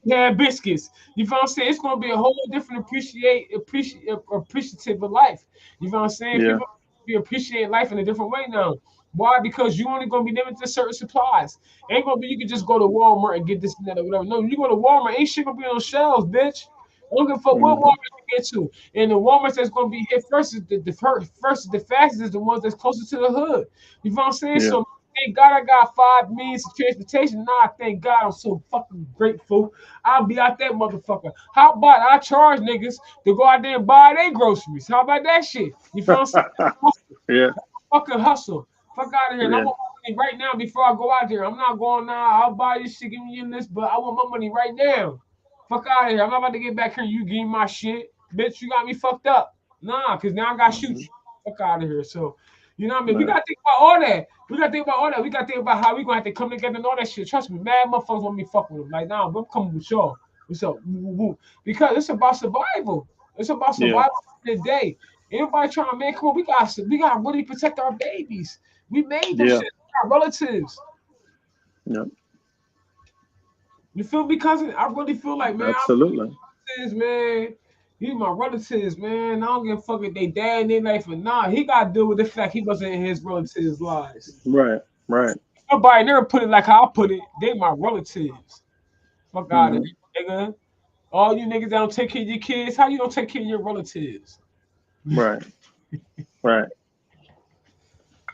Yeah, biscuits. You feel what I'm saying? It's gonna be a whole different appreciative of life. You feel what I'm saying? Yeah. People be appreciating life in a different way now. Why? Because you only gonna be limited to certain supplies. Ain't gonna be you can just go to Walmart and get this and that or whatever. No, you go to Walmart, ain't shit gonna be on shelves, bitch. I don't give a fuck what Walmart you get to. And the Walmart that's gonna be here first is the fastest is the ones that's closest to the hood. You feel what I'm saying? Yeah. So thank God I got 5 means of transportation. Nah, thank God I'm so fucking grateful. I'll be out that motherfucker. How about I charge niggas to go out there and buy their groceries? How about that shit? You feel what I'm saying? Yeah. Fucking hustle. Fuck out of here. And I Yeah. want my money right now before I go out there. I'm not going now. I'll buy this shit, give me this, but I want my money right now. Fuck out of here. I'm not about to get back here and you give me my shit. Bitch, you got me fucked up. Nah, because now I got to shoot you. Fuck out of here. So, you know what I mean? We got to think about all that. We got to think about how we going to have to come together and all that shit. Trust me, mad motherfuckers want me fucking with them. Like, nah, I'm coming with y'all. What's up? Because it's about survival. It's about survival today. Everybody trying to, man, come on, we got to really protect our babies. We made them shit. Our relatives. Yeah. You feel me, cousin? I really feel like, man, Absolutely. Man, these my relatives, man. I don't give a fuck if they dad in their life or not. He got to deal with the fact he wasn't in his relatives' lives. Right. Nobody never put it like how I put it. They my relatives. Fuck out of here, nigga. All you niggas that don't take care of your kids, how you don't take care of your relatives? Right.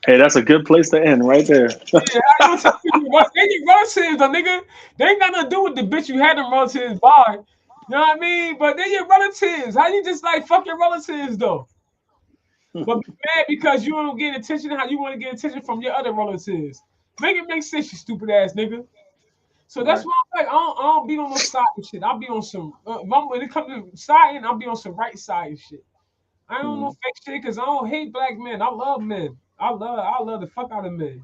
Hey, that's a good place to end right there. Yeah, how you don't take care of your relatives, though, nigga. They ain't got nothing to do with the bitch you had them relatives by. You know what I mean? But they're your relatives. How you just like fuck your relatives though? But be mad because you don't get attention how you want to get attention from your other relatives. Make it make sense, you stupid ass nigga. So that's why I'm like, I don't be on no side and shit. I'll be on some when it comes to siding, I'll be on some right side and shit. I don't know fake shit because I don't hate black men. I love men. I love the fuck out of men.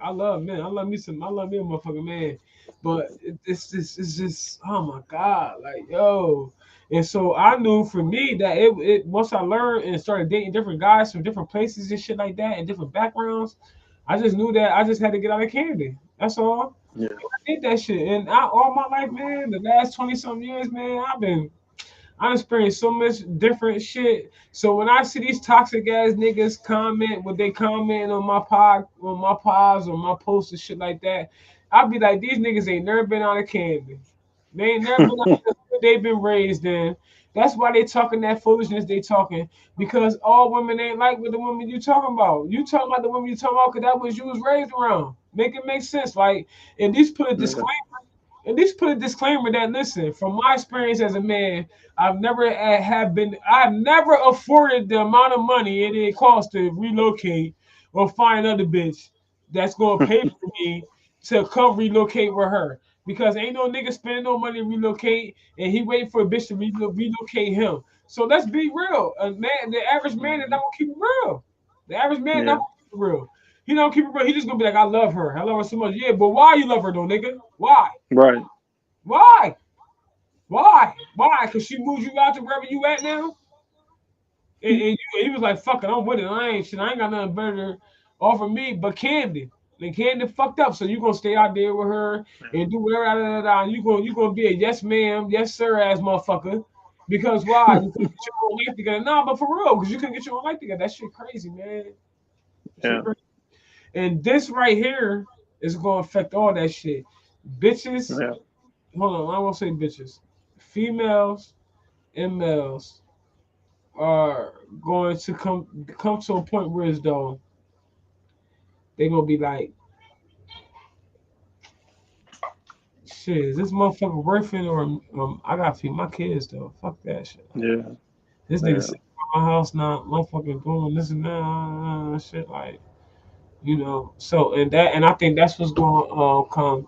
I love men. I love me a motherfucking man. But it's just oh my God, like yo. And so I knew for me that it once I learned and started dating different guys from different places and shit like that and different backgrounds, I just knew that I just had to get out of Canada. That's all. Yeah. I did that shit. And all my life, man, the last 20-something years, man, I experienced so much different shit. So when I see these toxic ass niggas comment, when they comment on my pods or my posts and shit like that, I'll be like, these niggas ain't never been out of Canada. They ain't never been out of what they've been raised in. That's why they talking that foolishness they talking. Because all women ain't like what the women you talking about. You talking about the women you talking about because that was you was raised around. Make it make sense. Like, at least put a disclaimer. At least put a disclaimer that listen, from my experience as a man, I've never afforded the amount of money it costs to relocate or find another bitch that's gonna pay for me to come relocate with her. Because ain't no nigga spending no money to relocate, and he waiting for a bitch to relocate him. So let's be real. A man, the average man is not gonna keep it real. The average man is not gonna keep it real. He don't keep it real. He just gonna be like, I love her. I love her so much. Yeah, but why you love her though, nigga? Why? Right. Why? Because she moved you out to wherever you at now? And he was like, fuck it, I'm with it. I ain't got nothing better to offer me but Candy. And Candy fucked up, so you gonna stay out there with her and do whatever. You gonna be a yes ma'am, yes sir ass motherfucker. Because why? You couldn't get your own life together. Nah, but for real, because you couldn't get your own life together. That shit crazy, man. Yeah. And this right here is gonna affect all that shit. Bitches, Yeah. hold on, I won't say bitches. Females and males are going to come to a point where as though they're gonna be like, shit, is this motherfucker worth it, or I gotta feed my kids though? Fuck that shit. Yeah. This nigga Yeah. sitting in my house now, motherfucking doing this and that shit, like, you know. So and I think that's what's going to come.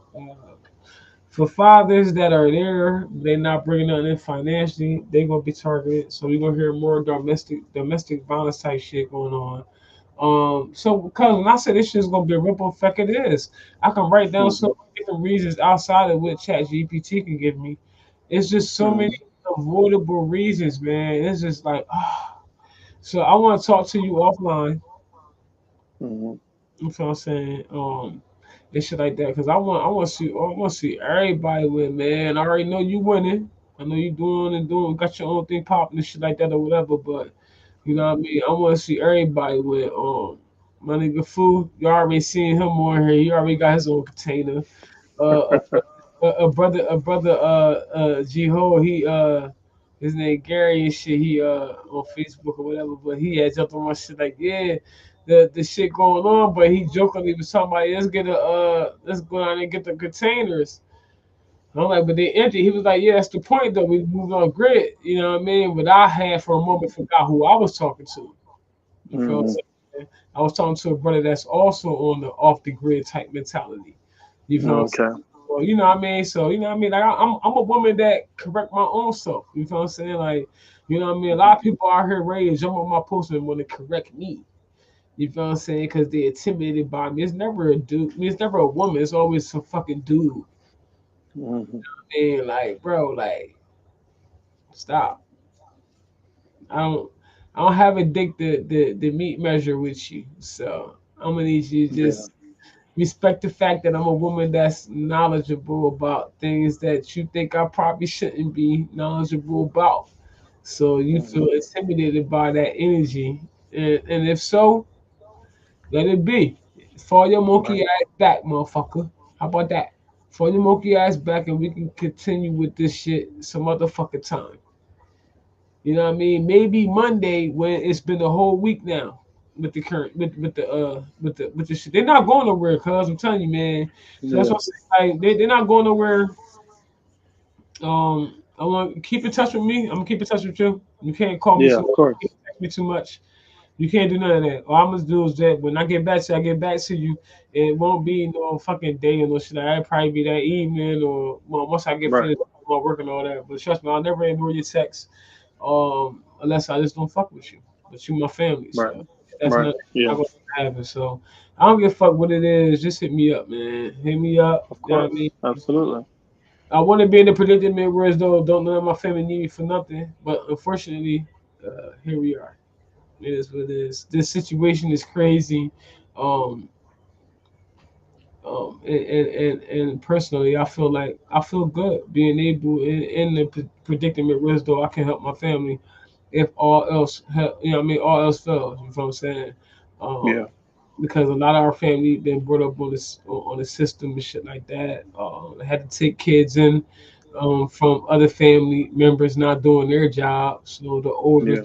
For fathers that are there, they're not bringing nothing in financially. They're gonna be targeted. So we're gonna hear more domestic violence type shit going on. So because when I say this shit's gonna be a ripple effect, it is. I can write down Mm-hmm. so many different reasons outside of what Chat GPT can give me. It's just so many Mm-hmm. avoidable reasons, man. It's just like, so I want to talk to you offline. Mm-hmm. You know what I'm saying? And shit like that, cause I want to see everybody win, man. I already know you winning. I know you doing, got your own thing popping and shit like that or whatever. But you know what I mean? I want to see everybody win. My nigga Fu, you already seen him on here. He already got his own container. Uh, a brother, G Ho, his name Gary and shit. He on Facebook or whatever, but he had jumped on my shit like, yeah, the shit going on, but he jokingly was talking about, let's go down and get the containers. I'm like, but they empty. He was like, yeah, that's the point though. We moved on grid, you know what I mean? But I had for a moment forgot who I was talking to. You feel what I'm Mm-hmm. saying? I was talking to a brother that's also on the off the grid type mentality. You feel what I'm saying? Okay. Well, you know what I mean? So, you know what I mean? Like, I'm a woman that correct my own self. You feel what I'm saying? Like, you know what I mean? A lot of people out here ready to jump on my post and want to correct me. You feel what I'm saying? Because they're intimidated by me. It's never a dude. I mean, it's never a woman. It's always some fucking dude. Mm-hmm. And like, bro, like, stop. I don't. I don't have a dick the meat measure with you. So I'm gonna need you to Yeah. just respect the fact that I'm a woman that's knowledgeable about things that you think I probably shouldn't be knowledgeable about. So you Mm-hmm. feel intimidated by that energy. And if so, let it be. Fall your Right. monkey ass back, motherfucker. How about that? Fall your monkey ass back and we can continue with this shit some other fucking time. You know what I mean? Maybe Monday when it's been a whole week now with the current with the shit. They're not going nowhere, cuz I'm telling you, man. So that's Yeah. what I'm saying. Like they're not going nowhere. I want to keep in touch with me. I'm gonna keep in touch with you. You can't call me Yeah. too Of much. You course. can't text me too much. You can't do none of that. All I'm gonna do is that when I get back to you, I get back to you. It won't be no fucking day or no shit. It'll probably be that evening or well, once I get Right. finished with my work and all that. But trust me, I'll never ignore your text. Unless I just don't fuck with you. But you my family, Right. so that's Right. not Yeah. gonna happen. So I don't give a fuck what it is. Just hit me up, man. Hit me up. Of You know what I course. mean? Absolutely. I want to be in the predicament where as though don't none of my family need me for nothing. But unfortunately, here we are. It is what it is. This situation is crazy. Um, and personally, I feel good being able in the predicament where as though I can help my family if all else, you know, what I mean, all else fails. You know what I'm saying? Yeah. Um, because a lot of our family been brought up on the system and shit like that. I had to take kids in from other family members not doing their jobs. So Yeah. the oldest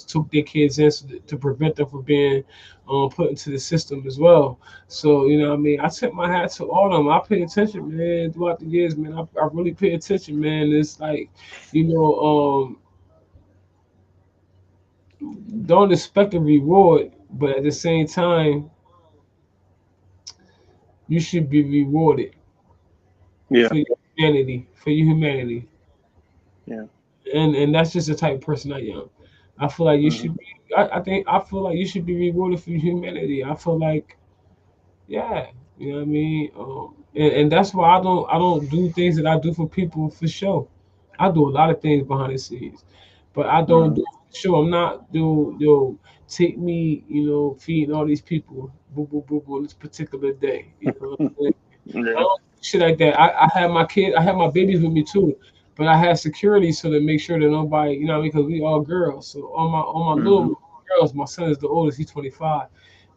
took their kids in so to prevent them from being put into the system as well. So you know, what I mean, I tip my hat to all of them. I pay attention, man, throughout the years, man. I really pay attention, man. It's like, you know, don't expect a reward, but at the same time, you should be rewarded Yeah. for your humanity, for your humanity. Yeah. And that's just the type of person I am. I feel like you Mm-hmm. should be. I feel like you should be rewarded for your humanity. I feel like, yeah, you know what I mean. And that's why I don't do things that I do for people for show. I do a lot of things behind the scenes, but I don't Mm-hmm. do it for show. I'm not do yo take me, you know, feeding all these people boo boo boo boo on this particular day. You know what I'm saying? I Yeah. don't do shit like that. I have my kid, I have my babies with me too, but I have security so to make sure that nobody, you know, because we all girls. So on my Mm-hmm. little girls, my son is the oldest, he's 25,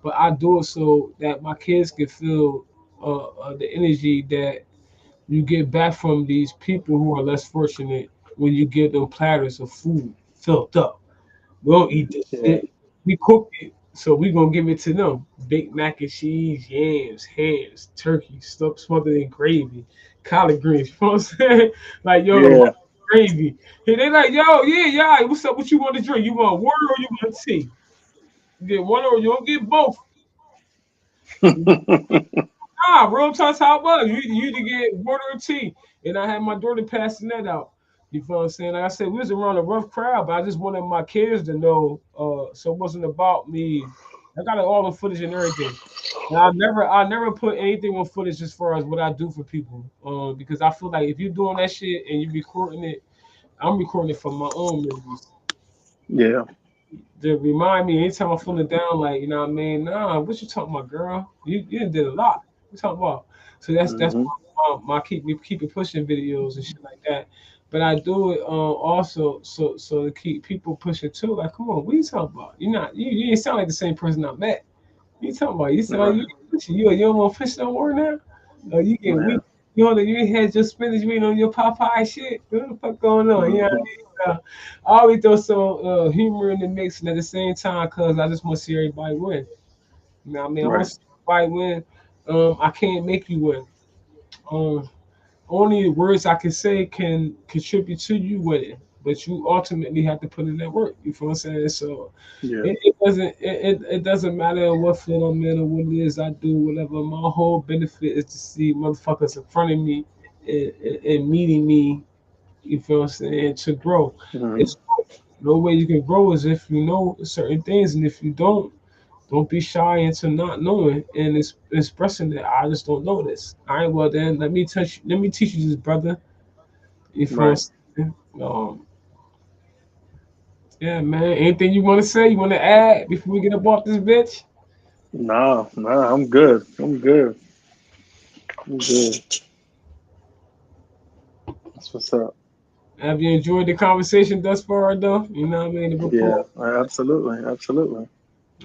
but I do it so that my kids can feel the energy that you get back from these people who are less fortunate when you give them platters of food filled up. We don't eat this Yeah. shit. We cook it, so we gonna give it to them. Baked mac and cheese, yams, hams, turkey, stuff smothered in gravy, collard greens. You know what I'm saying? Like, yo, the Yeah. gravy. And they like, yo, yeah, what's up? What you want to drink? You want water or you want tea? You get one or you don't get both. Nah, real talk how it was. You to get water or tea. And I had my daughter passing that out. You feel what I'm saying? Like I said, we was around a rough crowd, but I just wanted my kids to know. So it wasn't about me. I got all the footage and everything. And I never put anything on footage as far as what I do for people. Because I feel like if you're doing that shit and you recording it, I'm recording it for my own memories. Yeah. To remind me anytime I'm feeling down, like, you know what I mean? Nah, what you talking about, girl? You did a lot. What you talking about? So that's Hmm. my keep it pushing videos and shit like that. But I do it also so to keep people pushing too. Like, come on, what you talking about? You ain't sound like the same person I met. What you talking about? You sound like Right. you pushing. You don't want to push no more now? You get Yeah. weak. You ain't had your spinach, you ain't on your Popeye shit. What the fuck going on? You know what Hmm. I mean? I always throw some humor in the mix, and at the same time, cause I just want to see everybody win. You know what I mean? I want Right. to see everybody win. I can't make you win. Um, only words I can say can contribute to you winning, but you ultimately have to put in that work. You feel what I'm saying? So Yeah. it doesn't matter what field I'm in or what it is I do, whatever. My whole benefit is to see motherfuckers in front of me and meeting me. You feel what I'm saying? To grow. Hmm. It's no way you can grow is if you know certain things, and if you don't be shy into not knowing and expressing that I just don't know this. All right, well then let me teach you this, brother. You feel Right. what I'm saying? Yeah, man. Anything you want to say? You want to add before we get up off this bitch? No, no, I'm good. I'm good. I'm good. That's what's up. Have you enjoyed the conversation thus far, though? You know what I mean? The Yeah, rapport. absolutely, absolutely.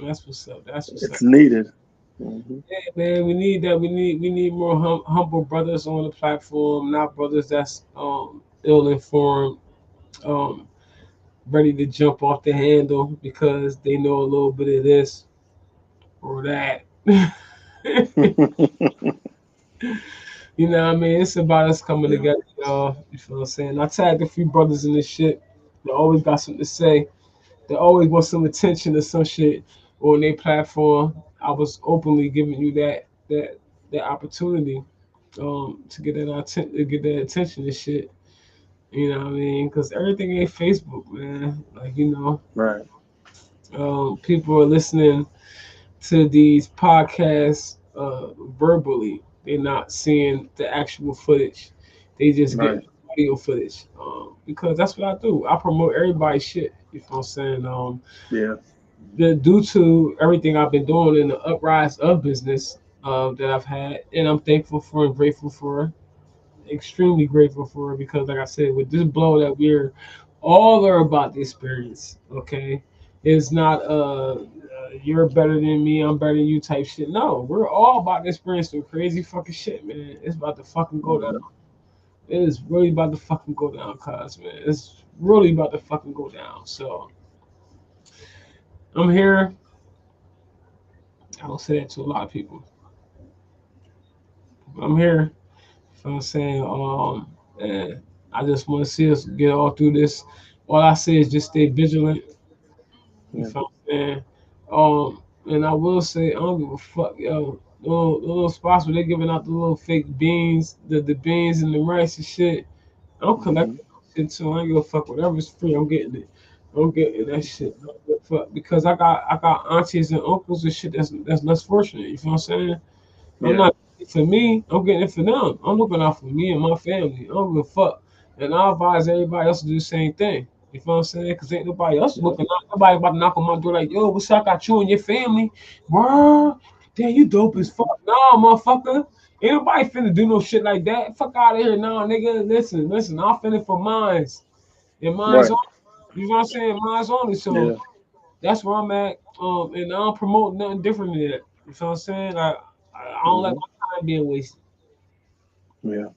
That's what's up. That's what's up. It's needed. Hmm. Yeah, man. We need that. We need more humble brothers on the platform, not brothers that's ill informed, um, ready to jump off the handle because they know a little bit of this or that. You know what I mean? It's about us coming Yeah. together, y'all. You feel what I'm saying? I tagged a few brothers in this shit. They always got something to say. They always want some attention or some shit on their platform. I was openly giving you that opportunity to get to get that attention and shit. You know what I mean? Because everything ain't Facebook, man. Like, Right. people are listening to these podcasts verbally. They're not seeing the actual footage. They just Right. get audio footage because that's what I do. I promote everybody's shit. You know what I'm saying? Yeah. Due to everything I've been doing in the uprise of business that I've had, and I'm thankful for and grateful for, extremely grateful for, because, like I said, with this blow that we're all are about the experience. Okay, it's not you're better than me, I'm better than you type shit. No, we're all about to experience some crazy fucking shit, man. It's about to fucking go down. Hmm. It is really about to fucking go down, cuz, man. It's really about to fucking go down. So I'm here. I don't say that to a lot of people. I'm here. You know what I'm saying? And I just want to see us get all through this. All I say is just stay vigilant. You Yeah. know what I'm saying? And I will say, I don't give a fuck, yo. The little spots where they're giving out the little fake beans, the beans and the rice and shit. I'm Hmm. collecting that shit too. I ain't give a fuck. Whatever's free, I'm getting it. I'm getting that shit. I don't give a fuck. Because I got aunties and uncles and shit that's less fortunate. You feel what I'm saying? I'm Yeah. not getting it for me. I'm getting it for them. I'm looking out for me and my family. I don't give a fuck. And I advise everybody else to do the same thing. You feel what I'm saying? Because ain't nobody else Yeah. looking out. Nobody about to knock on my door like, yo, what's up? I got you and your family. Word. Damn, you dope as fuck. Nah, motherfucker. Ain't nobody finna do no shit like that. Fuck out of here. Nah, nigga. Listen. I'm finna for mines. And mine's Right. on. You know what I'm saying? Mine's on it. So Yeah. that's where I'm at. And I don't promote nothing different than that. You know what I'm saying? I don't like Hmm. my time being wasted. Yeah.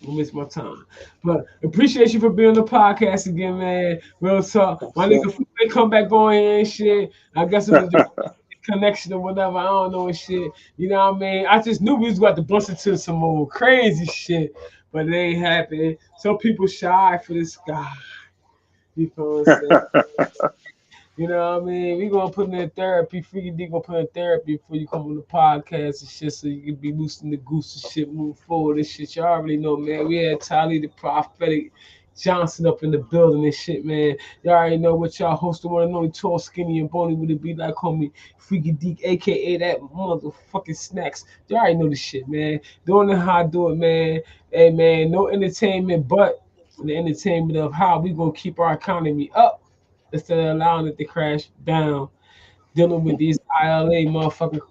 I miss my time. But appreciate you for being on the podcast again, man. Real talk. My nigga, they come back on here and shit. I guess it was the connection or whatever. I don't know and shit. You know what I mean? I just knew we was about to bust into some more crazy shit, but it ain't happening. Some people shy for this guy. You feel what I'm saying? You know what I mean? We gonna put in therapy. Freaky D gonna put in therapy before you come on the podcast and shit, so you can be loosening the goose and shit, move forward and shit. Y'all already know, man. We had Tylee the prophetic Johnson up in the building and shit, man. Y'all already know what y'all host the one and only tall, skinny, and bony would it be like, homie Freaky D, aka that motherfucking Snackz. Y'all already know the shit, man. Don't know how I do it, man. Hey, man, no entertainment, but the entertainment of how we gonna keep our economy up instead of allowing it to crash down, dealing with these ILA motherfucking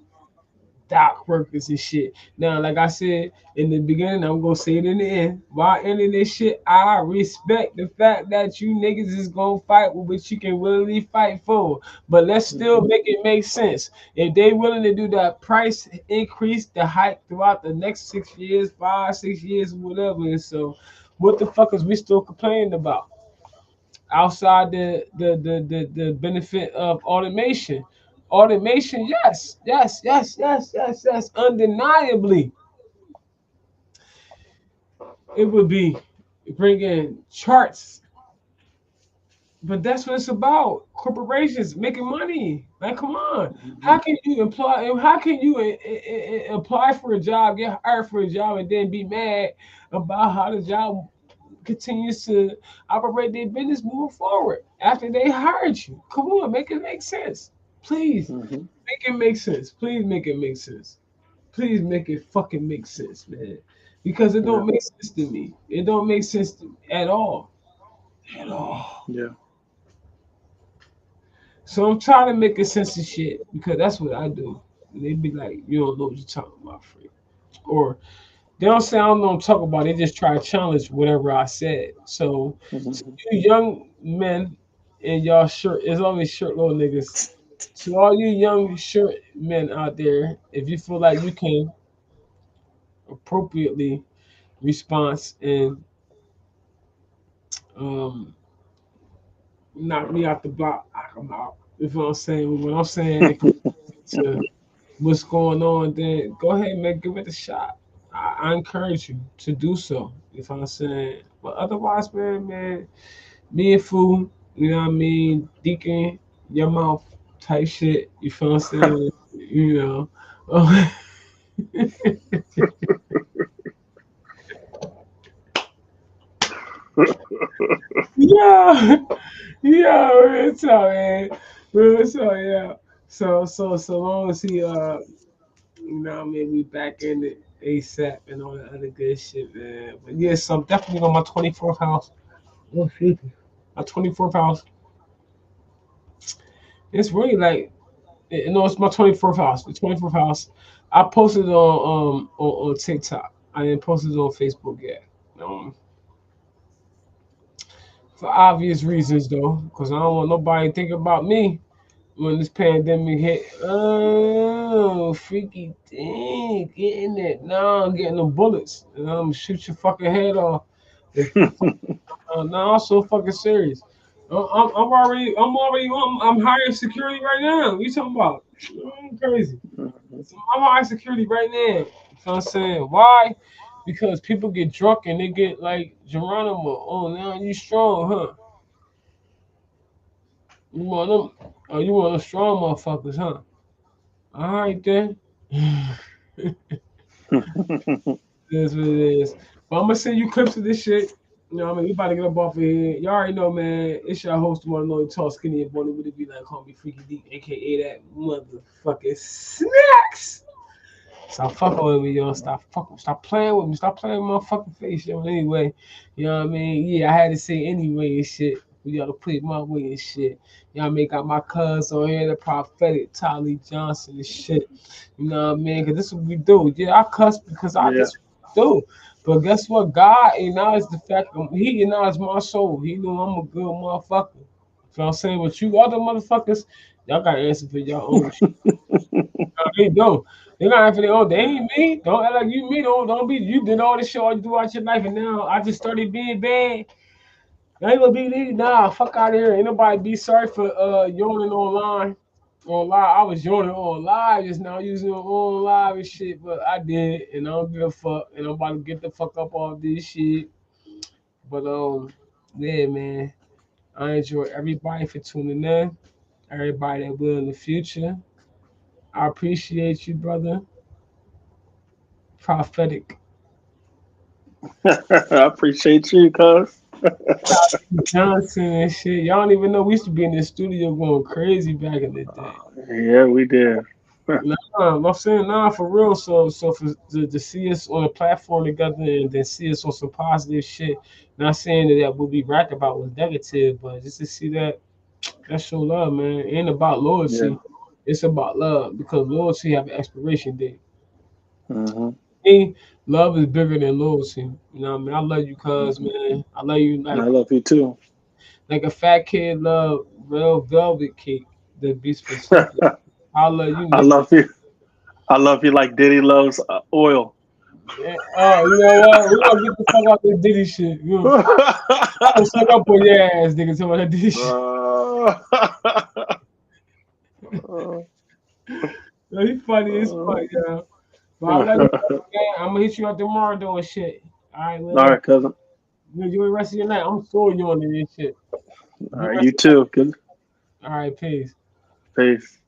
dock workers and shit. Now, like I said in the beginning, I'm gonna say it in the end. While ending this shit, I respect the fact that you niggas is gonna fight with what you can willingly fight for. But let's still make it make sense. If they willing to do that price increase, the hike throughout the next 6 years, 5, 6 years, whatever. And so, what the fuck is we still complaining about? Outside the benefit of automation. Automation, yes, undeniably. It would be bringing charts, but that's what it's about. Corporations making money. Like, come on. How can you apply? How can you apply for a job, get hired for a job, and then be mad about how the job continues to operate their business moving forward after they hired you? Come on, make it make sense. Please make it make sense. Please make it make sense. Please make it fucking make sense, man. Because it don't make sense to me. It don't make sense at all. At all. Yeah. So I'm trying to make a sense of shit because that's what I do. And they be like, you don't know what you're talking about, freak. Or they don't say I don't know what I'm talking about. They just try to challenge whatever I said. So, so you young men in y'all shirt, it's always shirt little niggas. So all you young shirt men out there, if you feel like you can appropriately respond and um, knock me out the block, I'm out. You feel what I'm saying? What I'm saying to what's going on, then go ahead, man, give it a shot. I encourage you to do so. If I'm saying, but otherwise, man, me and fool, you know what I mean, deacon your mouth type shit. You feel what I'm saying? You know. yeah, real talk, man. Real talk, yeah. So long as he you know what I mean, we back in it ASAP and all that other good shit, man. But yeah, so I'm definitely on my 24th house. Oh, shit. My 24th house. It's really like, you know, it's my 24th house. The 24th house. I posted on TikTok. I didn't post it on Facebook yet. For obvious reasons though, because I don't want nobody to think about me when this pandemic hit. Oh, freaky thing, getting it. No, I'm getting the bullets. And I'm gonna shoot your fucking head off. No, I'm so fucking serious. I'm hiring security right now. What you talking about? I'm crazy. I'm hiring security right now. You know what I'm saying? Why? Because people get drunk and they get like Geronimo. Oh, now you strong, huh? You want them? Oh, you want them strong motherfuckers, huh? All right then. It is what it is. But I'm gonna send you clips of this shit. You know what I mean? We about to get up off of here. Y'all already know, man. It's your host, the one and only tall, skinny, and bony. Would it be like homie Freaky D, aka that motherfucking Snackz? Stop fucking with me, yo. Stop playing with me. Stop playing with my fucking face, yo. Anyway, you know what I mean? Yeah, I had to say anyway and shit. For y'all to play my way and shit. Y'all make out my cuz on here, the prophetic Tylee Johnson and shit. You know what I mean? Because this is what we do. Yeah, I cuss because that's what we do. But guess what? God acknowledged the fact that he acknowledged my soul. He knew I'm a good motherfucker. You know what I'm saying? But you other motherfuckers, y'all got to answer for your own shit. They don't. They're not for oh, they ain't me. Don't act like you me. Don't be. You did all this shit all you do out your life, and now I just started being bad. I ain't gonna be these. Nah, fuck out of here. Ain't nobody be sorry for yawning online. On live, I was yawning on live just now, using on live and shit, but I did, and I don't give a fuck, and I'm about to get the fuck up off this shit. But yeah, man, I enjoy everybody for tuning in. Everybody that will in the future. I appreciate you, brother. Prophetic. I appreciate you, cuz. Johnson and shit. Y'all don't even know we used to be in the studio going crazy back in the day. Yeah, we did. Nah, I'm saying nah for real. So for to see us on a platform together and then see us on some positive shit. Not saying that what we rapped about was negative, but just to see that show love, man. It ain't about loyalty. Yeah. It's about love because loyalty have an expiration date. Mm-hmm. Me, love is bigger than loyalty. You know what I mean? I love you, cuz man. I love you I love you too. like a fat kid love real velvet cake. To be specific, I love you, I nigga. love you. I love you like Diddy loves oil. Yeah. Oh, you know what? We're gonna get the fuck out this Diddy shit. I'm gonna suck up on your ass, nigga. Talking about that Diddy shit. No, he funny as fuck, yeah. But I love you, man. I'm gonna hit you up tomorrow though and shit. All right, man. All right, cousin. You enjoy the rest of your night. I'm sure you on this shit. All right, you too. Good. All right, peace. Peace.